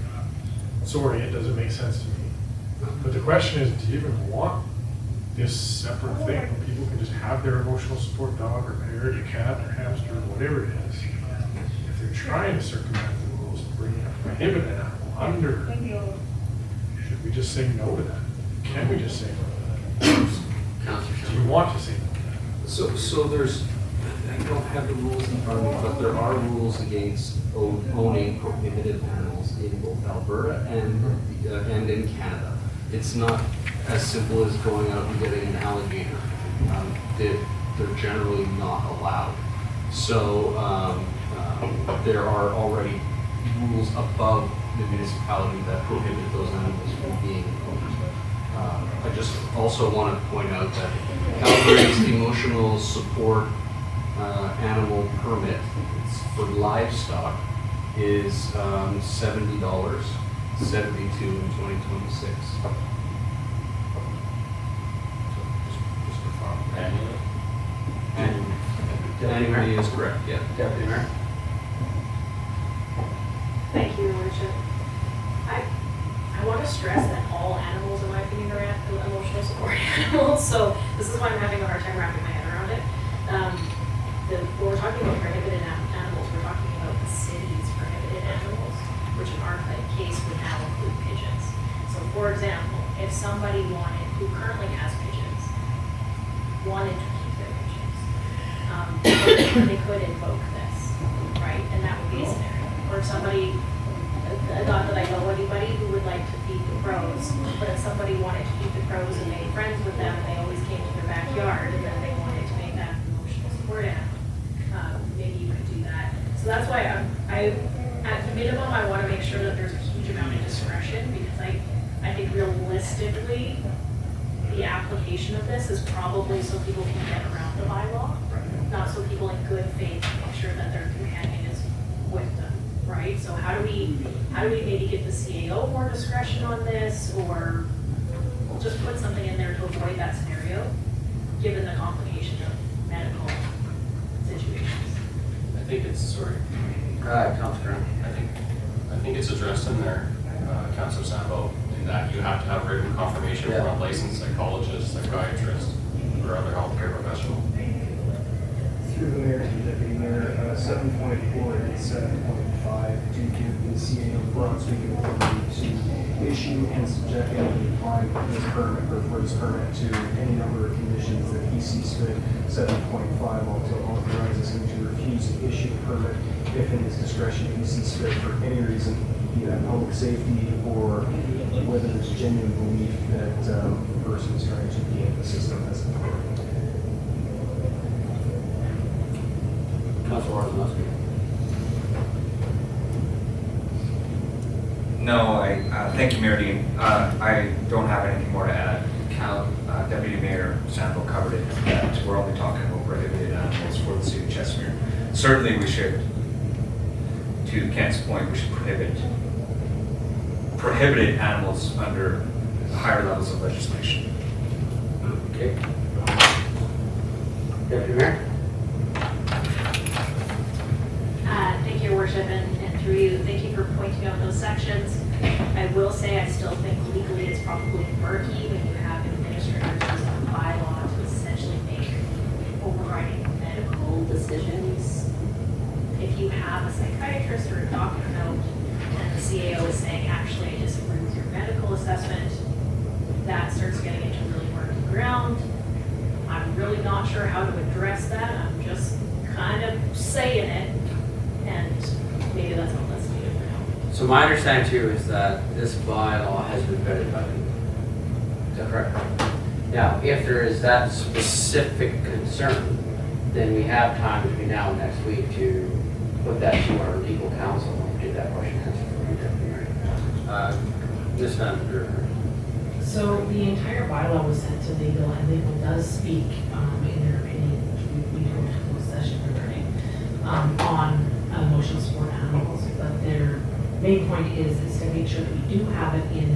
Sorry, it doesn't make sense to me. But the question is, do you even want this separate thing where people can just have their emotional support dog or parrot or cat or hamster or whatever it is? If they're trying to circumvent the rules and bring a prohibited animal under, should we just say no to that? Can we just say no to that? Do you want to say no to that? So there's, I don't have the rules in front of me, but there are rules against owning prohibited animals in both Alberta and in Canada. It's not as simple as going out and getting an alligator. They're generally not allowed. So there are already rules above the municipality that prohibit those animals from being owned. I just also want to point out that Calgary's emotional support animal permit for livestock is $70, $72 in 2026. Annually is correct, yeah. Deputy Mayor? Thank you, Your Worship. stress that all animals, in my opinion, are emotional support animals. So this is why I'm having a hard time wrapping my head around it. When we're talking about prohibited animals, we're talking about the city's prohibited animals, which in our case would now include pigeons. So for example, if somebody who currently has pigeons, wanted to keep their pigeons, they could invoke this, right? And that would be a scenario. Or if somebody, not that I know anybody who would like to feed the crows, but if somebody wanted to keep the crows and made friends with them, and they always came to their backyard, and then they wanted to make that an emotional support animal, maybe you could do that. So that's why at the minimum, I want to make sure that there's a huge amount of discretion, because I think realistically, the application of this is probably so people can get around the bylaw, not so people in good faith make sure that their companion is with them, right? So how do we maybe give the CAO more discretion on this, or just put something in there to avoid that scenario, given the complication of medical situations? I think it's, sorry. Councilor Grant. I think it's addressed in there, Councilor Sambo, in that you have to have written confirmation from a licensed psychologist, psychiatrist, or other healthcare professional. Through the mayor to the deputy mayor, 7.4 and 7.5 do give the CAO broad sweeping authority to issue and subject any applying for this permit to any number of conditions that he sees fit. 7.5 also authorizes him to refuse to issue a permit if in his discretion he sees fit for any reason, be that public safety or whether there's genuine belief that the person is trying to game the system as a authority. Councilor Orlowski. No, thank you, Mayor Dean. I don't have anything more to add. Deputy Mayor Sample covered it, that we're only talking about prohibited animals for the city of Chestermere. Certainly we should, to Kent's point, we should prohibit prohibited animals under higher levels of legislation. Okay. Deputy Mayor? Thank you, Your Worship, and through you, thank you for pointing out those sections. I will say I still think legally it's probably murky when you have administrators using the bylaw to essentially make overriding medical decisions. If you have a psychiatrist or a doctor note and the CAO is saying, actually, I disagree with your medical assessment, that starts getting into really murky ground. I'm really not sure how to address that. I'm just kind of saying it, and maybe that's all that's needed for now. So my understanding too is that this bylaw has been vetted by legal. Is that correct? Now, if there is that specific concern, then we have time between now and next week to put that to our legal counsel and get that question answered for you, Deputy Mayor. Ms. Van Der. So the entire bylaw was sent to legal, and legal does speak in their opinion, which we go to closed session regarding, on emotional support animals. But their main point is to make sure that we do have it in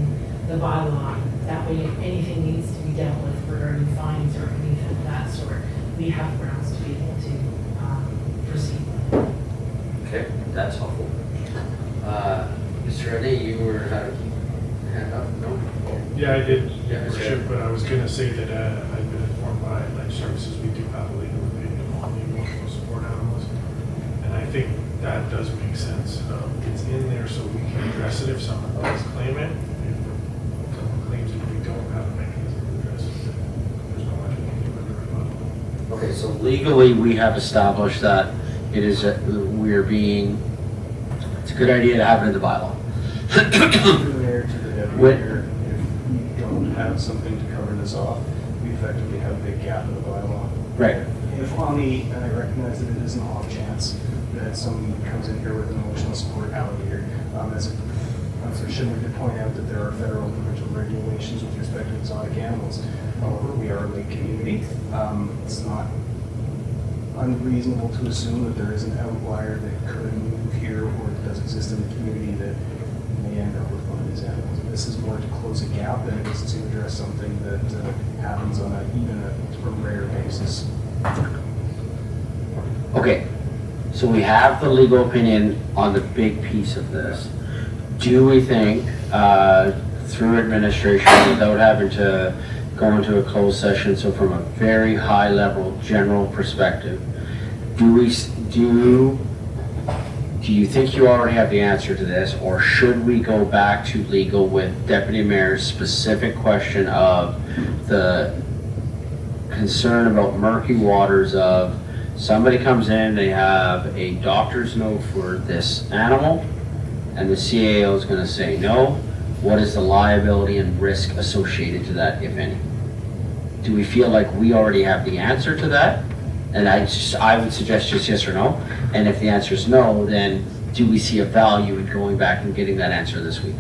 the bylaw. That way, if anything needs to be dealt with regarding fines or anything of that sort, we have grounds to be able to proceed. Okay, that's helpful. Mr. Reddy, you were had a hand up? No? Yeah, I did, Yeah, Your Worship, but I was gonna say that I've been informed by Ledge Services, we do have a legal opinion on the emotional support animals. And I think that does make sense. It's in there so we can address it if someone does claim it. If someone claims it, we don't have a mechanism to address it. There's no much we can do under a bylaw. Okay, so legally, we have established that it is, we're being, it's a good idea to have it in the bylaw. Through the mayor to the deputy mayor, if we don't have something to cover this off, we effectively have a big gap in the bylaw. Right. If on the, and I recognize that it is an off chance that somebody comes in here with an emotional support alligator, so shouldn't we point out that there are federal and provincial regulations with respect to exotic animals. However, we are a lake community. It's not unreasonable to assume that there is an outlier that could move here or that does exist in the community that may end up with one of these animals. And this is more to close a gap than it is to address something that happens on even a rare basis. Okay, so we have the legal opinion on the big piece of this. Do we think, through administration without having to go into a closed session, so from a very high level, general perspective, do you think you already have the answer to this, or should we go back to legal with Deputy Mayor's specific question of the concern about murky waters of somebody comes in, they have a doctor's note for this animal, and the CAO is gonna say no. What is the liability and risk associated to that, if any? Do we feel like we already have the answer to that? And I would suggest just yes or no. And if the answer is no, then do we see a value in going back and getting that answer this week?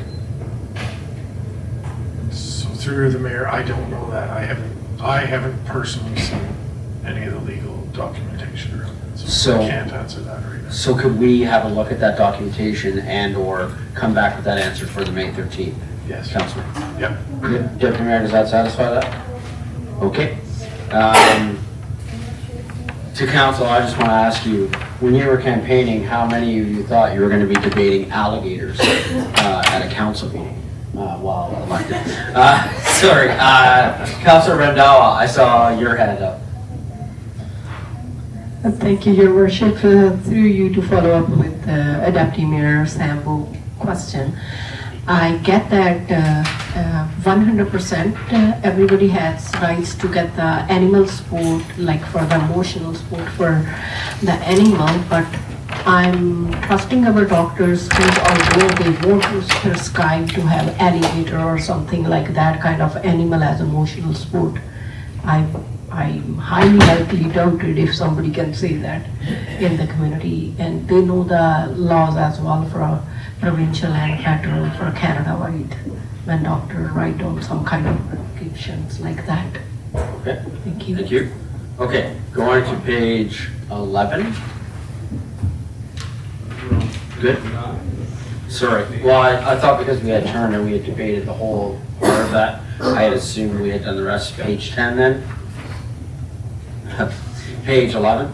So through the mayor, I don't know that. I haven't personally seen any of the legal documentation around it. So I can't answer that right now. So could we have a look at that documentation and or come back with that answer for the May 13th? Yes. Councilor? Yep. Deputy Mayor, does that satisfy that? Okay. To council, I just want to ask you, when you were campaigning, how many of you thought you were going to be debating alligators at a council meeting while elected? Sorry, Councilor Rendawa, I saw your hand up. Thank you, Your Worship. Through you to follow up with Deputy Mayor Sambo question. I get that 100% everybody has rights to get the animal sport, like for the emotional sport for the animal, but I'm trusting our doctors to, although they won't prescribe to have alligator or something like that kind of animal as emotional sport. I'm highly likely doubted if somebody can say that in the community, and they know the laws as well for a provincial and federal for Canada-wide when doctors write down some kind of prescriptions like that. Okay. Thank you. Thank you. Okay, going to page 11. Good. Sorry. Well, I thought because we had Turner, we had debated the whole part of that. I had assumed we had done the rest. Page 10 then. Page 11.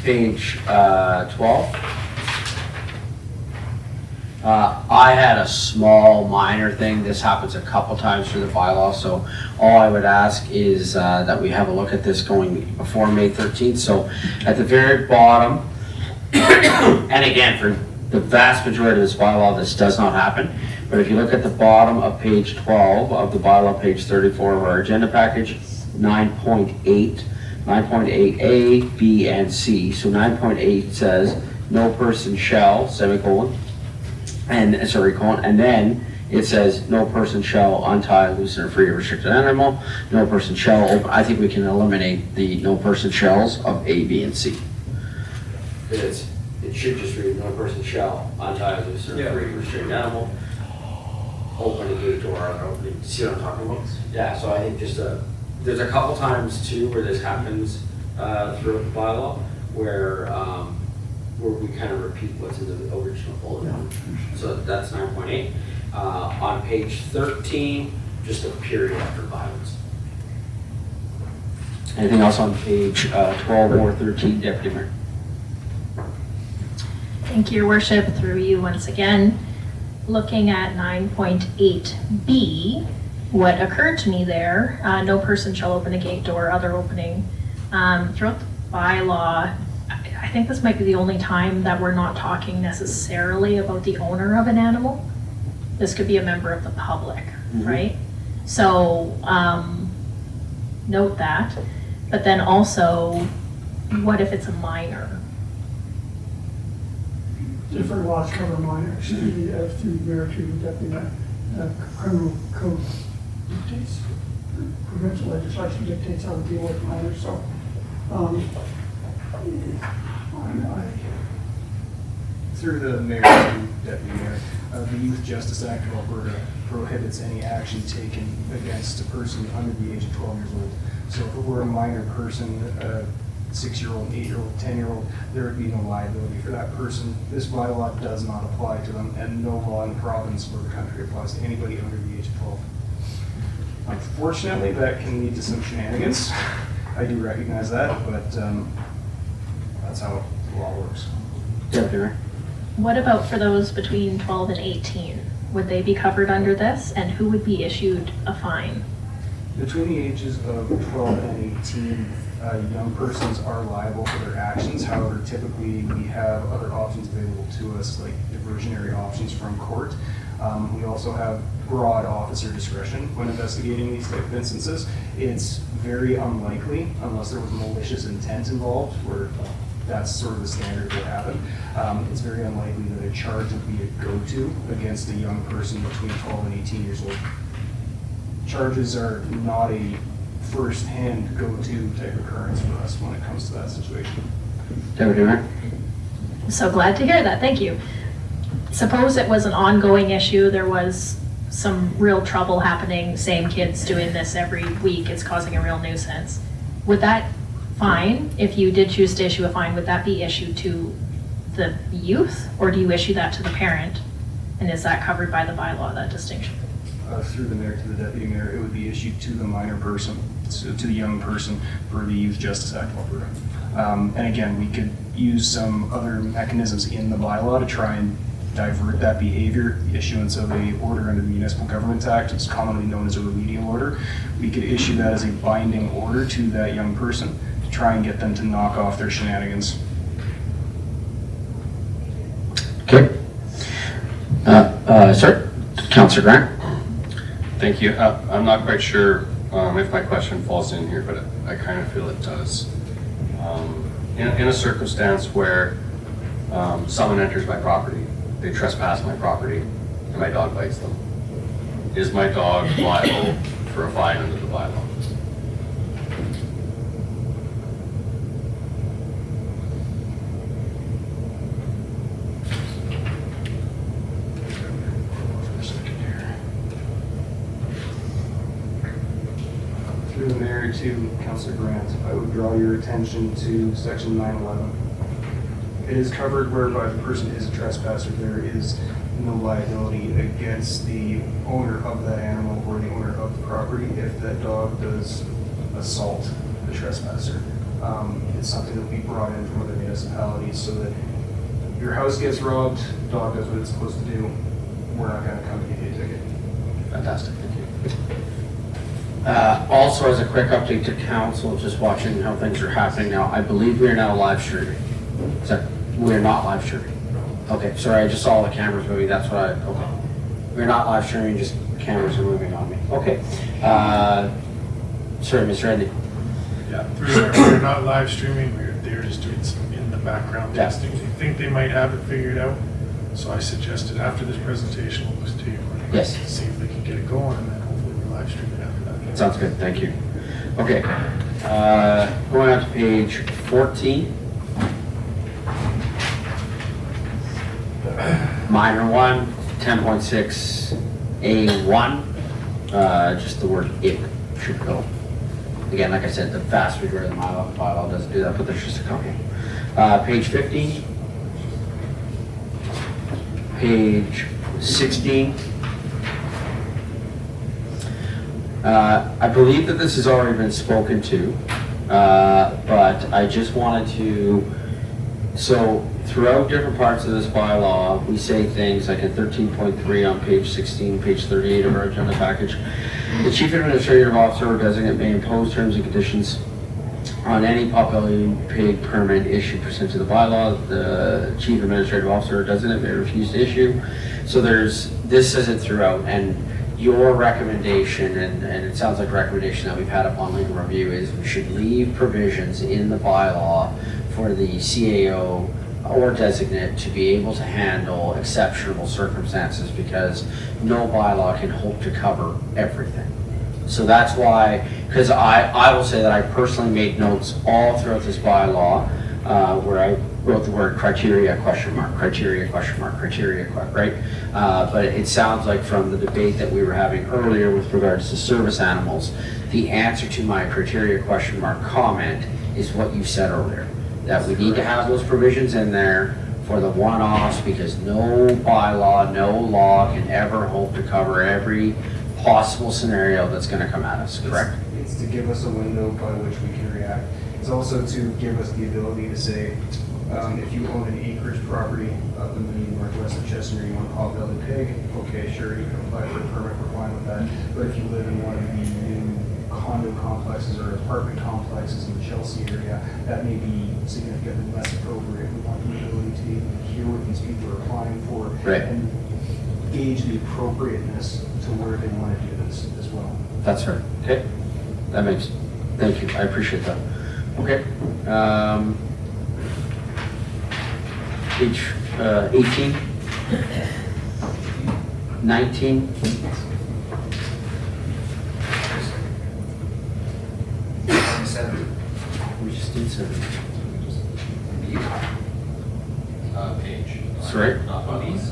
Page 12. I had a small minor thing. This happens a couple times through the bylaw, so all I would ask is that we have a look at this going before May 13th. So at the very bottom, and again, for the vast majority of this bylaw, this does not happen. But if you look at the bottom of page 12 of the bylaw, page 34 of our agenda package, 9.8, 9.8A, B, and C. So 9.8 says, no person shall, semicolon, and, sorry, colon, and then it says, no person shall untie, loosen, or free a restricted animal, no person shall open. I think we can eliminate the no person shalls of A, B, and C. It should just read, no person shall untie, loosen, or free a restricted animal, open a gate door, or open, see what I'm talking about? Yeah, so I think just there's a couple times too where this happens throughout the bylaw where we kind of repeat what's in the original bullet. So that's 9.8. On page 13, just a period after violence. Anything else on page 12 or 13, Deputy Mayor? Thank you, Your Worship. Through you once again. Looking at 9.8B, what occurred to me there, no person shall open a gate door, other opening. Throughout the bylaw, I think this might be the only time that we're not talking necessarily about the owner of an animal. This could be a member of the public, right? So note that. But then also, what if it's a minor? Different laws cover minors, through mayor to deputy mayor. Criminal code dictates, provincial legislation dictates how to deal with minors, so, Through the mayor to deputy mayor, the Youth Justice Act of Alberta prohibits any action taken against a person under the age of 12 years old. So if it were a minor person, a 6-year-old, 8-year-old, 10-year-old, there would be no liability for that person. This bylaw does not apply to them, and no law in the province or the country applies to anybody under the age of 12. Unfortunately, that can lead to some shenanigans. I do recognize that, but that's how the law works. Deputy Mayor. What about for those between 12 and 18? would they be covered under this? And who would be issued a fine? Between the ages of 12 and 18, young persons are liable for their actions. However, typically we have other options available to us, like diversionary options from court. We also have broad officer discretion when investigating these type of instances. It's very unlikely, unless there was malicious intent involved, where that's sort of the standard that happen. It's very unlikely that a charge would be a go-to against a young person between 12 and 18 years old. Charges are not a first-hand go-to type occurrence for us when it comes to that situation. Deputy Mayor? So glad to hear that, thank you. Suppose it was an ongoing issue, there was some real trouble happening, same kids doing this every week, it's causing a real nuisance. Would that fine, if you did choose to issue a fine, would that be issued to the youth, or do you issue that to the parent? And is that covered by the bylaw, that distinction? Through the mayor to the deputy mayor, it would be issued to the minor person, so to the young person for the Youth Justice Act of Alberta. And again, we could use some other mechanisms in the bylaw to try and divert that behavior. The issuance of a order under the Municipal Government Act is commonly known as a remedial order. We could issue that as a binding order to that young person to try and get them to knock off their shenanigans. Okay. Sir, Councillor Grant? Thank you. I'm not quite sure if my question falls in here, but I kind of feel it does. In a circumstance where someone enters my property, they trespass my property, and my dog bites them, is my dog liable for a fine under the bylaw? Through the mayor to Councillor Grant, I would draw your attention to section 911. It is covered whereby the person is a trespasser, there is no liability against the owner of that animal or the owner of the property if that dog does assault the trespasser. It's something that will be brought in from other municipalities so that your house gets robbed, the dog does what it's supposed to do, we're not going to come give you a ticket. Fantastic, thank you. Also, as a quick update to council, just watching how things are happening now, I believe we are now live streaming. Is that, we're not live streaming? Okay, sorry, I just saw the cameras moving, that's what okay. We're not live streaming, just cameras are moving on me. Okay. Sorry, Mr. Edney. Yeah, we're not live streaming, they're just doing some in the background testing. They think they might have it figured out, so I suggested after this presentation, we'll just take it. Yes. See if they can get it going, and then hopefully we're live streaming after that. Sounds good, thank you. Okay, going on to page 14. Minor 1, 10.6A1, just the word "it" should go. Again, like I said, the vast majority of the bylaw doesn't do that, but there's just a couple. Page 15. Page 16. I believe that this has already been spoken to, but I just wanted to, so throughout different parts of this bylaw, we say things like in 13.3 on page 16, page 38 of our agenda package, the chief administrative officer or designate may impose terms and conditions on any potbelly pig permit issued pursuant to the bylaw. The chief administrative officer or designate may refuse to issue. So this says it throughout, and your recommendation, and it sounds like a recommendation that we've had upon legal review, is we should leave provisions in the bylaw for the CAO or designate to be able to handle exceptional circumstances, because no bylaw can hope to cover everything. So that's why, because I will say that I personally made notes all throughout this bylaw where I wrote the word criteria, question mark, criteria, question mark, criteria, right? But it sounds like from the debate that we were having earlier with regards to service animals, the answer to my criteria, question mark comment is what you said earlier, that we need to have those provisions in there for the one-offs, because no bylaw, no law can ever hope to cover every possible scenario that's going to come at us, correct? It's to give us a window by which we can react. It's also to give us the ability to say, If you own an acreage property up in the northwest of Chester, you want to pot belly pig, okay, sure, you can apply for a permit, we're fine with that. But if you live in one of the new condo complexes or apartment complexes in the Chelsea area, that may be significantly less appropriate. We want the ability to be able to hear what these people are applying for Right. and gauge the appropriateness to where they want to do this as well. That's right. Okay, that makes, thank you, I appreciate that. Okay. Page 18, 19. We just did 7. Page. Sorry,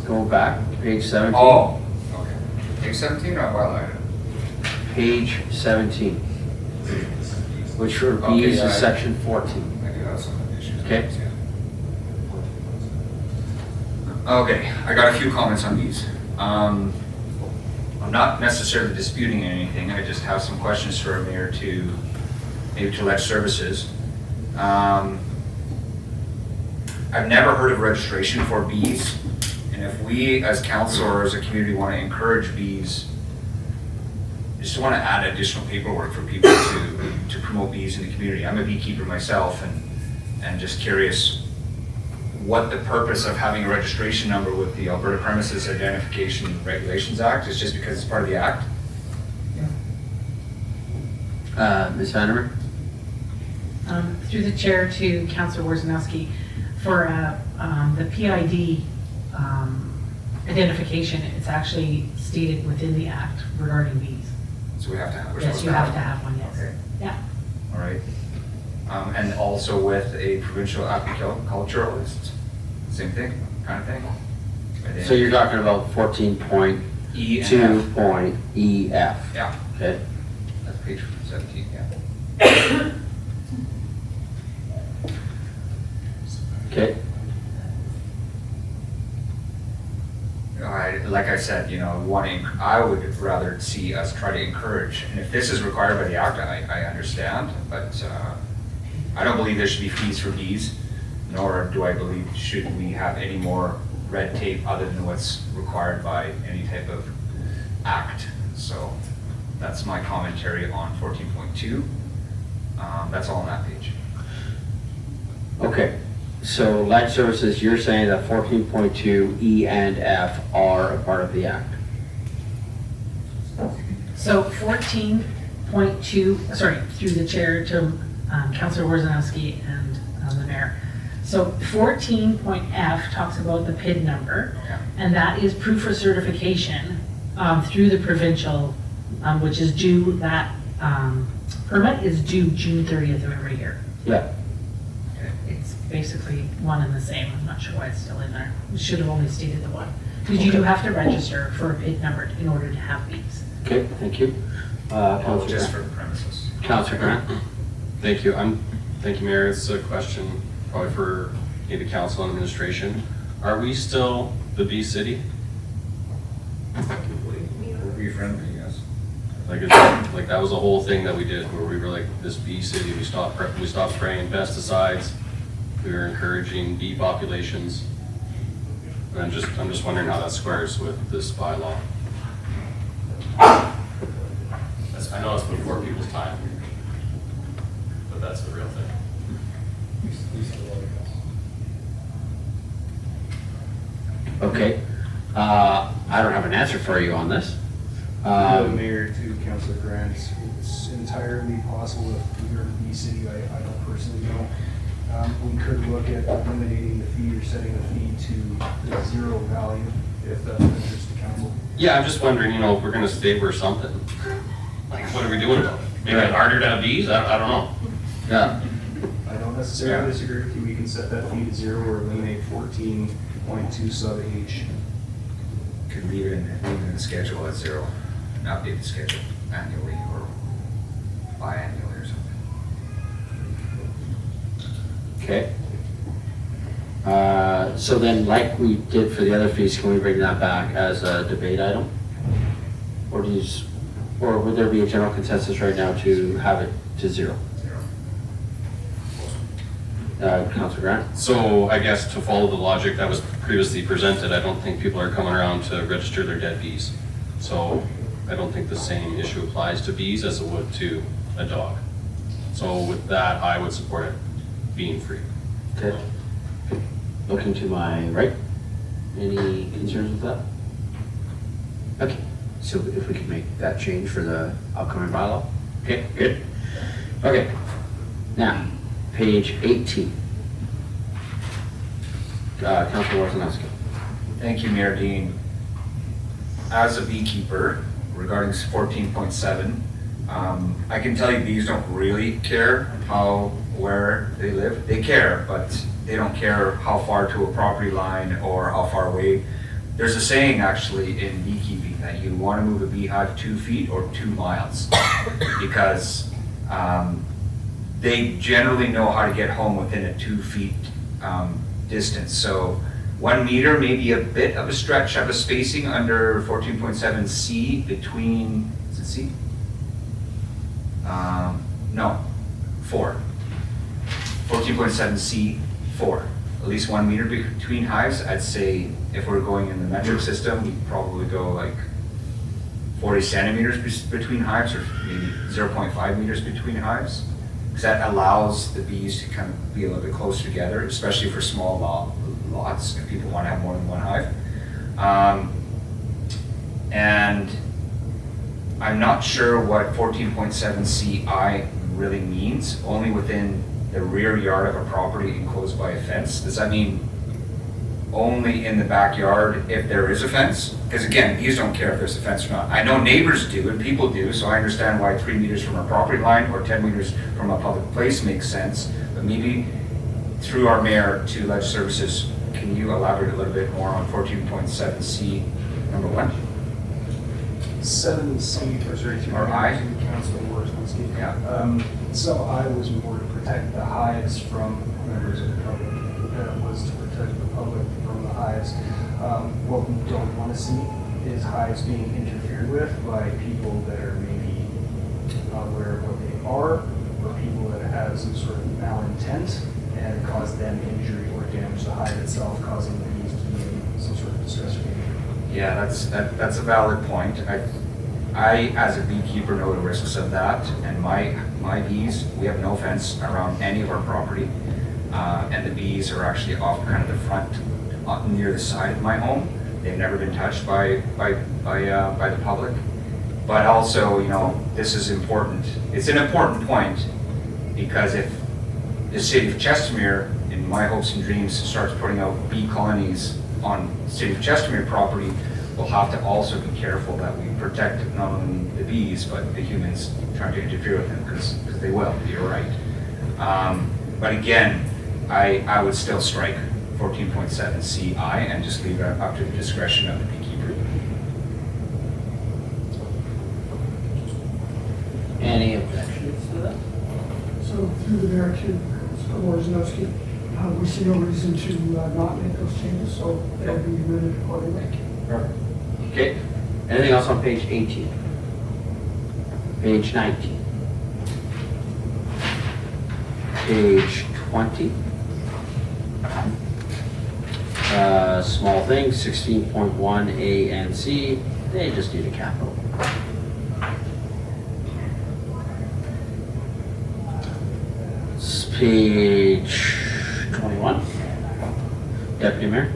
go back, page 17. Oh, okay. Page 17 or what item? Page 17, which for Okay, B's yeah, is section 14. I do have some issues. Okay. Okay, I got a few comments on these. I'm not necessarily disputing anything, I just have some questions for Mayor to, maybe to Ledge Services. I've never heard of registration for bees, and if we as council or as a community want to encourage bees, just want to add additional paperwork for people to promote bees in the community. I'm a beekeeper myself, and just curious what the purpose of having a registration number with the Alberta Premises Identification and Regulations Act is. Just because it's part of the act? Ms. Vandermeer? Through the chair to Councillor Worzanowski, for the PID identification, it's actually stated within the act regarding bees. So we have to have. we're Yes, supposed you have to have one, yes. Okay. Yeah. All right. And also with a provincial apiculturalist, same thing, kind of thing? So you're talking about 14.2.EF? Yeah. Okay. That's page 17, yeah. Okay. Like I said, you know, I would rather see us try to encourage, and if this is required by the act, I understand, but I don't believe there should be fees for bees, nor do I believe should we have any more red tape other than what's required by any type of act. So that's my commentary on 14.2. That's all on that page. Okay. So Ledge Services, you're saying that 14.2 E and F are a part of the act? So 14.2, sorry, through the chair to Councillor Worzanowski and the mayor. So 14.F talks about the PID number, and that is proof of certification through the provincial, which is due, that permit is due June 30th of every year. Yeah. It's basically one and the same. I'm not sure why it's still in there. We should have only stated the one. Because you do have to register for a PID number in order to have bees. Okay, thank you. Councillor Just Grant. for the premises. Councillor Grant. Thank you. Thank you, Mayor. It's a question probably for maybe council and administration. Are we still the bee city? We're bee friendly, yes. Like that was a whole thing that we did where we were like this bee city. We stopped spraying pesticides. We were encouraging bee populations. And I'm just wondering how that squares with this bylaw. I know it's before people's time, but that's the real thing. Okay. I don't have an answer for you on this. Mayor to Councillor Grant, it's entirely possible if we were to be city, I don't personally know. We could look at eliminating the fee or setting the fee to the zero value if that's of interest to council. Yeah, I'm just wondering, you know, if we're gonna stay or something. Like, what are we doing about it? Make it harder to have bees? I don't know. Yeah. I don't necessarily disagree with you. We can set that fee to zero or eliminate 14.2 sub H. Could leave it in the schedule at zero, and update the schedule annually or biannually or something. Okay. So then, like we did for the other fees, can we bring that back as a debate item? Or would there be a general consensus right now to have it to zero? Zero. Councilor Grant? So I guess to follow the logic that was previously presented, I don't think people are coming around to register their dead bees. So I don't think the same issue applies to bees as it would to a dog. So with that, I would support it being free. Okay. Looking to my right. Any concerns with that? Okay, so if we could make that change for the upcoming bylaw? Okay, good. Okay, now, page 18. Councilor Wojciechowski. Thank you, Mayor Dean. As a beekeeper, regarding 14.7, I can tell you bees don't really care where they live. They care, but they don't care how far to a property line or how far away. There's a saying actually in beekeeping that you want to move a beehive 2 feet or 2 miles because they generally know how to get home within a 2 feet distance. So 1 meter may be a bit of a stretch of a spacing under 14.7 C between, is it C? No, 4. 14.7 C, 4. At least 1 meter between hives. I'd say if we're going in the metric system, we'd probably go like 40 centimeters between hives, or maybe 0.5 meters between hives. Because that allows the bees to kind of be a little bit closer together, especially for small lots, if people want to have more than one hive. And I'm not sure what 14.7 CI really means, only within the rear yard of a property enclosed by a fence. Does that mean only in the backyard if there is a fence? Because again, bees don't care if there's a fence or not. I know neighbors do and people do, so I understand why 3 meters from a property line or 10 meters from a public place makes sense. But maybe through our mayor to Ledge Services, can you elaborate a little bit more on 14.7C, number 1? 7C, Or I? Councilor Wojciechowski. Yeah. So I was more to protect the hives from members of the public. That was to protect the public from the hives. What we don't want to see is hives being interfered with by people that are maybe not aware of what they are, or people that have some sort of malintent and cause them injury or damage the hive itself, causing the bees to be in some sort of distress or danger. Yeah, that's a valid point. I, as a beekeeper, know the risks of that, and my bees, we have no fence around any of our property, and the bees are actually off kind of the front, near the side of my home. They've never been touched by the public. But also, you know, this is important. It's an important point, because if the city of Chestermere, in my hopes and dreams, starts putting out bee colonies on city of Chestermere property, we'll have to also be careful that we protect not only the bees, but the humans trying to interfere with them, because they will, you're right. But again, I would still strike 14.7 CI and just leave it up to the discretion of the beekeeper. Any objections to that? So through the mayor to Mr. Wojciechowski, we see no reason to not make those changes, so they'll be amended accordingly. Perfect. Okay, anything else on page 18? Page 19? Page 20? Small things, 16.1 A and C, they just need a capital. Page 21. Deputy Mayor.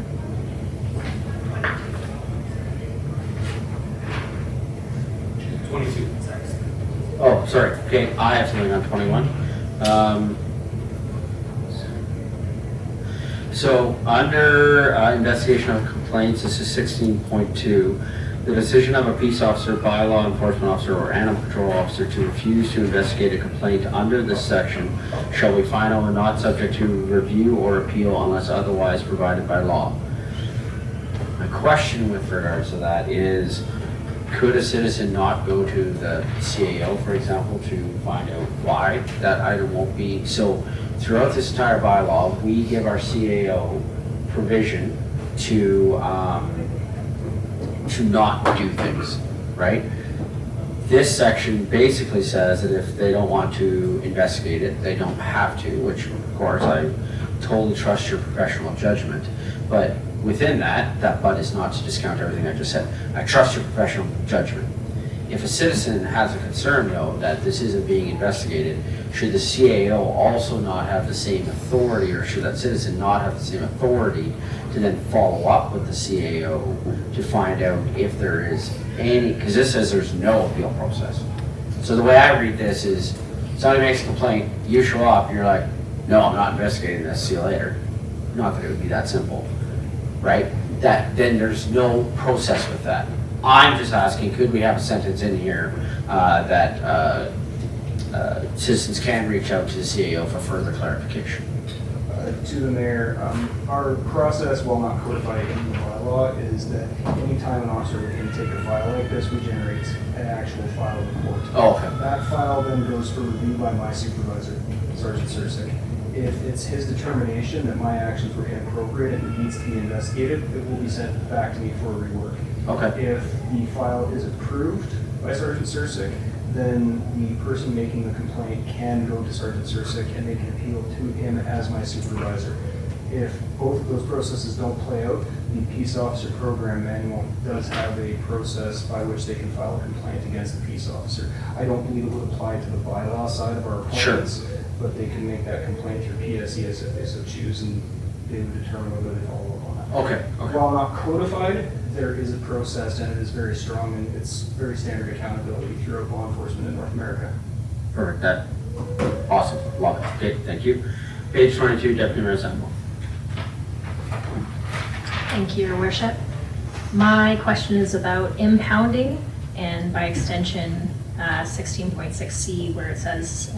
Oh, sorry. Okay, I have something on 21. So under investigation of complaints, this is 16.2. The decision of a peace officer, bylaw enforcement officer, or animal control officer to refuse to investigate a complaint under this section shall be final and not subject to review or appeal unless otherwise provided by law. My question with regards to that is, could a citizen not go to the CAO, for example, to find out why that item won't be? So throughout this entire bylaw, we give our CAO provision to not do things, right? This section basically says that if they don't want to investigate it, they don't have to, which of course I totally trust your professional judgment. But within that but is not to discount everything I just said. I trust your professional judgment. If a citizen has a concern, though, that this isn't being investigated, should the CAO also not have the same authority, or should that citizen not have the same authority to then follow up with the CAO to find out if there is any, because this says there's no appeal process. So the way I read this is, somebody makes a complaint, you show up, you're like, no, I'm not investigating this, see you later. Not that it would be that simple, right? Then there's no process with that. I'm just asking, could we have a sentence in here that citizens can reach out to the CAO for further clarification? To the mayor, our process, while not codified in the bylaw, is that anytime an officer can take a file like this, we generate an actual file report. Oh, okay. That file then goes for review by my supervisor, Sergeant Sursik. If it's his determination that my actions were inappropriate and it needs to be investigated, it will be sent back to me for rework. Okay. If the file is approved by Sergeant Sursik, then the person making the complaint can go to Sergeant Sursik and make an appeal to him as my supervisor. If both of those processes don't play out, the Peace Officer Program Manual does have a process by which they can file a complaint against the peace officer. I don't believe it would apply to the bylaw side of our appointments, but they can make that complaint through PSES if they so choose, and they would determine whether they follow up on that. Okay. While not codified, there is a process, and it is very strong, and it's very standard accountability throughout law enforcement in North America. Perfect. That, awesome. Love it. Okay, thank you. Page 22, Deputy Mayor Sample. Thank you, Your Worship. My question is about impounding, and by extension, 16.6C, where it says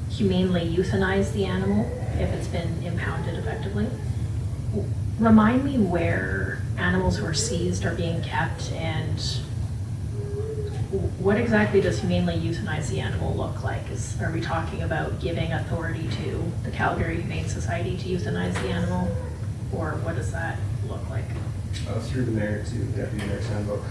humanely euthanize the animal if it's been impounded effectively. Remind me where animals who are seized are being kept, and what exactly does humanely euthanize the animal look like? Are we talking about giving authority to the Calgary Humane Society to euthanize the animal? Or what does that look like? Through the mayor to Deputy Mayor Sambo.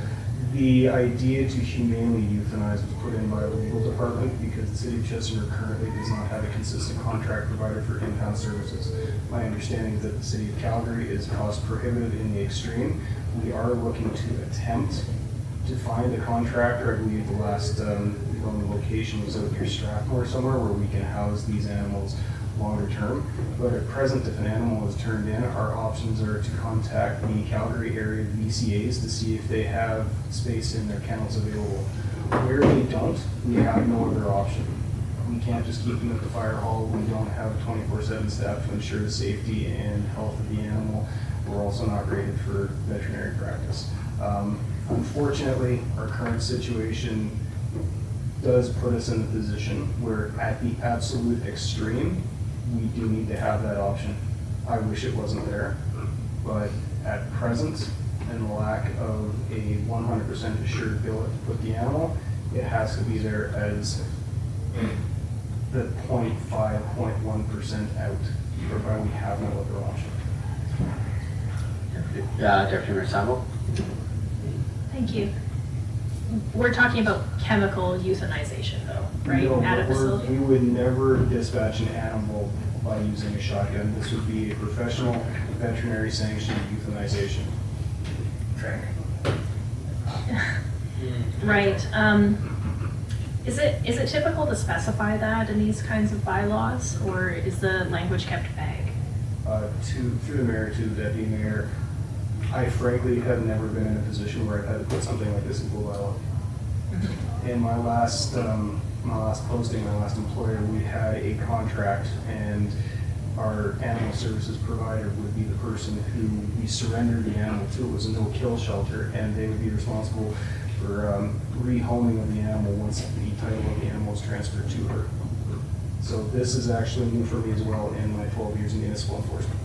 The idea to humanely euthanize was put in by the legal department because the city of Chestermere currently does not have a consistent contract provider for impound services. My understanding is that the city of Calgary is cost prohibitive in the extreme. We are looking to attempt to find a contractor. I believe the last location was out near Strathmore somewhere where we can house these animals longer term. But at present, if an animal is turned in, our options are to contact the Calgary area VCAs to see if they have space in their kennels available. Where they don't, we have no other option. We can't just keep them at the fire hall. We don't have a 24/7 staff to ensure the safety and health of the animal. We're also not rated for veterinary practice. Unfortunately, our current situation does put us in a position where at the absolute extreme, we do need to have that option. I wish it wasn't there, but at present, and the lack of a 100% assured billet to put the animal, it has to be there as the 0.5, 0.1% out, whereby we have no other option. Deputy Mayor Sambo. Thank you. We're talking about chemical euthanization though, right? No, At a facility? we would never dispatch an animal by using a shotgun. This would be a professional veterinary sanctioned euthanization. Right. Is it typical to specify that in these kinds of bylaws, or is the language kept vague? Through the mayor to the deputy mayor, I frankly have never been in a position where I've had to put something like this into a bylaw. In my last posting, my last employer, we had a contract, and our animal services provider would be the person who we surrendered the animal to. It was a no-kill shelter, and they would be responsible for rehoming of the animal once the title of the animal is transferred to her. So this is actually new for me as well in my 12 years in municipal enforcement.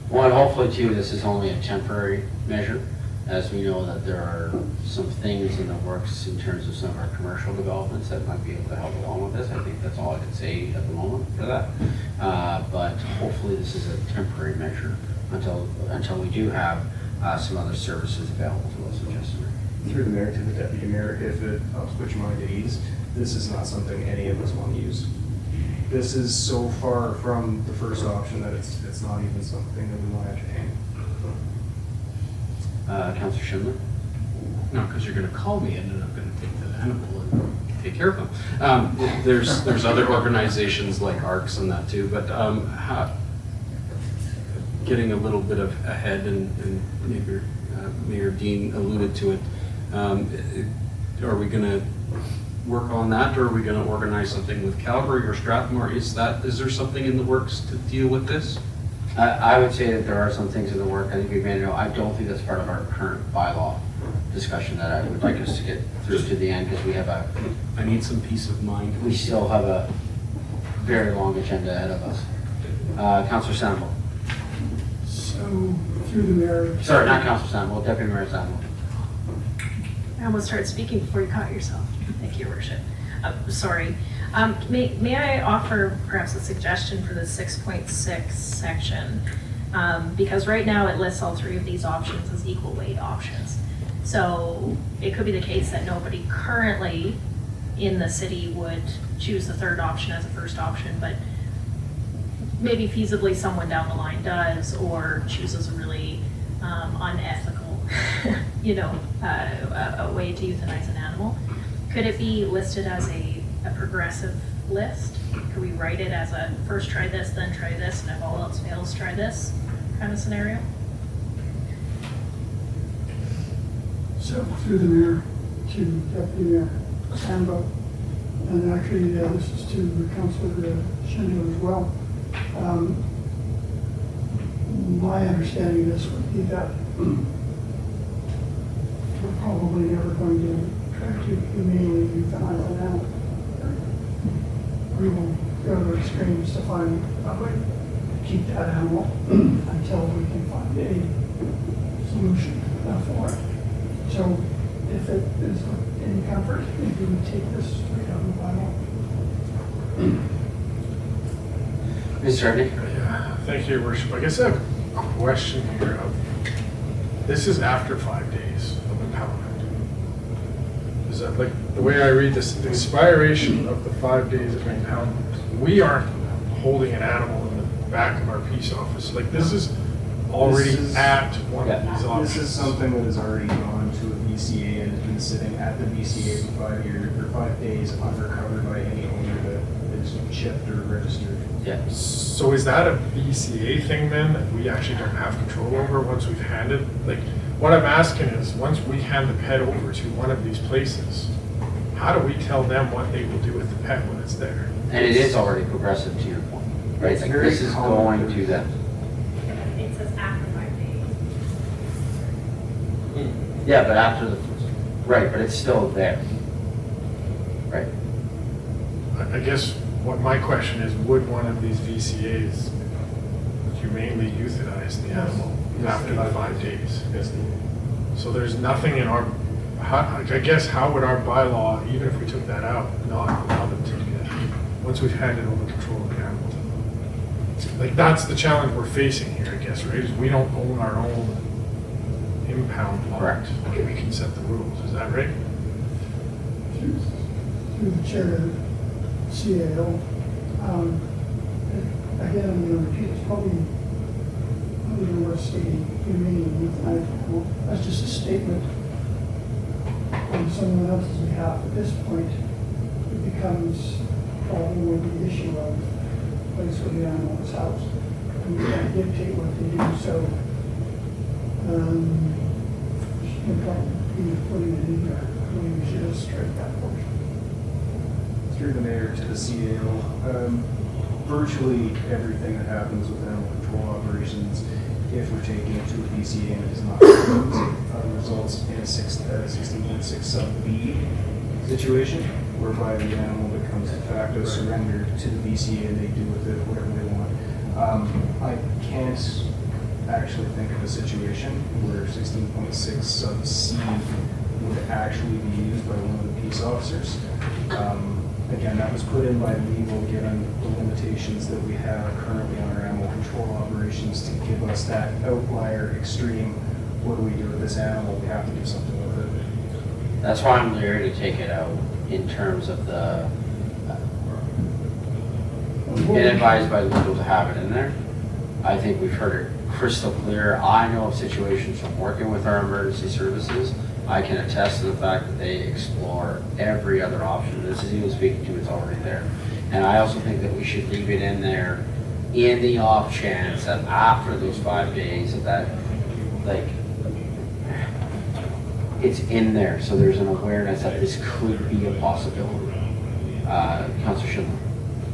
Well, and hopefully too, this is only a temporary measure, as we know that there are some things in the works in terms of some of our commercial developments that might be able to help along with this. I think that's all I can say at the moment for that. But hopefully this is a temporary measure until we do have some other services available to us in Chestermere. Through the mayor to the deputy mayor, if it helps put your mind at ease, this is not something any of us want to use. this is so far from the first option that it's not even something that we want to entertain. Councillor Schindler? No, because you're gonna call me and then I'm gonna take the animal and take care of them. There's other organizations like ARCS and that too, but getting a little bit of ahead, and maybe Mayor Dean alluded to it. Are we gonna work on that, or are we gonna organize something with Calgary or Strathmore? Is there something in the works to deal with this? I would say that there are some things in the work. I think we've made it. I don't think that's part of our current bylaw discussion that I would like us to get through to the end, because we have I need some peace of mind. We still have a very long agenda ahead of us. Councillor Sample. So, through the mayor. Sorry, not Councillor Sample, Deputy Mayor Sample. I almost started speaking before you caught yourself. Thank you, Your Worship. Sorry. May I offer perhaps a suggestion for the 6.6 section? Because right now it lists all three of these options as equal weight options. So it could be the case that nobody currently in the city would choose the third option as a first option, but maybe feasibly someone down the line does, or chooses a really unethical, a way to euthanize an animal. Could it be listed as a progressive list? Could we write it as a first try this, then try this, and if all else fails, try this kind of scenario? So through the mayor to Deputy Mayor Sambo, and actually this is to Councillor Schindler as well. My understanding of this would be that we're probably never going to try to humanely euthanize an animal. We will go to extremes to find a way to keep that animal until we can find a solution for it. So if it is any comfort, maybe we take this straight out of the bylaw. Mr. Hardy? Yeah, thank you, Your Worship. I guess I have a question here. This is after 5 days of impoundment. Is that, like, the way I read this, the expiration of the 5 days of impoundment, we aren't holding an animal in the back of our peace office. Like, this is already at one of these offices. This is something that has already gone to a VCA and has been sitting at the VCA for 5 years, or 5 days, unrecovered by any owner that is chipped or registered. Yeah. So is that a VCA thing then, that we actually don't have control over once we've handed, like, what I'm asking is, once we hand the pet over to one of these places, how do we tell them what they will do with the pet when it's there? And it is already progressive, to your point, right? Like, this is going to them. It says after 5 days. Yeah, but after the, right, but it's still there. Right. I guess what my question is, would one of these VCAs humanely euthanize the animal after the 5 days? So there's nothing in our, I guess, how would our bylaw, even if we took that out, not allow them to do that? Once we've handed over control of the animal to them. Like, that's the challenge we're facing here, I guess, right? Is we don't own our own impound lot. Correct. Okay, we can set the rules, is that right? Through the chair of the CAO, again, I'm going to repeat, it's probably worth stating humane euthanize animal. That's just a statement on someone else's behalf. At this point, it becomes probably the issue of the place where the animal is housed. And we can't dictate what they do, so should probably be putting it in there. I mean, we should just strike that portion. Through the mayor to the CAO, virtually everything that happens with animal control operations, if we're taking it to a VCA and it is not results in a 16.6 sub B situation, whereby the animal becomes de facto surrendered to the VCA and they do with it whatever they want. I can't actually think of a situation where 16.6 sub C would actually be used by one of the peace officers. Again, that was put in by legal, given the limitations that we have currently on our animal control operations, to give us that outlier extreme, what do we do with this animal? We have to do something with it. That's why I'm leery to take it out in terms of the, been advised by legal to have it in there. I think we've heard it crystal clear. I know of situations from working with our emergency services. I can attest to the fact that they explore every other option. This is even speaking to it's already there. And I also think that we should leave it in there in the off chance that after those 5 days that like, it's in there, so there's an awareness that this could be a possibility. Councilor Schindler.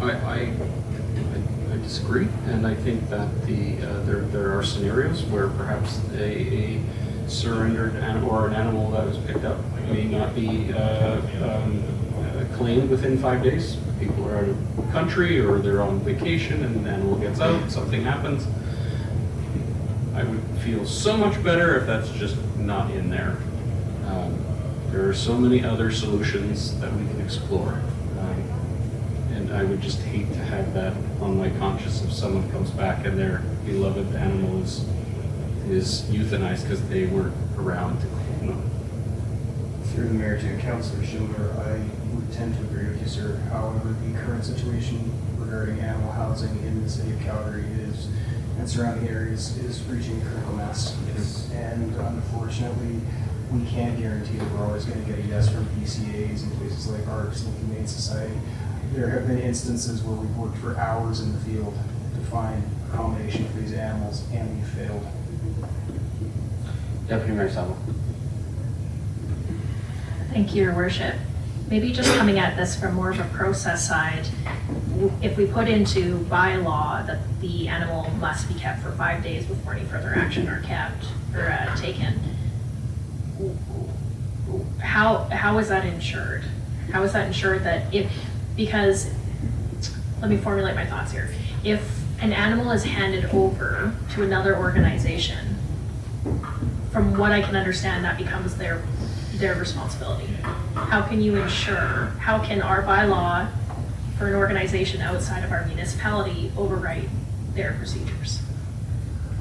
I disagree, and I think that there are scenarios where perhaps a surrendered animal or an animal that was picked up may not be claimed within 5 days. People are out of the country or they're on vacation and the animal gets out, something happens. I would feel so much better if that's just not in there. There are so many other solutions that we can explore. And I would just hate to have that on my conscience if someone comes back and their beloved animal is euthanized because they weren't around to clean them. Through the mayor to Councilor Schindler, I would tend to agree with you, sir. However, the current situation regarding animal housing in the city of Calgary and surrounding areas is reaching critical mass. And unfortunately, we can't guarantee that we're always going to get a yes from BCAs and places like ARCS and the Humane Society. There have been instances where we've worked for hours in the field to find accommodation for these animals, and we failed. Deputy Mayor Sabo. Thank you, Your Worship. Maybe just coming at this from more of a process side, if we put into bylaw that the animal must be kept for 5 days before any further action are kept or taken, how is that ensured? How is that ensured that because, let me formulate my thoughts here. If an animal is handed over to another organization, from what I can understand, that becomes their responsibility. How can you ensure, how can our bylaw for an organization outside of our municipality overwrite their procedures?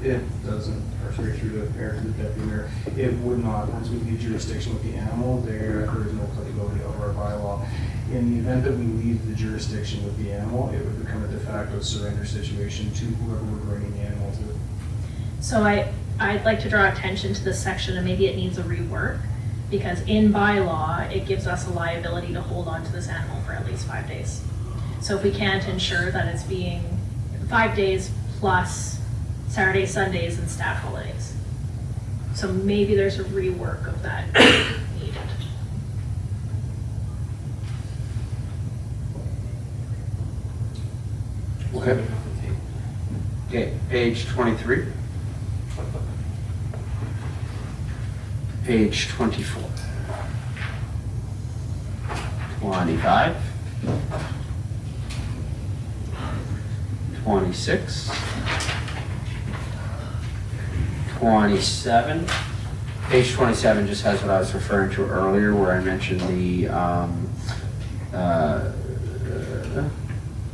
It doesn't, or straight through the mayor to the deputy mayor. It would not. Once we leave jurisdiction with the animal, there is no applicability of our bylaw. In the event that we leave the jurisdiction with the animal, it would become a de facto surrender situation to whoever we're bringing the animal to. So I'd like to draw attention to this section, and maybe it needs a rework, because in bylaw, it gives us a liability to hold on to this animal for at least 5 days. So if we can't ensure that it's being 5 days plus Saturdays, Sundays, and staff holidays. So maybe there's a rework of that needed. Okay. Okay, page 23. Page 24. 25. 26. 27. Page 27 just has what I was referring to earlier, where I mentioned the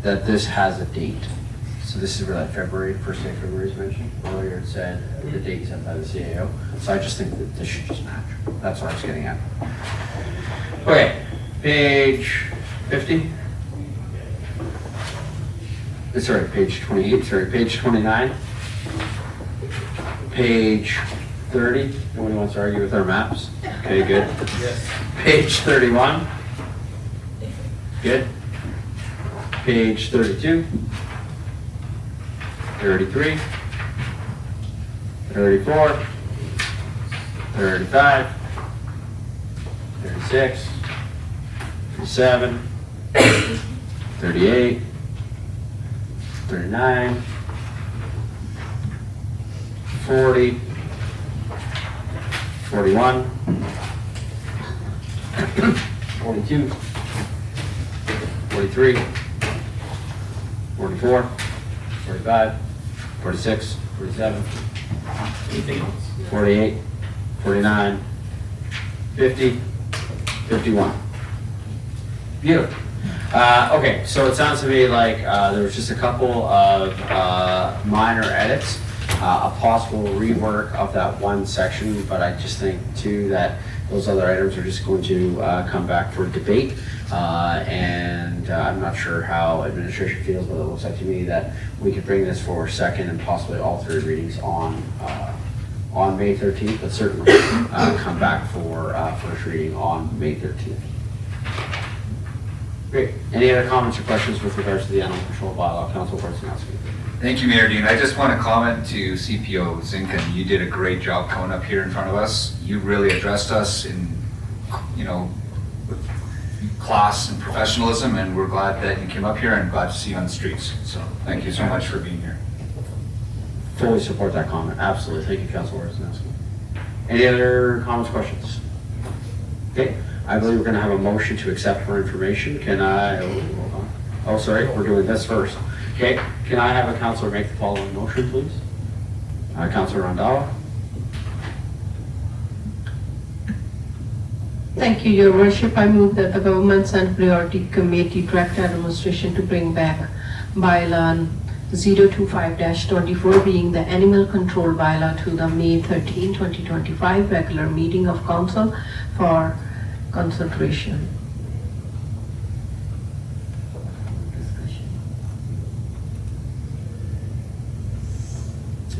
that this has a date. So this is where that February, first day of February is mentioned. Earlier it said the date set by the CAO. So I just think that this should just match. That's what I was getting at. Okay, page 50. Sorry, page 28, sorry, page 29. Page 30. Nobody wants to argue with our maps? Okay, good. Yes. Page 31. Good. Page 32. 33. 34. 35. 36. 37. 38. 39. 40. 41. 42. 43. 44. 45. 46. 47. Anything else? 48. 49. 50. 51. Beautiful. Okay, so it sounds to me like there was just a couple of minor edits, a possible rework of that one section, but I just think too that Those other items are just going to come back for debate. And I'm not sure how administration feels, but it looks like to me that we could bring this for second and possibly all three readings on May 13th, but certainly come back for first reading on May 13th. Great. Any other comments or questions with regards to the animal control bylaw? Councilor Bortzinowski. Thank you, Mayor Dean. I just want to comment to CPO Zinkin. You did a great job coming up here in front of us. You really addressed us in, with class and professionalism, and we're glad that you came up here and glad to see you on the streets. So thank you so much for being here. Fully support that comment. Absolutely. Thank you, Councilor Bortzinowski. Any other comments, questions? Okay. I believe we're going to have a motion to accept for information. Can I, hold on. Oh, sorry, we're doing this first. Okay, can I have a councilor make the following motion, please? Councilor Randall. Thank you, Your Worship. I move that the Governments and Priority Committee direct administration to bring back bylaw 025-24, being the animal control bylaw, to the May 13, 2025 regular meeting of council for consideration.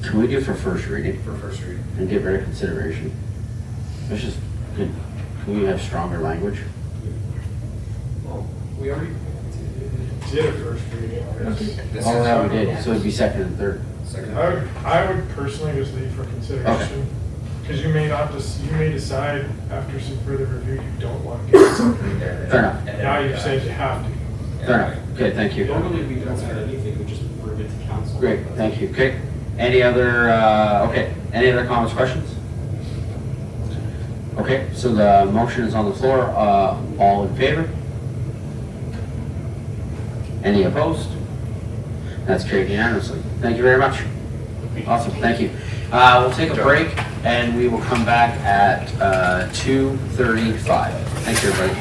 Can we do for first reading? For first reading. And give rid of consideration? Let's just, can we have stronger language? Well, we already did a first reading. Oh, yeah, we did, so it'd be second and third. I would personally just leave for consideration, because you may decide after some further review, you don't want to get something. Fair enough. Now you've said you have to. Fair enough. Okay, thank you. Normally, we don't add anything, we just bring it to council. Great, thank you. Okay, any other, any other comments, questions? Okay, so the motion is on the floor. All in favor? Any opposed? That's carried unanimously. Thank you very much. Awesome, thank you. We'll take a break and we will come back at 2:35. Thank you, everybody.